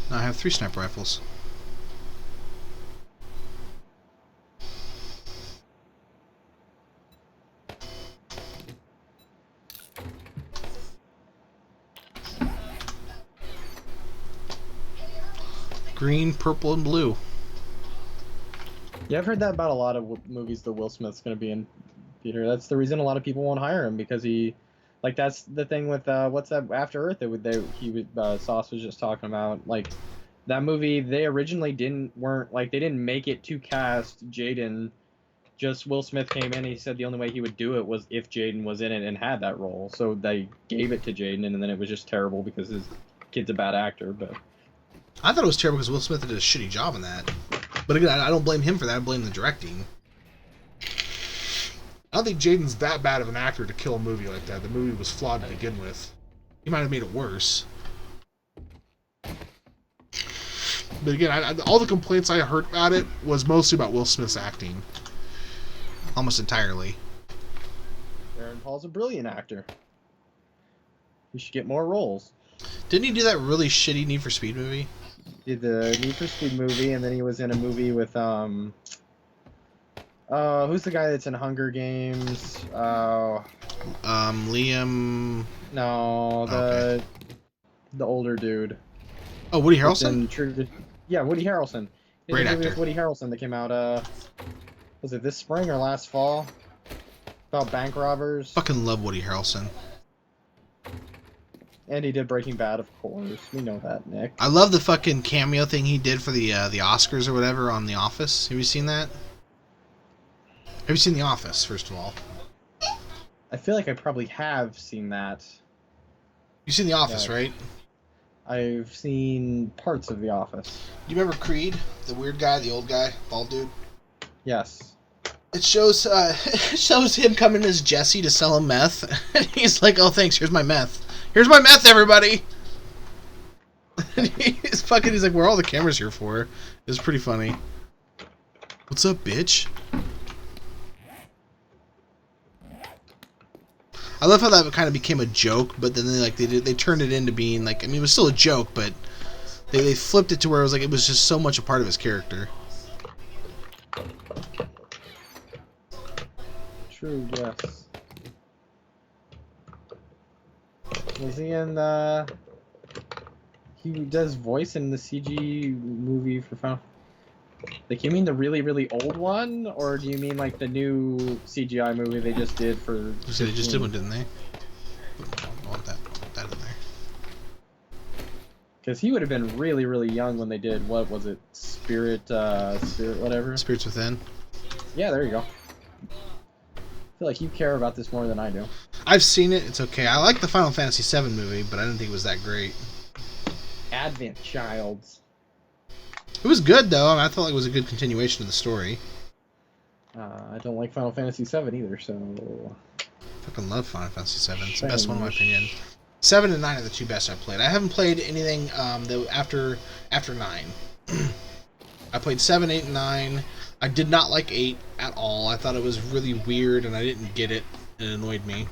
Now I have 3 sniper rifles. Green, purple, and blue. Yeah, I've heard that about a lot of movies that Will Smith's going to be in, Peter. That's the reason a lot of people won't hire him, because he, like, that's the thing with what's that After Earth that Sauce was just talking about. Like, that movie, they originally they didn't make it to cast Jaden. Just Will Smith came in and he said the only way he would do it was if Jaden was in it and had that role. So they gave it to Jaden, and then it was just terrible because his kid's a bad actor. But I thought it was terrible because Will Smith did a shitty job in that. But again, I don't blame him for that. I blame the directing. I don't think Jaden's that bad of an actor to kill a movie like that. The movie was flawed to begin with. He might have made it worse. But again, all the complaints I heard about it was mostly about Will Smith's acting. Almost entirely. Aaron Paul's a brilliant actor. He should get more roles. Didn't he do that really shitty Need for Speed movie? He did the Need for Speed movie, and then he was in a movie with who's the guy that's in Hunger Games? Liam. No, the older dude. Oh, Woody Harrelson? Yeah, Woody Harrelson. Great actor. With Woody Harrelson that came out, was it this spring or last fall? About bank robbers. Fucking love Woody Harrelson. And he did Breaking Bad, of course. We know that, Nick. I love the fucking cameo thing he did for the Oscars or whatever on The Office. Have you seen that? Have you seen The Office, first of all? I feel like I probably have seen that. You've seen The Office, right? I've seen parts of The Office. Do you remember Creed? The weird guy, the old guy, bald dude? Yes. It shows him coming as Jesse to sell him meth. And he's like, oh, thanks, here's my meth. Here's my meth, everybody! And he's like, where are all the cameras here for? It's pretty funny. What's up, bitch? I love how that kind of became a joke, but then they turned it into being like, I mean, it was still a joke, but they flipped it to where it was just so much a part of his character. True, yes. Was he in He does voice in the CG movie for Final. Like, you mean the really, really old one, or do you mean like the new CGI movie they just did for? So they just did one, didn't they? I want that in there. Because he would have been really, really young when they did, what was it, Spirit whatever? Spirits Within. Yeah, there you go. I feel like you care about this more than I do. I've seen it. It's okay. I like the Final Fantasy VII movie, but I didn't think it was that great. Advent Childs. It was good, though. I mean, I felt like it was a good continuation of the story. I don't like Final Fantasy VII either, so... I fucking love Final Fantasy VII. It's the best one, in my opinion. 7 and 9 are the two best I've played. I haven't played anything after 9. I played 7, 8, and 9. I did not like 8 at all. I thought it was really weird, and I didn't get it. It annoyed me.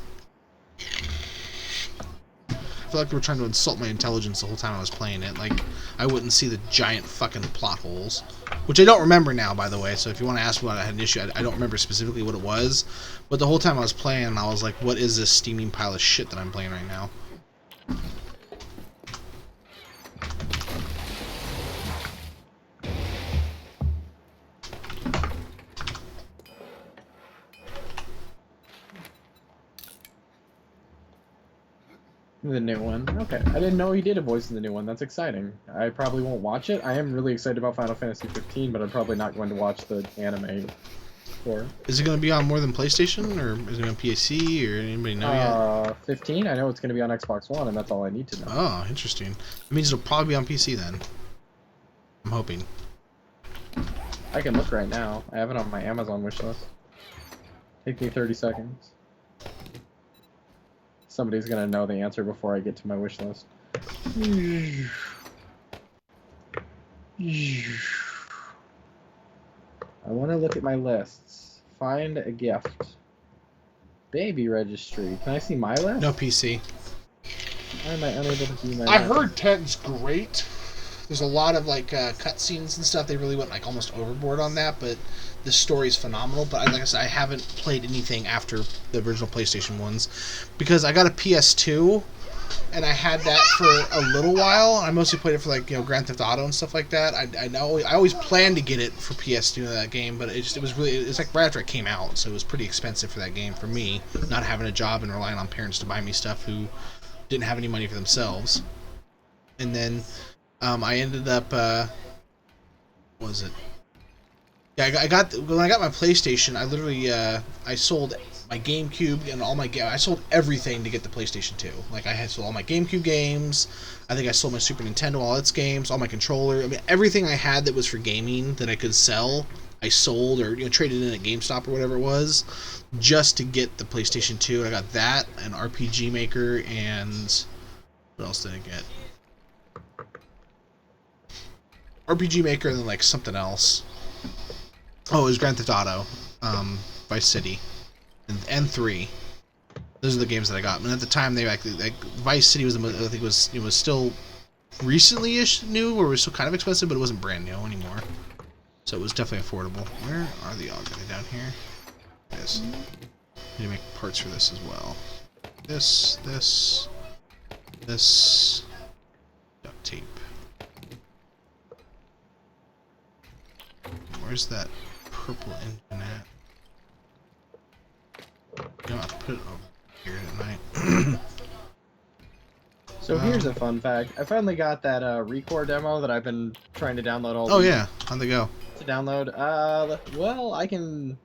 I feel like they were trying to insult my intelligence the whole time I was playing it. Like, I wouldn't see the giant fucking plot holes. Which I don't remember now, by the way, so if you want to ask me what I had an issue, I don't remember specifically what it was. But the whole time I was playing, I was like, what is this steaming pile of shit that I'm playing right now? The new one. Okay. I didn't know he did a voice in the new one. That's exciting. I probably won't watch it. I am really excited about Final Fantasy 15, but I'm probably not going to watch the anime for it. Is it going to be on more than PlayStation, or is it on PC, or anybody know yet? 15? I know it's going to be on Xbox One, and that's all I need to know. Oh, interesting. It means it'll probably be on PC then. I'm hoping. I can look right now. I have it on my Amazon wishlist. Take me 30 seconds. Somebody's gonna know the answer before I get to my wish list. I want to look at my lists. Find a gift. Baby registry. Can I see my list? No PC. Why am I unable to view my I list? heard 10's great. There's a lot of like cutscenes and stuff. They really went like almost overboard on that, but the story's phenomenal. But like I said, I haven't played anything after the original PlayStation ones because I got a PS2 and I had that for a little while. I mostly played it for like Grand Theft Auto and stuff like that. I always planned to get it for PS2 in that game, but it's like right after it came out, so it was pretty expensive for that game for me, not having a job and relying on parents to buy me stuff who didn't have any money for themselves. And then I ended up what was it? Yeah, when I got my PlayStation, I literally I sold my GameCube and all my I sold everything to get the PlayStation 2. Like I had sold all my GameCube games. I think I sold my Super Nintendo, all its games, all my controller. I mean, everything I had that was for gaming that I could sell, I sold or traded in at GameStop or whatever it was, just to get the PlayStation 2. I got that, an RPG Maker, and what else did I get? RPG Maker and then like something else. Oh, it was Grand Theft Auto, Vice City, and 3. Those are the games that I got. And at the time, they like Vice City was I think it was still recently-ish new, or it was still kind of expensive, but it wasn't brand new anymore. So it was definitely affordable. Where are the all going down here? Yes. Need to make parts for this as well. This, duct tape. Where's that purple engine at? You know, I'll put it over here tonight. So here's a fun fact. I finally got that Recore demo that I've been trying to download all Oh week yeah, how'd they go? to download. Well, I can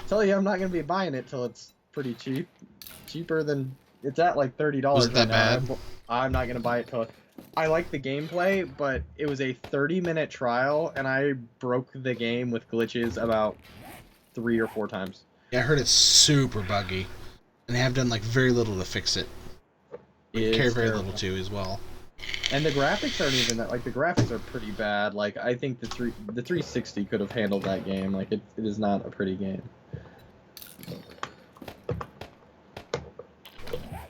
tell you I'm not going to be buying it till it's pretty cheap. Cheaper than... It's at like $30 Was it that right now. bad? I'm not going to buy it till... I like the gameplay, but it was a 30-minute trial, and I broke the game with glitches about 3 or 4 times. Yeah, I heard it's super buggy, and they have done like very little to fix it. It's Care very terrible. little too as well. And the graphics aren't even that. Like the graphics are pretty bad. Like I think the 360 could have handled that game. Like it is not a pretty game.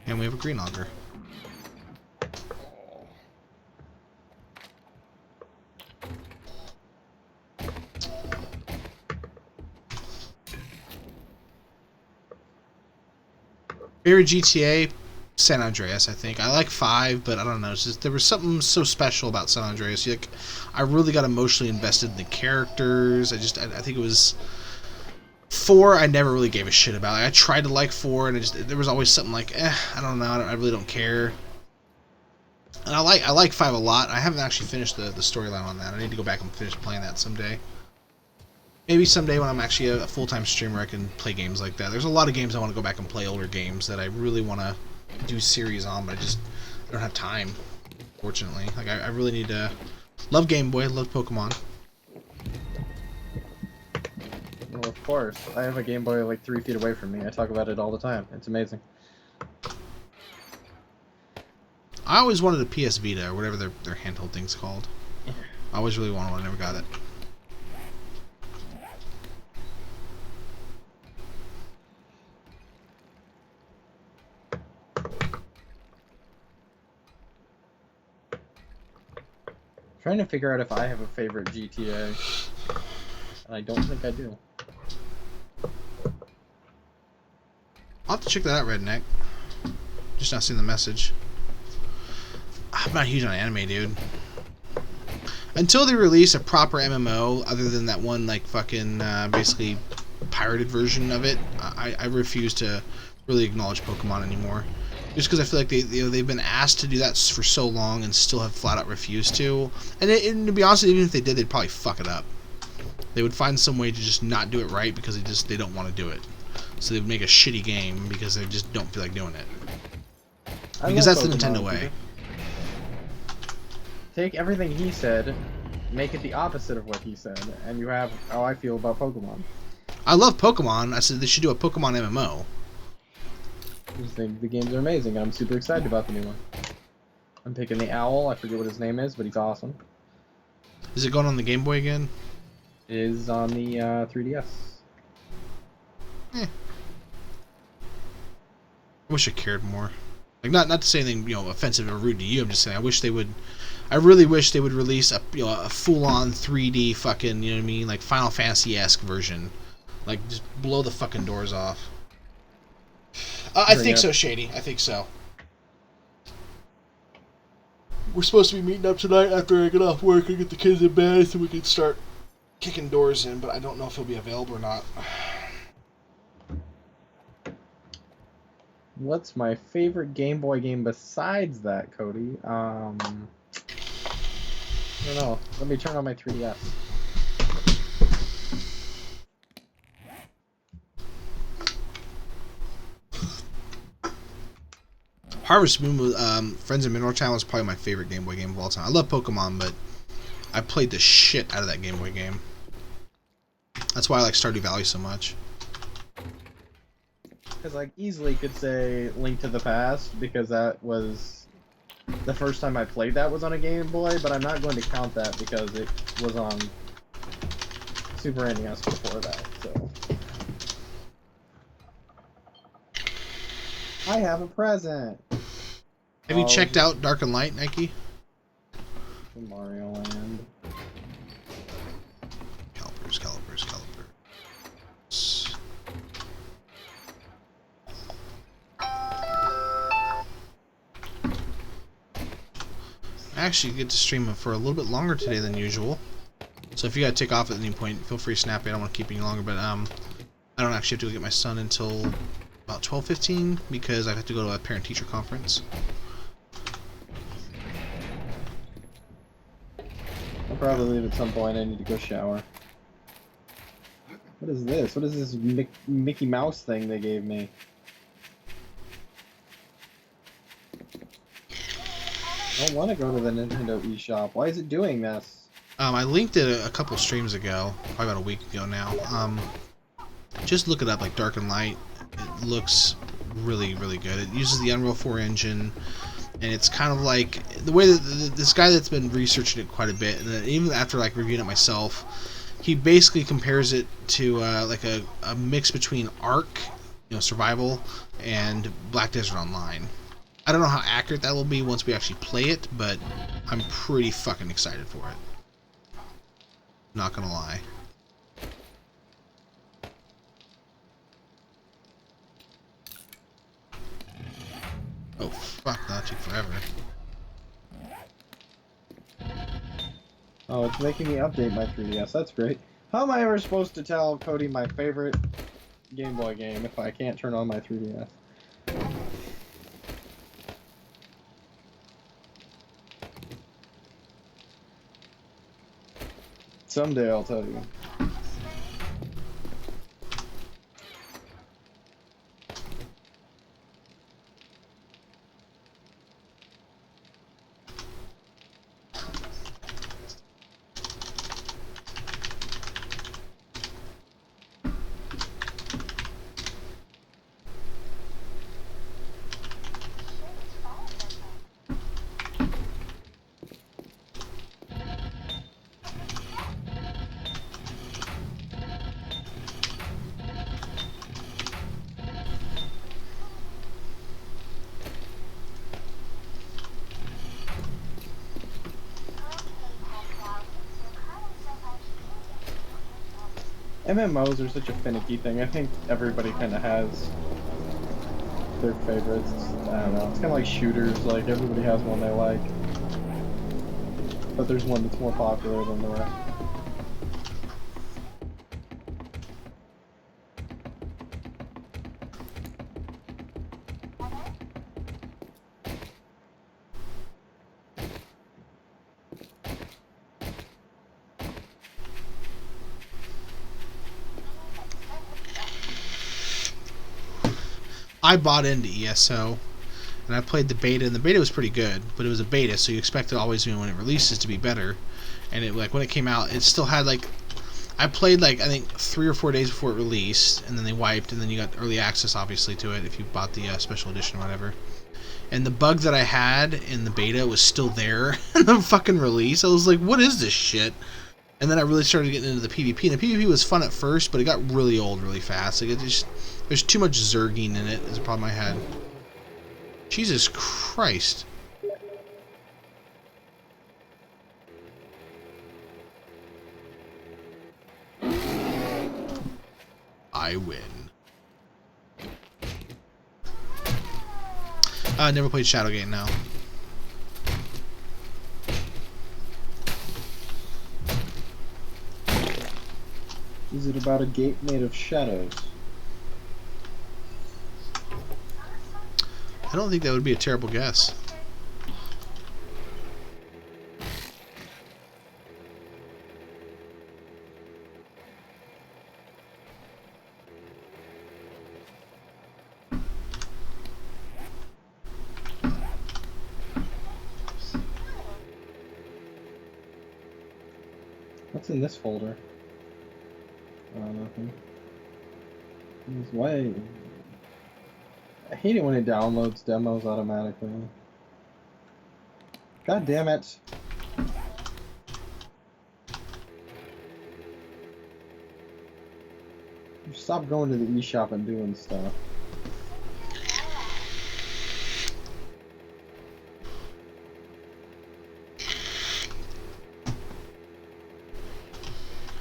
And we have a green auger. Favorite GTA, San Andreas, I think. I like 5, but I don't know. It's just, there was something so special about San Andreas. Like, I really got emotionally invested in the characters. I think it was 4. I never really gave a shit about. Like, I tried to like 4, and there was always something like, I don't know. I really don't care. And I like 5 a lot. I haven't actually finished the storyline on that. I need to go back and finish playing that someday. Maybe someday when I'm actually a full-time streamer, I can play games like that. There's a lot of games I want to go back and play, older games that I really want to do series on, but I don't have time, fortunately. Like, I really need to... Love Game Boy, love Pokemon. Well, of course. I have a Game Boy like 3 feet away from me. I talk about it all the time. It's amazing. I always wanted a PS Vita, or whatever their handheld thing's called. I always really wanted one, I never got it. Trying to figure out if I have a favorite GTA, and I don't think I do. I'll have to check that out, Redneck. Just not seeing the message. I'm not huge on anime, dude. Until they release a proper MMO, other than that one, like, fucking, basically pirated version of it, I refuse to really acknowledge Pokemon anymore. Just because I feel like they've been asked to do that for so long and still have flat out refused to. And to be honest, even if they did, they'd probably fuck it up. They would find some way to just not do it right because they don't want to do it. So they would make a shitty game because they just don't feel like doing it. Because that's the Nintendo way. Take everything he said, make it the opposite of what he said, and you have how I feel about Pokemon. I love Pokemon. I said they should do a Pokemon MMO. I just think the games are amazing, and I'm super excited about the new one. I'm picking the Owl. I forget what his name is, but he's awesome. Is it going on the Game Boy again? It is on the 3DS. I wish I cared more. Like, not to say anything, offensive or rude to you. I'm just saying I really wish they would release a full-on 3D fucking, you know what I mean, like Final Fantasy-esque version. Like, just blow the fucking doors off. I think so, Shady. I think so. We're supposed to be meeting up tonight after I get off work and get the kids in bed so we can start kicking doors in, but I don't know if he'll be available or not. What's my favorite Game Boy game besides that, Cody? I don't know. Let me turn on my 3DS. Harvest Moon with Friends of Mineral Town was probably my favorite Game Boy game of all time. I love Pokemon, but I played the shit out of that Game Boy game. That's why I like Stardew Valley so much. Because I easily could say Link to the Past, because that was the first time I played that was on a Game Boy, but I'm not going to count that because it was on Super NES before that, so. I have a present! Have you checked out Dark and Light, Nike? Mario Land. Calipers. I actually get to stream it for a little bit longer today than usual. So if you gotta take off at any point, feel free to snap it. I don't want to keep you any longer, but I don't actually have to go get my son until about 12:15 because I have to go to a parent-teacher conference. I'll probably leave at some point. I need to go shower. What is this? What is this Mickey Mouse thing they gave me? I don't want to go to the Nintendo eShop. Why is it doing this? I linked it a couple streams ago, probably about a week ago now. Just look it up, like Dark and Light. It looks really, really good. It uses the Unreal 4 engine, and it's kind of like the way that this guy that's been researching it quite a bit, and even after like reviewing it myself, he basically compares it to like a mix between Ark, survival, and Black Desert Online. I don't know how accurate that will be once we actually play it, but I'm pretty fucking excited for it. Not gonna lie. Oh Fuck, that took forever. Oh, it's making me update my 3DS. That's great. How am I ever supposed to tell Cody my favorite Game Boy game if I can't turn on my 3DS? Someday I'll tell you. MMOs are such a finicky thing. I think everybody kind of has their favorites. I don't know. It's kind of like shooters. Like, everybody has one they like. But there's one that's more popular than the rest. I bought into ESO, and I played the beta, and the beta was pretty good, but it was a beta, so you expect it always, when it releases, to be better. And it, like, when it came out, it still had, like, I played, like, I think 3 or 4 days before it released, and then they wiped, and then you got early access, obviously, to it if you bought the special edition or whatever. And the bug that I had in the beta was still there in the fucking release. I was like, what is this shit? And then I really started getting into the PvP, and the PvP was fun at first, but it got really old really fast. Like, it just, there's too much zerging in it, is a problem I had. Jesus Christ. I win. I never played Shadowgate now. Is it about a gate made of shadows? I don't think that would be a terrible guess. What's in this folder? Nothing. Why? I hate it when it downloads demos automatically. God damn it. Stop going to the eShop and doing stuff.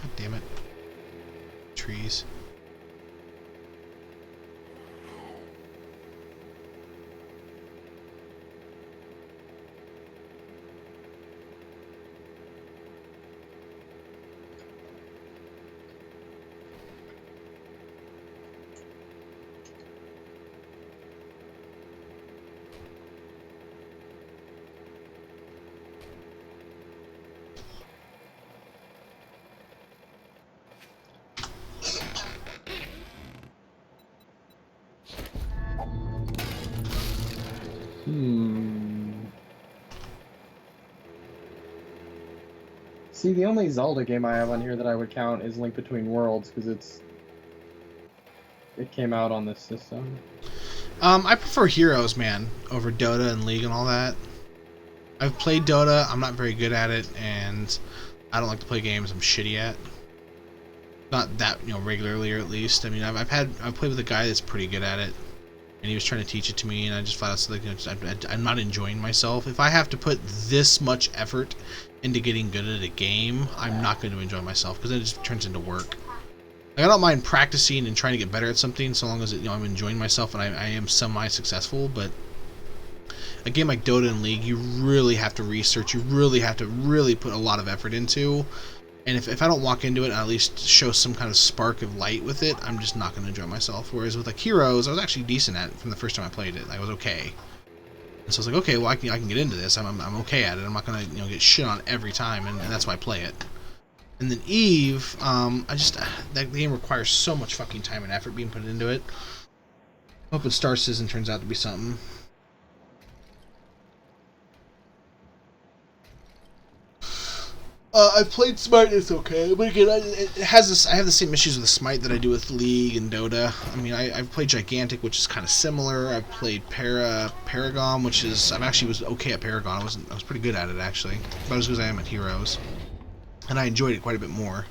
God damn it. Trees. See, the only Zelda game I have on here that I would count is Link Between Worlds, because it came out on this system. I prefer Heroes, man, over Dota and League and all that. I've played Dota, I'm not very good at it, and I don't like to play games I'm shitty at. Not that, regularly, or at least. I mean, I've played with a guy that's pretty good at it, and he was trying to teach it to me, and I just flat out said, like, I'm not enjoying myself. If I have to put this much effort into getting good at a game, I'm not going to enjoy myself, because then it just turns into work. Like, I don't mind practicing and trying to get better at something, so long as I'm enjoying myself and I am semi-successful, but a game like Dota and League, you really have to research. You really have to put a lot of effort into. And if I don't walk into it and at least show some kind of spark of light with it, I'm just not going to enjoy myself. Whereas with like Heroes, I was actually decent at it from the first time I played it. I was okay. And so I was like, okay, well I can get into this. I'm okay at it. I'm not going to get shit on every time, and that's why I play it. And then Eve, that game requires so much fucking time and effort being put into it. Hoping Star Citizen turns out to be something. I've played Smite, it's okay, but again, it has this. I have the same issues with Smite that I do with League and Dota. I mean, I've played Gigantic, which is kind of similar. I've played Paragon, which is I actually was okay at Paragon. I was pretty good at it actually, about as good as I am at Heroes, and I enjoyed it quite a bit more.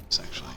It's actually.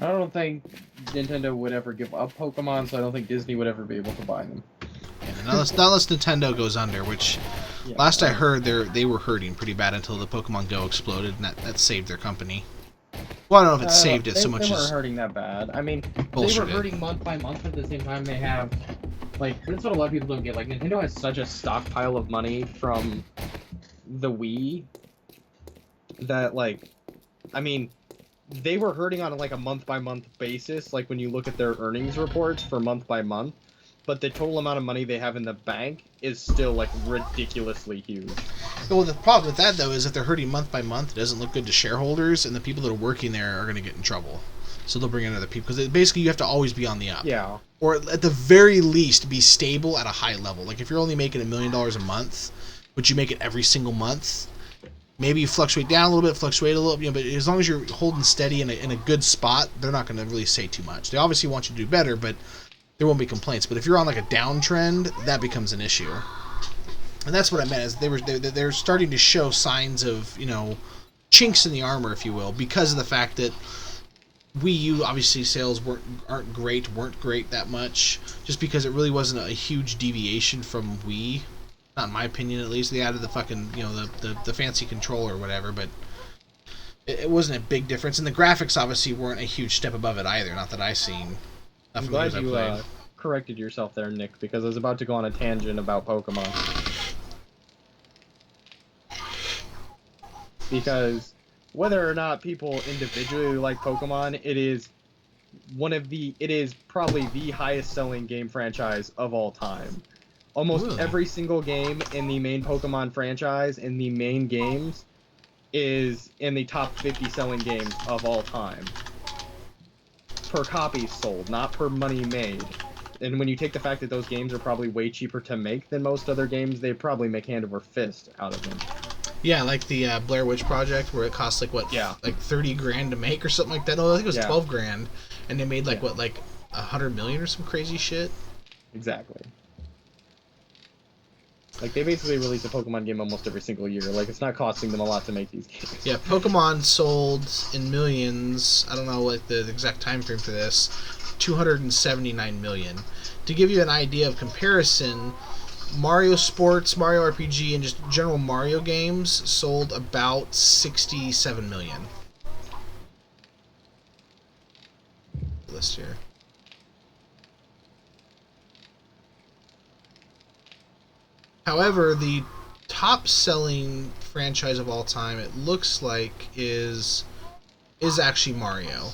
I don't think Nintendo would ever give up Pokemon, so I don't think Disney would ever be able to buy them. Yeah, unless Nintendo goes under, which Yeah, last I heard they were hurting pretty bad until the Pokemon Go exploded, and that saved their company. Well, I don't know if it saved it so much They weren't as hurting that bad. I mean, they bullshit were it. hurting month by month, but at the same time they have, like, that's what a lot of people don't get. Like, Nintendo has such a stockpile of money from the Wii that, like, I mean, they were hurting on like a month by month basis, like when you look at their earnings reports for month by month, but the total amount of money they have in the bank is still like ridiculously huge. Well, the problem with that though is if they're hurting month by month, it doesn't look good to shareholders, and the people that are working there are going to get in trouble. So they'll bring in other people because basically you have to always be on the up. Yeah. Or at the very least be stable at a high level. Like if you're only making $1 million a month, but you make it every single month. Maybe you fluctuate down a little bit, fluctuate a little, but as long as you're holding steady in a good spot, they're not going to really say too much. They obviously want you to do better, but there won't be complaints. But if you're on like a downtrend, that becomes an issue. And that's what I meant. Is they're starting to show signs of chinks in the armor, if you will, because of the fact that Wii U obviously sales weren't great that much, just because it really wasn't a huge deviation from Wii. Not in my opinion, at least. They added the fucking, the fancy controller or whatever, but it wasn't a big difference. And the graphics obviously weren't a huge step above it either. Not that I've seen. I'm glad you corrected yourself there, Nick, because I was about to go on a tangent about Pokemon. Because whether or not people individually like Pokemon, it is probably the highest selling game franchise of all time. Almost Really? every single game in the main Pokemon franchise, in the main games, is in the top 50 selling games of all time. Per copy sold, not per money made. And when you take the fact that those games are probably way cheaper to make than most other games, they probably make hand over fist out of them. Yeah, like the Blair Witch Project, where it costs like what? Yeah. Like $30,000 to make or something like that. No, I think it was Yeah. $12,000, and they made like Yeah. what, like $100 million or some crazy shit. Exactly. Like, they basically release a Pokemon game almost every single year. Like, it's not costing them a lot to make these games. Yeah, Pokemon sold in millions. I don't know what the exact time frame for this. 279 million. To give you an idea of comparison, Mario Sports, Mario RPG, and just general Mario games sold about 67 million. List here. However, the top-selling franchise of all time, it looks like, is actually Mario.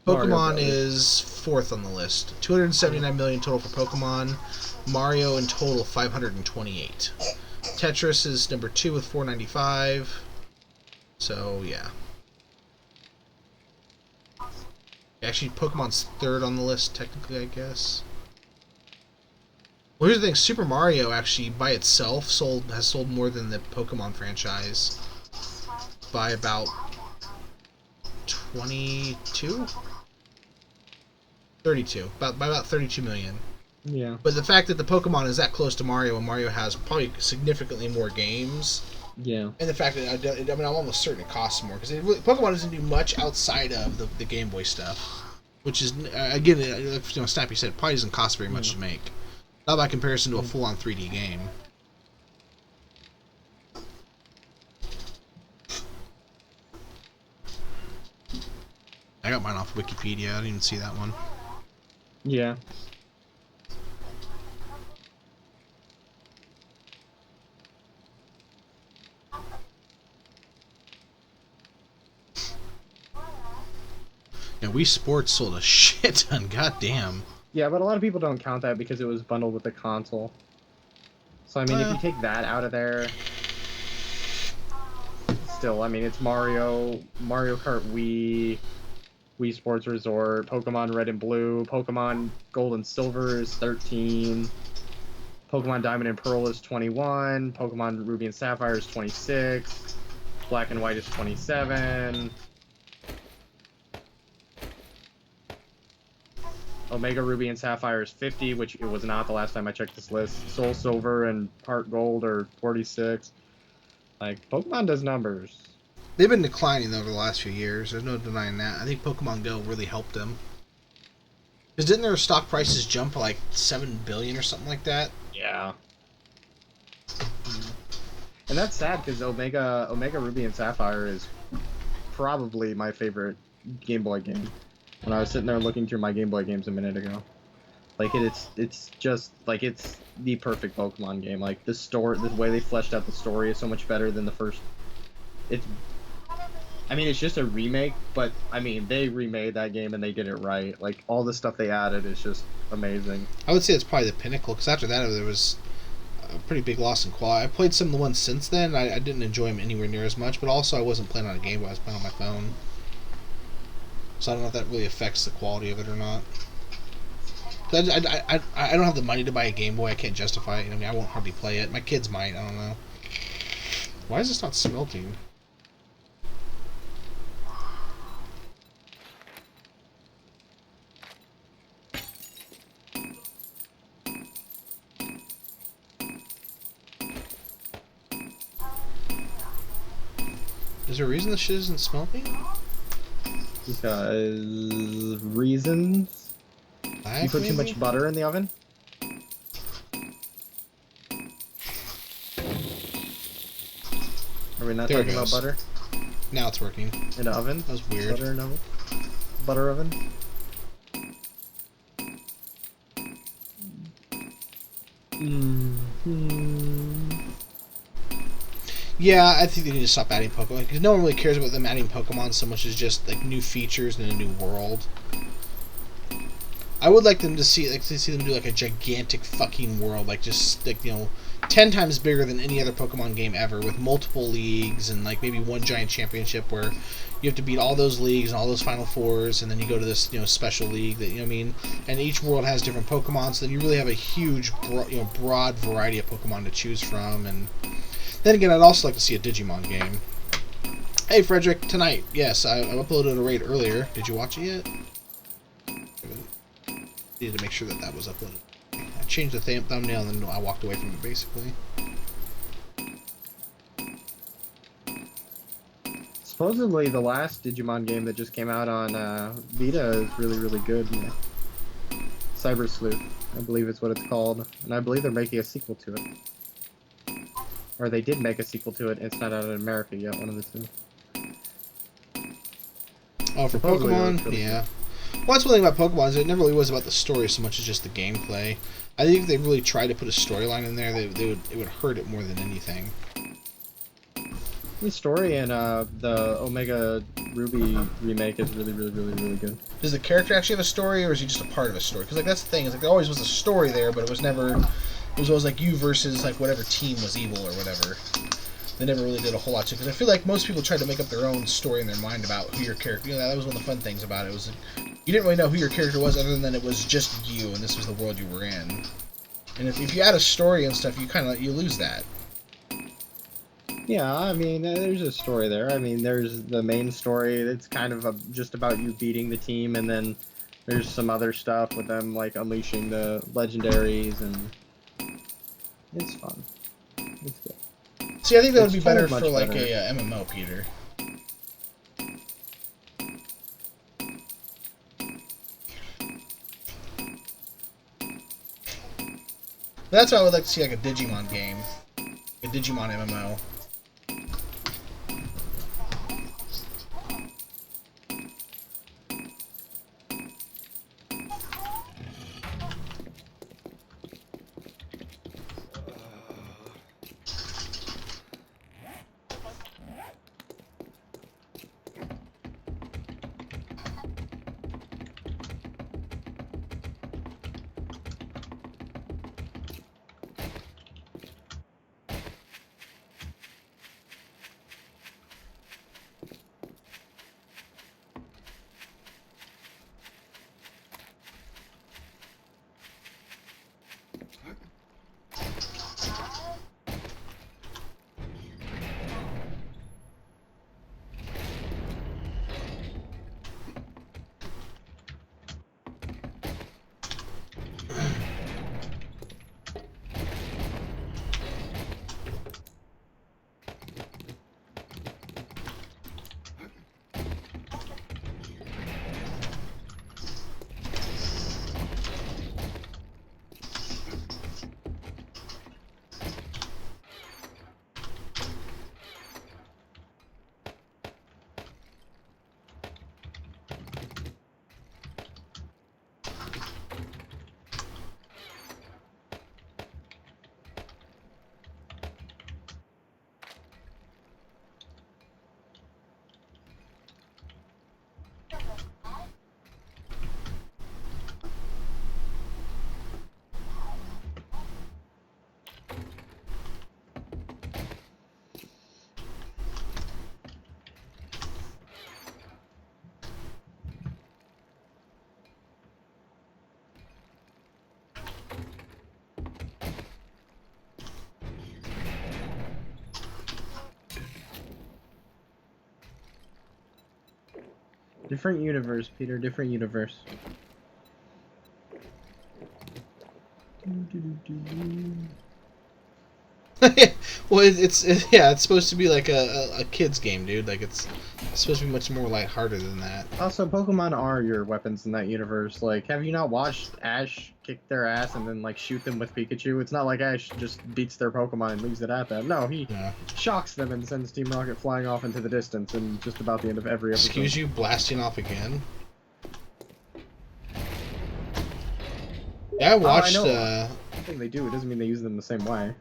Pokemon Mario is fourth on the list. 279 million total for Pokemon. Mario in total 528. Tetris is number 2 with 495. So yeah. Actually, Pokemon's third on the list technically, I guess. Well, here's the thing: Super Mario actually, by itself, has sold more than the Pokemon franchise by about 22, 32, by about 32 million. Yeah. But the fact that the Pokemon is that close to Mario, and Mario has probably significantly more games, Yeah. and the fact that I'm almost certain it costs more because Pokemon doesn't do much outside of the Game Boy stuff, which is again, Snappy said, it probably doesn't cost very much to make. Not by comparison to a full-on 3D game. I got mine off Wikipedia. I didn't even see that one. Yeah. Yeah, Wii Sports sold a shit ton. Goddamn. Yeah, but a lot of people don't count that because it was bundled with the console. So I mean, if you take that out of there, still, I mean, it's Mario Kart Wii, Wii Sports Resort, Pokemon Red and Blue, Pokemon Gold and Silver is 13, Pokemon Diamond and Pearl is 21, Pokemon Ruby and Sapphire is 26, Black and White is 27, Omega Ruby and Sapphire is 50, which it was not the last time I checked this list. Soul Silver and Heart Gold are 46. Like, Pokemon does numbers. They've been declining though over the last few years. There's no denying that. I think Pokemon Go really helped them. Because didn't their stock prices jump to like 7 billion or something like that? Yeah. And that's sad because Omega Ruby and Sapphire is probably my favorite Game Boy game. When I was sitting there looking through my Game Boy games a minute ago, like it's just like it's the perfect Pokemon game. Like the story, the way they fleshed out the story is so much better than the first. I mean, it's just a remake, but I mean, they remade that game and they did it right. Like all the stuff they added is just amazing. I would say it's probably the pinnacle because after that there was a pretty big loss in quality. I played some of the ones since then. I didn't enjoy them anywhere near as much, but also I wasn't playing on a Game Boy. I was playing on my phone. So I don't know if that really affects the quality of it or not. I don't have the money to buy a Game Boy. I can't justify it. I mean, I won't hardly play it. My kids might. I don't know. Why is this not smelting? Is there a reason this shit isn't smelting? Because reasons. You put too much butter in the oven? Are we not There it talking about goes. butter? Now it's working. In the oven? That was weird. Butter in oven? Butter oven? Yeah, I think they need to stop adding Pokemon because no one really cares about them adding Pokemon so much as just like new features and a new world. I would like them to see them do like a gigantic fucking world, like just like 10 times bigger than any other Pokemon game ever, with multiple leagues and like maybe one giant championship where you have to beat all those leagues and all those Final Fours, and then you go to this special league that I mean, and each world has different Pokemon, so then you really have a huge broad variety of Pokemon to choose from. And then again, I'd also like to see a Digimon game. Hey Frederick, tonight, yes, I uploaded a raid earlier. Did you watch it yet? Needed to make sure that was uploaded. I changed the thumbnail and then I walked away from it basically. Supposedly the last Digimon game that just came out on Vita is really, really good. Cyber Sleuth, I believe is what it's called. And I believe they're making a sequel to it. Or they did make a sequel to it, it's not out in America yet, one of the two. Oh, for Supposedly Pokemon? really Yeah. Well, that's one thing about Pokemon is it never really was about the story so much as just the gameplay. I think if they really tried to put a storyline in there, it would hurt it more than anything. The story in the Omega Ruby remake is really, really, really, really good. Does the character actually have a story, or is he just a part of a story? Because like that's the thing, is like there always was a story there, but it was always like you versus like whatever team was evil or whatever. They never really did a whole lot to it. Because I feel like most people tried to make up their own story in their mind about who your character. That was one of the fun things about it. Was you didn't really know who your character was, other than it was just you, and this was the world you were in. And if you add a story and stuff, you lose that. Yeah, I mean, there's a story there. I mean, there's the main story that's kind of just about you beating the team, and then there's some other stuff with them, like, unleashing the legendaries, and it's fun. It's good. See, I think that would It's be told better much for like better. a MMO, Peter. That's why I would like to see like a Digimon game, a Digimon MMO. Different universe, Peter. Different universe. Well, it's supposed to be like a kid's game, dude. Like it's supposed to be much more lighthearted than that. Also, Pokemon are your weapons in that universe. Like, have you not watched Ash kick their ass and then, like, shoot them with Pikachu? It's not like Ash just beats their Pokemon and leaves it at that. No, he Yeah. shocks them and sends Team Rocket flying off into the distance in just about the end of every episode. Excuse you, blasting off again? Yeah, I watched. I know. I think they do. It doesn't mean they use them the same way.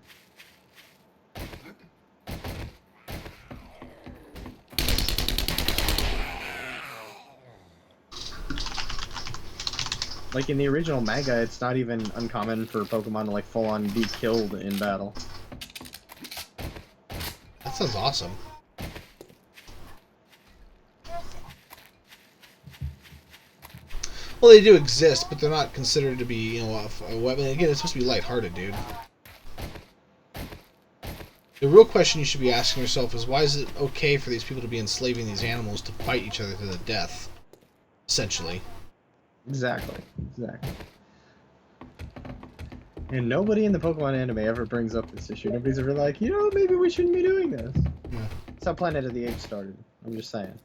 Like in the original manga, it's not even uncommon for Pokemon to like full on be killed in battle. That sounds awesome. Well, they do exist, but they're not considered to be, a weapon. Again, it's supposed to be lighthearted, dude. The real question you should be asking yourself is, why is it okay for these people to be enslaving these animals to fight each other to the death? Essentially. Exactly. And nobody in the Pokemon anime ever brings up this issue. Nobody's ever like, maybe we shouldn't be doing this. Yeah. That's how Planet of the Apes started. I'm just saying.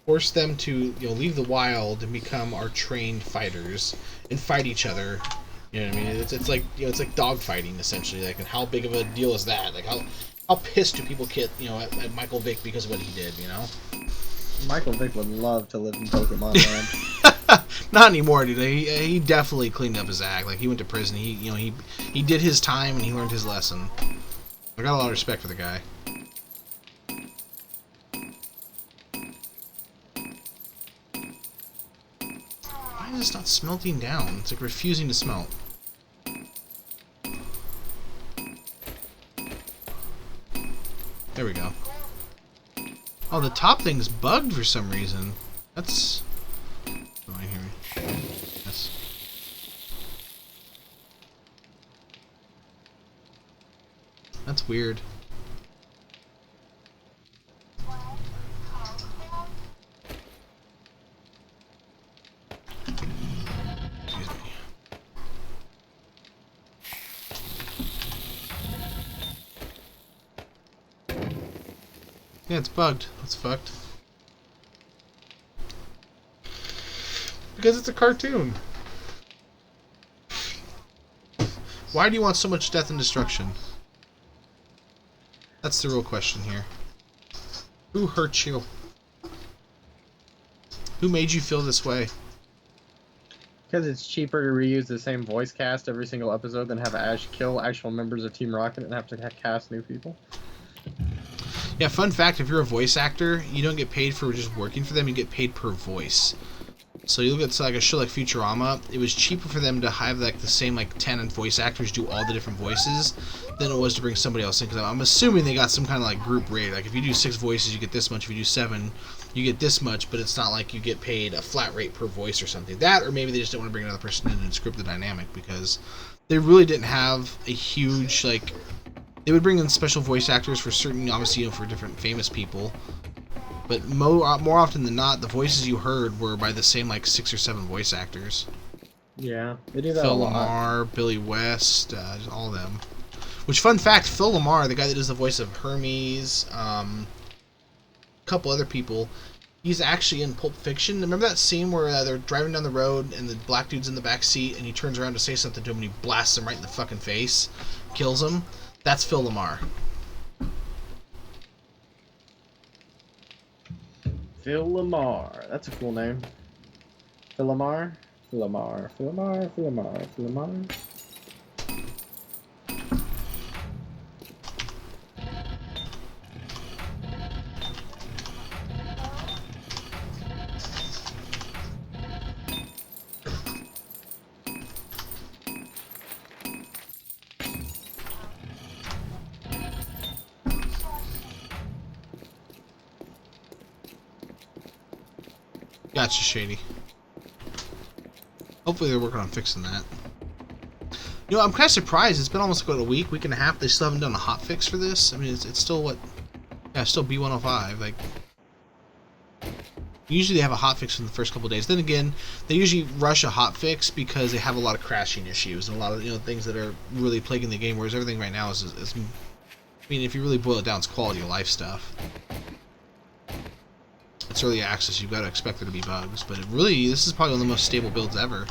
Force them to, leave the wild and become our trained fighters and fight each other. You know what I mean? It's like, it's like dog fighting essentially. Like, and how big of a deal is that? Like, how pissed do people get, at Michael Vick because of what he did? Michael Vick would love to live in Pokemon Land. Not anymore, dude. He definitely cleaned up his act. Like, he went to prison. He did his time and he learned his lesson. I got a lot of respect for the guy. Why is this not smelting down? It's like refusing to smelt. There we go. Oh, the top thing's bugged for some reason. That's... Oh, I hear me. Yes. That's weird. Excuse me. Yeah, it's bugged. It's fucked. Because it's a cartoon. Why do you want so much death and destruction? That's the real question here. Who hurt you? Who made you feel this way? Because it's cheaper to reuse the same voice cast every single episode than have Ash kill actual members of Team Rocket and have to cast new people. Yeah, fun fact, if you're a voice actor, you don't get paid for just working for them, you get paid per voice. So you look at like a show like Futurama, it was cheaper for them to have like the same like 10 voice actors do all the different voices than it was to bring somebody else in. Because I'm assuming they got some kind of like group rate. Like if you do 6 voices, you get this much. If you do 7, you get this much. But it's not like you get paid a flat rate per voice or something. That, or maybe they just didn't want to bring another person in and script the dynamic because they really didn't have a huge like. They would bring in special voice actors for certain, obviously, you know, for different famous people. But more often than not, the voices you heard were by the same like 6 or 7 voice actors. Yeah, they do that Phil a lot. Lamar, Billy West, all of them. Which, fun fact, Phil Lamar, the guy that does the voice of Hermes, a couple other people, he's actually in Pulp Fiction. Remember that scene where they're driving down the road and the black dude's in the back seat and he turns around to say something to him and he blasts him right in the fucking face, kills him? That's Phil Lamar. Phil Lamar. That's a cool name. Phil Lamar? Phil Lamar. Phil Lamar. Phil Lamar. Phil Lamar. Gotcha, Shady. Hopefully they're working on fixing that. You know, I'm kind of surprised. It's been almost like a week and a half. They still haven't done a hot fix for this. I mean, it's still what? Yeah, still B105. Like, usually they have a hot fix in the first couple of days. Then again, they usually rush a hot fix because they have a lot of crashing issues and a lot of things that are really plaguing the game. Whereas everything right now is I mean, if you really boil it down, it's quality of life stuff. It's early access, you've got to expect there to be bugs, but this is probably one of the most stable builds ever.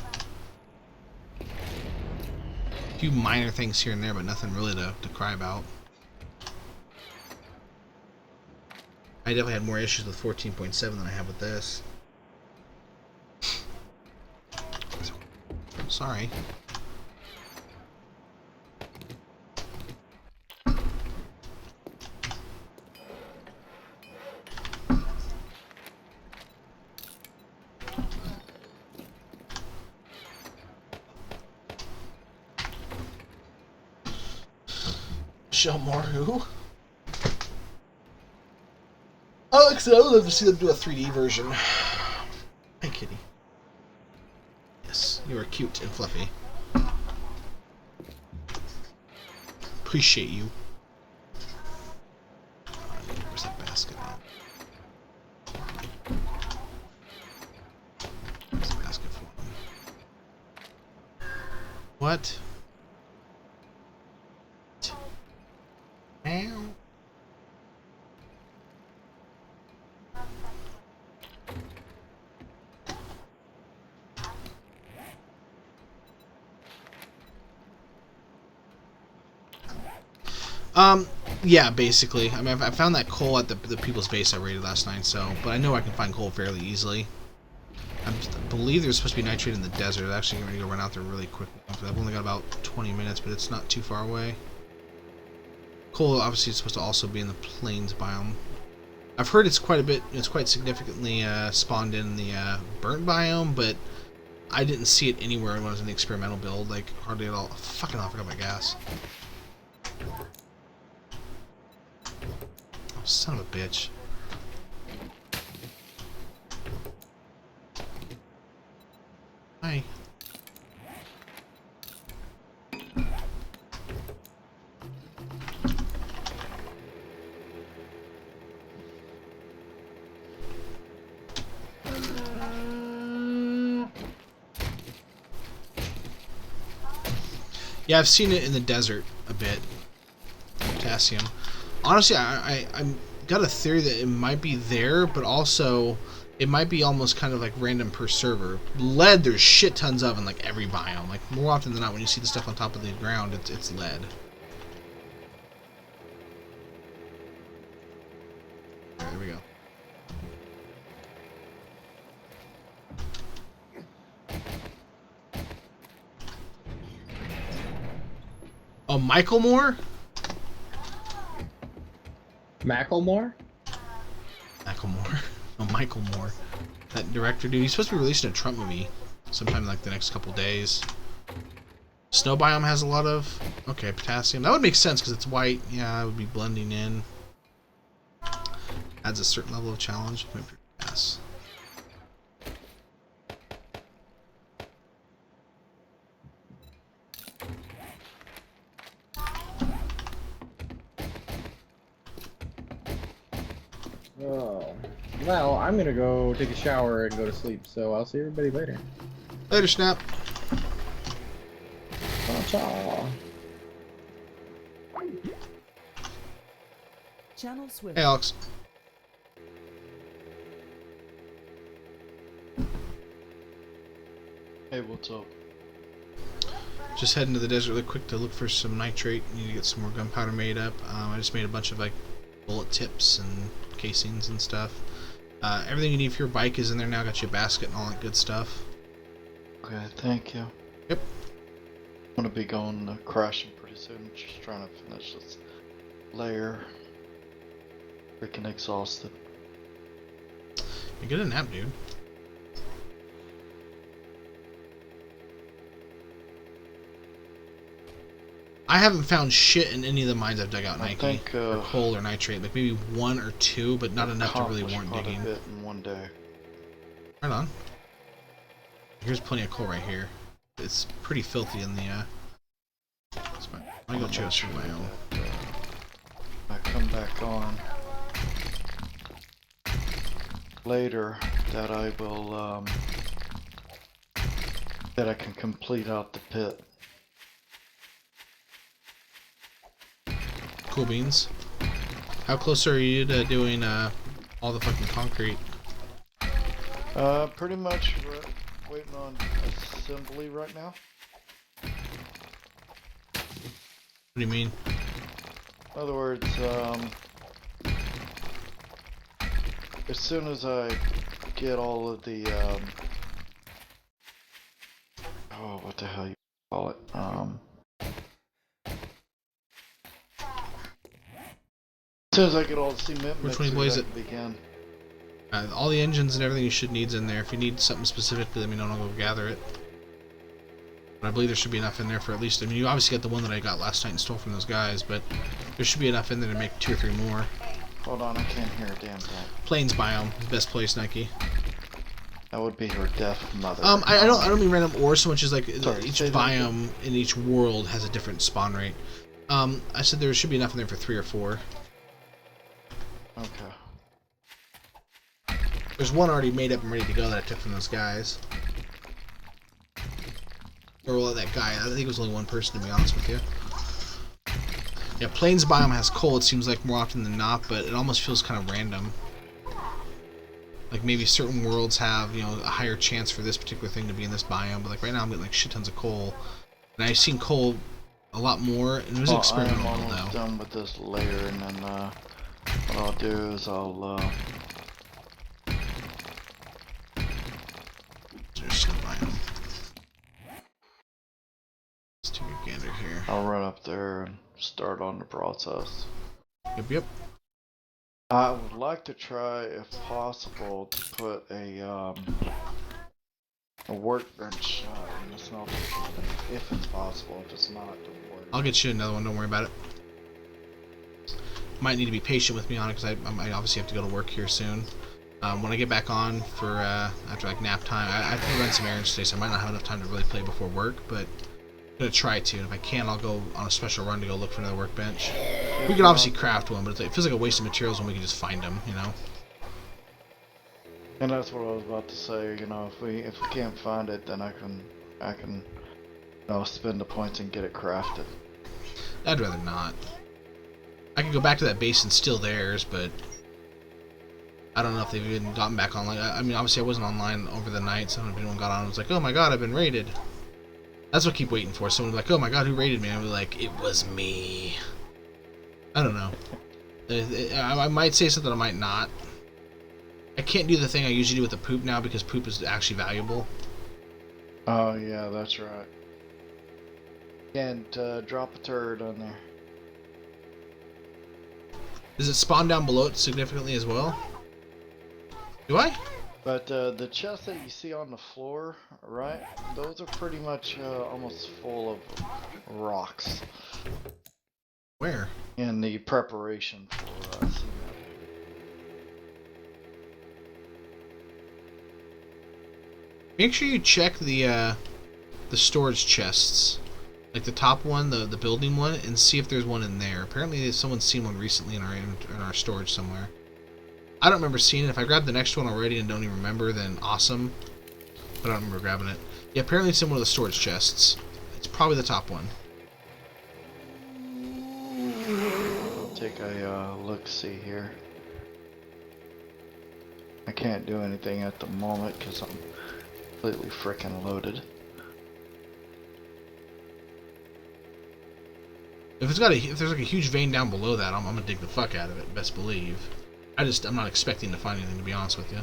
A few minor things here and there, but nothing really to cry about. I definitely had more issues with 14.7 than I have with this. Sorry. Show more who? Alex, I would love to see them do a 3D version. Hi, kitty. Yes, you are cute and fluffy. Appreciate you. Where's that basket at? Where's the basket for him? What? Yeah, basically. I mean, I found that coal at the people's base I raided last night, so... But I know I can find coal fairly easily. I believe there's supposed to be nitrate in the desert. I'm actually going to go run out there really quickly. I've only got about 20 minutes, but it's not too far away. Coal, obviously, is supposed to also be in the plains biome. I've heard it's quite a bit... It's quite significantly spawned in the burnt biome, but... I didn't see it anywhere when I was in the experimental build. Like, hardly at all. Fucking hell, I forgot my gas. Son of a bitch. Hi. Yeah, I've seen it in the desert a bit. Potassium. Honestly, I'm got a theory that it might be there, but also it might be almost kind of like random per server. Lead, there's shit tons of in like every biome. Like more often than not, when you see the stuff on top of the ground, it's lead. There we go. Oh, Michael Moore? Macklemore? Macklemore. Oh, Michael Moore. That director dude. He's supposed to be releasing a Trump movie sometime in like the next couple days. Snow biome has a lot of... Okay, potassium. That would make sense because it's white. Yeah, it would be blending in. Adds a certain level of challenge. Yes. Oh. Well, I'm gonna go take a shower and go to sleep, so I'll see everybody later. Later, Snap. Ciao. Channel switch. Hey, Alex. Hey, what's up? Just heading to the desert really quick to look for some nitrate. Need to get some more gunpowder made up. I just made a bunch of like bullet tips and casings and stuff. Everything you need for your bike is in there now. Got you a basket and all that good stuff. Okay, thank you. Yep. I'm gonna be going crashing pretty soon. Just trying to finish this layer. Freaking exhausted. You get a nap, dude. I haven't found shit in any of the mines I've dug out, I Nike, think, or coal or nitrate. Like maybe one or two, but not enough to really warrant quite a digging. bit in one day. Right on. Here's plenty of coal right here. It's pretty filthy in the. I'm gonna go check for my own. I come back on later that I will that I can complete out the pit. Cool beans. How close are you to doing all the fucking concrete? Pretty much waiting on assembly right now. What do you mean? In other words, as soon as I get all of the, oh, what the hell you call it, as soon as I get all the cement Which one mixers, was I it? can begin. All the engines and everything you should need's in there. If you need something specifically, let me know and I'll go gather it. But I believe there should be enough in there for at least... I mean, you obviously got the one that I got last night and stole from those guys, but there should be enough in there to make 2 or 3 more. Hold on, I can't hear a damn thing. Plains biome, best place, Nike. That would be her deaf mother. I don't mean random ore so much as like Sorry, each say that biome in each world has a different spawn rate. I said there should be enough in there for 3 or 4. Okay. There's one already made up and ready to go that I took from those guys. Or well, that guy. I think it was only one person, to be honest with you. Yeah, Plains biome has coal, it seems like more often than not, but it almost feels kind of random. Like maybe certain worlds have, you know, a higher chance for this particular thing to be in this biome, but like right now I'm getting like shit tons of coal. And I've seen coal a lot more, and it was experimental I'm almost though. done with this layer, and then what I'll do is I'll There's some biome. Let's take a gander here. I'll run up there and start on the process. Yep. I would like to try, if possible, to put a workbench in the smelter, if it's possible. If it's not, don't worry. I'll get you another one, don't worry about it. Might need to be patient with me on it because I obviously have to go to work here soon. When I get back on for after like nap time, I have to run some errands today, so I might not have enough time to really play before work, but I'm gonna try to, and if I can, I'll go on a special run to go look for another workbench. We could obviously craft one, but it feels like a waste of materials when we can just find them, you know? And that's what I was about to say. You know, if we can't find it, then I can No, spend the points and get it crafted. I'd rather not. I could go back to that base and steal theirs, but I don't know if they've even gotten back online. I mean, obviously I wasn't online over the night, so if anyone got on and was like, oh my god, I've been raided. That's what I keep waiting for. Someone like, oh my god, who raided me? I'd be like, it was me. I don't know. I might say something, I might not. I can't do the thing I usually do with the poop now because poop is actually valuable. Oh yeah, that's right. Can't drop a turd on there. Does it spawn down below it significantly as well? Do I? But the chests that you see on the floor, right? Those are pretty much almost full of rocks. Where? In the preparation for cement. Make sure you check the storage chests, like the top one, the building one, and see if there's one in there. Apparently, someone's seen one recently in our storage somewhere. I don't remember seeing it. If I grabbed the next one already and don't even remember, then awesome. But I don't remember grabbing it. Yeah, apparently it's in one of the storage chests. It's probably the top one. Take a look-see here. I can't do anything at the moment because I'm completely frickin' loaded. If there's like a huge vein down below that, I'm gonna dig the fuck out of it. Best believe. I'm not expecting to find anything, to be honest with you.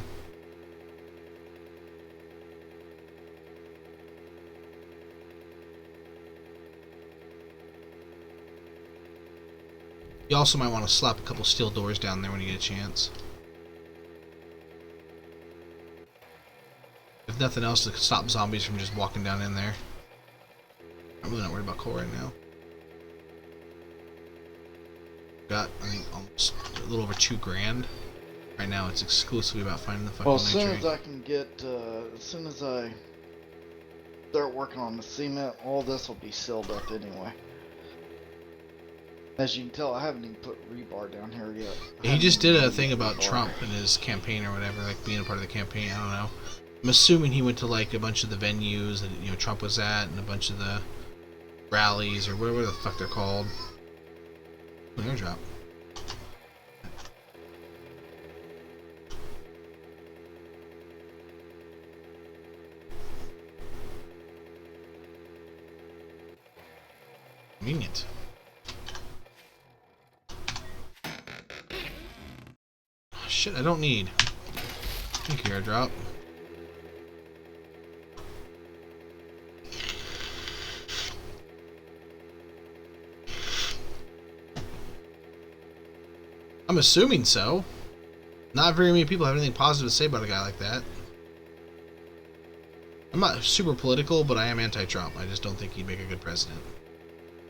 You also might want to slap a couple steel doors down there when you get a chance. If nothing else, to stop zombies from just walking down in there. I'm really not worried about coal right now. Got, I think, almost a little over $2,000. Right now, it's exclusively about finding the fucking Well, as soon nitrate. as I can get, as soon as I start working on the cement, all this will be sealed up anyway. As you can tell, I haven't even put rebar down here yet. Yeah, he just did a thing about Trump and his campaign or whatever, like being a part of the campaign. I don't know. I'm assuming he went to like a bunch of the venues that Trump was at, and a bunch of the rallies or whatever the fuck they're called. Airdrop. Convenient. Shit, I don't need. Thank you, airdrop. I'm assuming so. Not very many people have anything positive to say about a guy like that. I'm not super political, but I am anti-Trump. I just don't think he'd make a good president.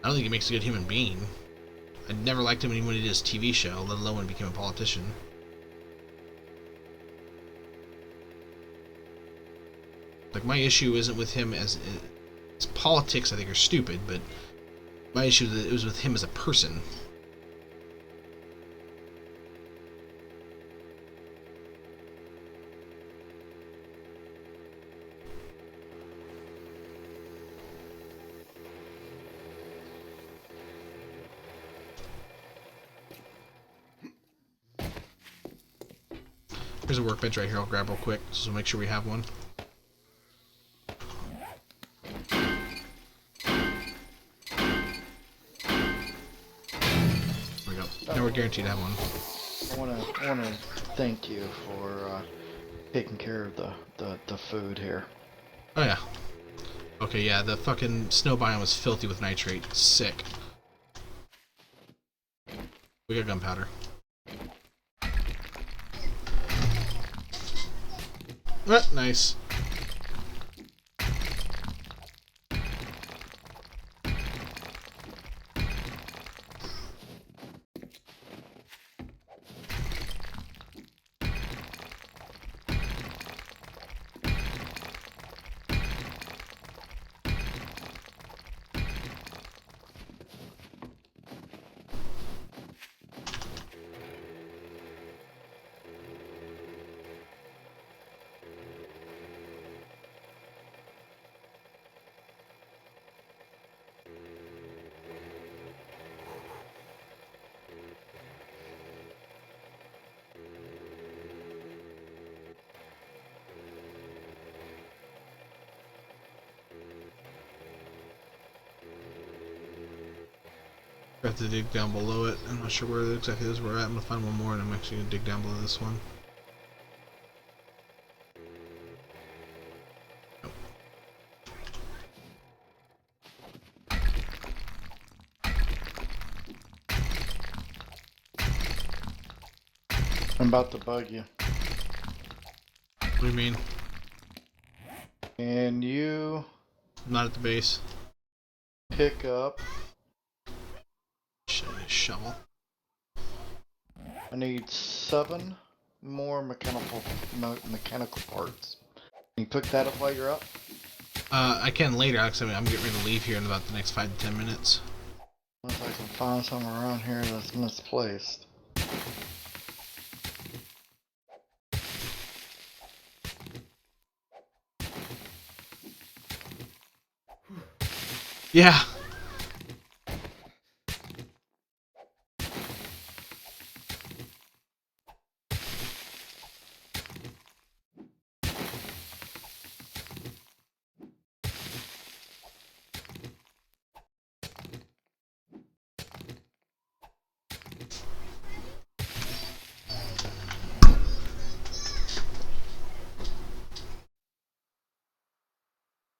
I don't think he makes a good human being. I never liked him when he did his TV show, let alone when he became a politician. Like, my issue isn't with him as his politics. I think are stupid, but my issue was with him as a person. There's a workbench right here. I'll grab real quick, so make sure we have one. There we go. Now we're guaranteed to have one. I wanna thank you for taking care of the food here. Oh yeah. Okay, yeah. The fucking snow biome was filthy with nitrate. Sick. We got gunpowder. Nice. I have to dig down below it. I'm not sure where exactly it is where we're at. I'm gonna find one more and I'm actually gonna dig down below this one. I'm about to bug you. What do you mean? Can you I'm not at the base. pick up? Shit, I need a shovel. I need 7 more mechanical parts. Can you pick that up while you're up? I can later, actually. I'm getting ready to leave here in about the next 5 to 10 minutes. Unless I can find something around here that's misplaced. Yeah.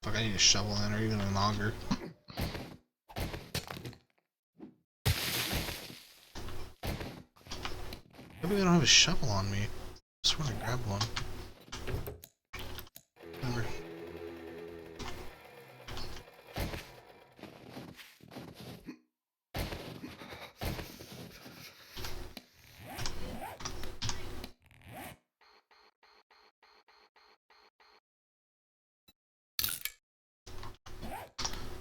Fuck, I need a shovel then, or even an auger. Maybe I don't have a shovel on me. I swear I grabbed one. Never.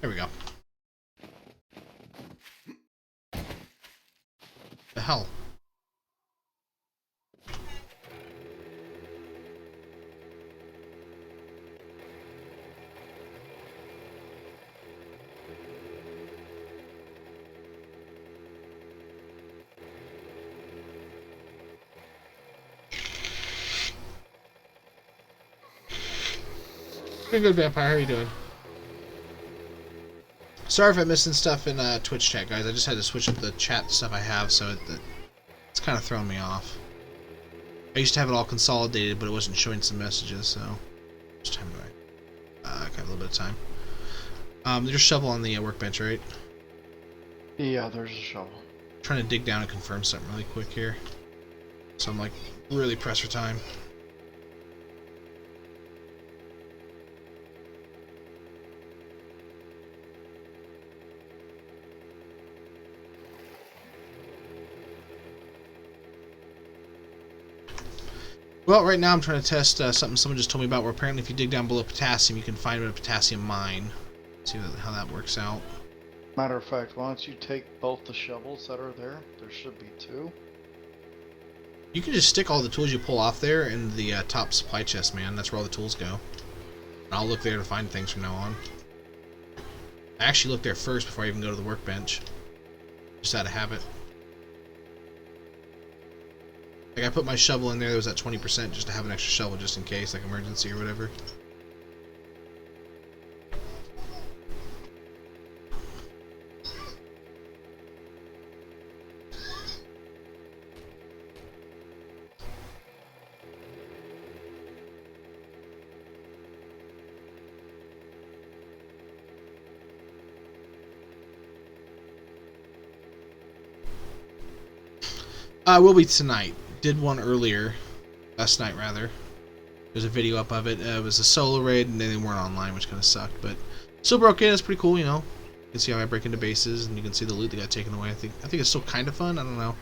There we go. The hell? Pretty good, Vampire. How are you doing? Sorry if I'm missing stuff in Twitch chat, guys. I just had to switch up the chat stuff I have, so it's kind of thrown me off. I used to have it all consolidated, but it wasn't showing some messages, so just time back. I have a little bit of time. There's a shovel on the workbench, right? Yeah, there's a shovel. I'm trying to dig down and confirm something really quick here. So I'm like really pressed for time. Well, right now I'm trying to test something someone just told me about, where apparently if you dig down below potassium, you can find a potassium mine. See how that works out. Matter of fact, why don't you take both the shovels that are there? There should be 2. You can just stick all the tools you pull off there in the top supply chest, man. That's where all the tools go. And I'll look there to find things from now on. I actually look there first before I even go to the workbench. Just out of habit. Like, I put my shovel in there that was at 20% just to have an extra shovel just in case, like emergency or whatever. Will be tonight. Did one earlier. Last night, rather. There's a video up of it. It was a solo raid, and they weren't online, which kind of sucked. But still broke in. It's pretty cool, you know. You can see how I break into bases, and you can see the loot that got taken away. I think it's still kind of fun. I don't know.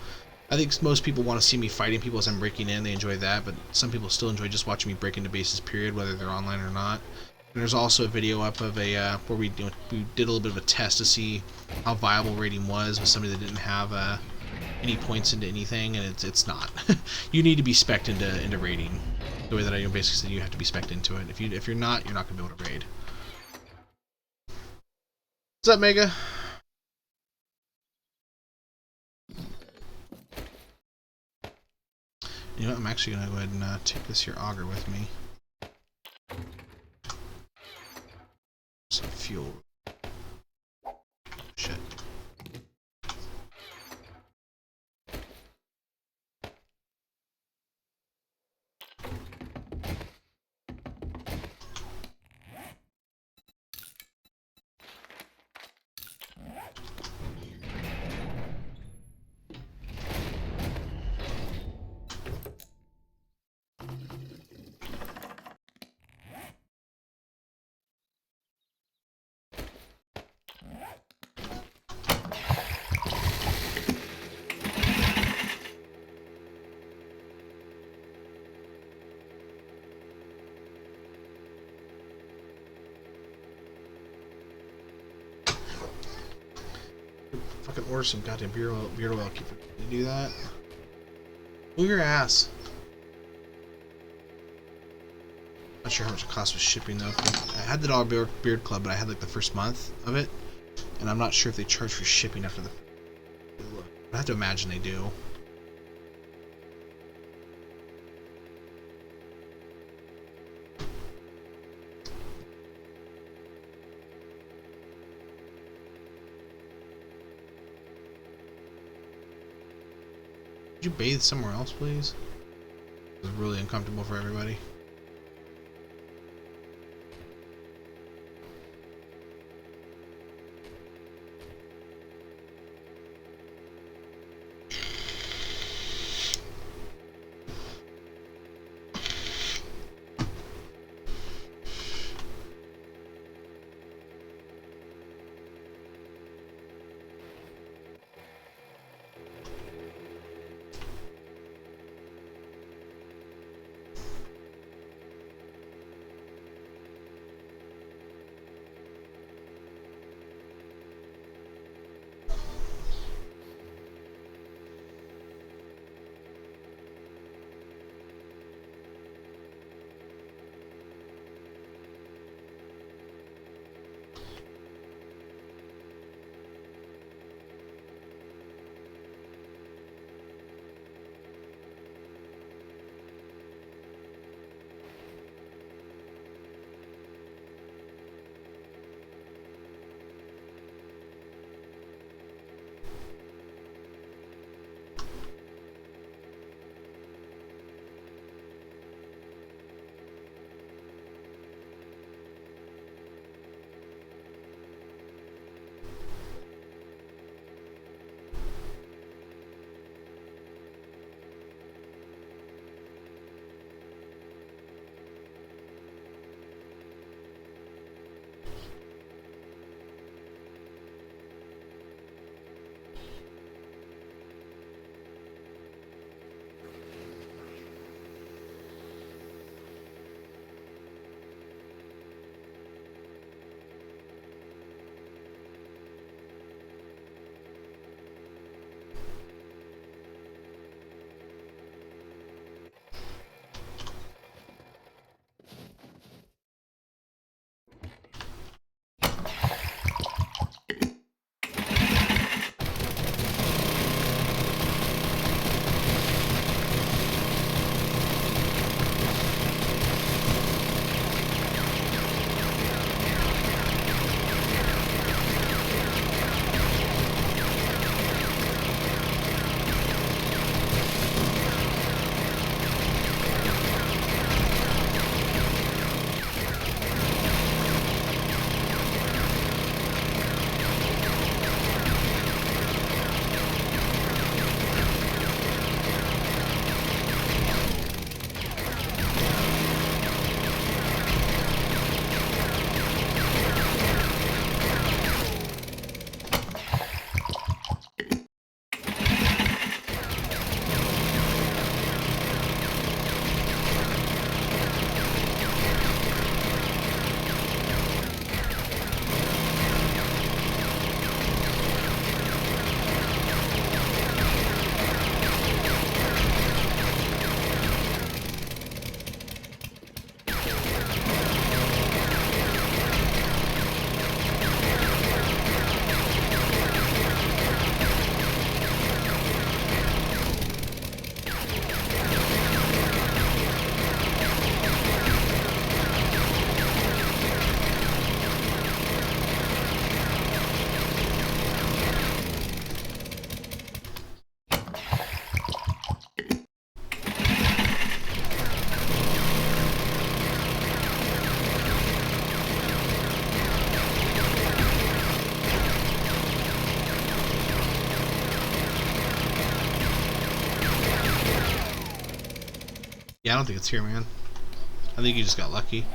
I think most people want to see me fighting people as I'm breaking in. They enjoy that, but some people still enjoy just watching me break into bases, period, whether they're online or not. And there's also a video up of a where we did a little bit of a test to see how viable raiding was with somebody that didn't have any points into anything, and it's not. You need to be spec'd into raiding. The way that I basically said, you have to be spec'd into it. If you're not, you're not gonna be able to raid. What's up, Mega? You know what? I'm actually gonna go ahead and take this here auger with me. Some fuel. Shit. fucking order some goddamn beard oil. Keep forgetting to do that. Move your ass. Not sure how much it cost with shipping though. I had the Dollar Beard Club, but I had like the first month of it, and I'm not sure if they charge for shipping after the. I have to imagine they do. Could you bathe somewhere else, please? It was really uncomfortable for everybody. Yeah, I don't think it's here, man. I think you just got lucky.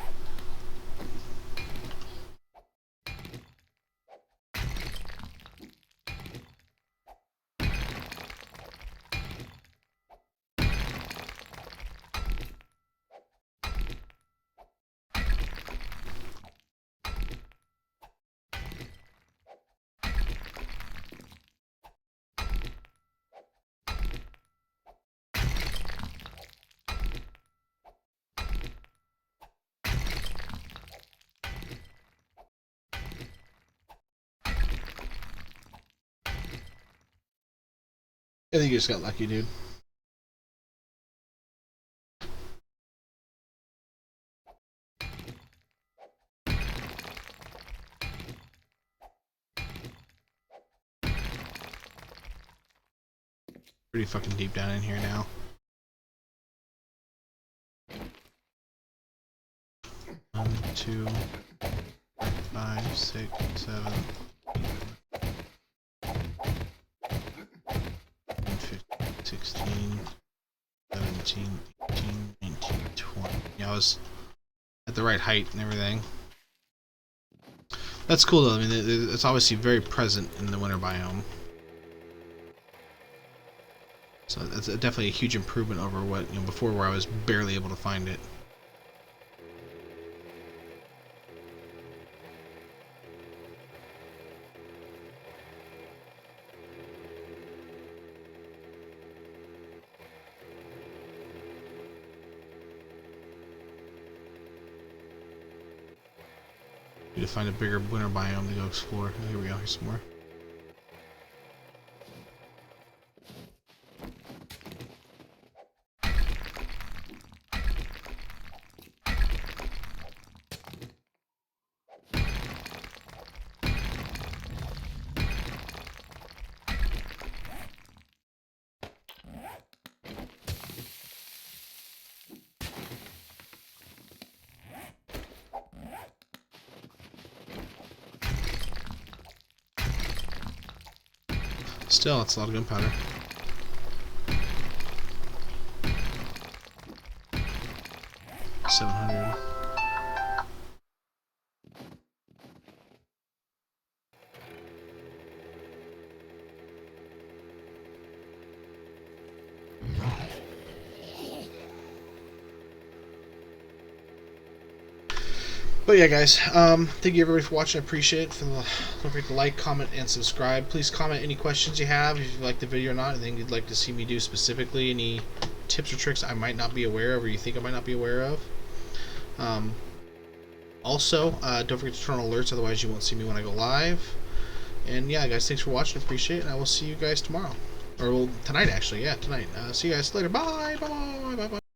I think you just got lucky, dude. Pretty fucking deep down in here now. One, 2, 5, 6, 7, 15, 16, 17, 18, 19, 20. Yeah, I was at the right height and everything. That's cool though. I mean, it's obviously very present in the winter biome. So that's definitely a huge improvement over what, you know, before, where I was barely able to find it. Need to find a bigger winter biome to go explore. Oh, here we go. Here's some more. Still, it's a lot of gunpowder. $700. But yeah, guys, thank you everybody for watching. I appreciate it. Don't forget to like, comment, and subscribe. Please comment any questions you have, if you like the video or not, anything you'd like to see me do specifically, any tips or tricks I might not be aware of or you think I might not be aware of. Also, don't forget to turn on alerts, otherwise you won't see me when I go live. And yeah, guys, thanks for watching. I appreciate it, and I will see you guys tomorrow. Or, well, tonight, actually. Yeah, tonight. See you guys later. Bye! Bye! Bye! Bye! Bye!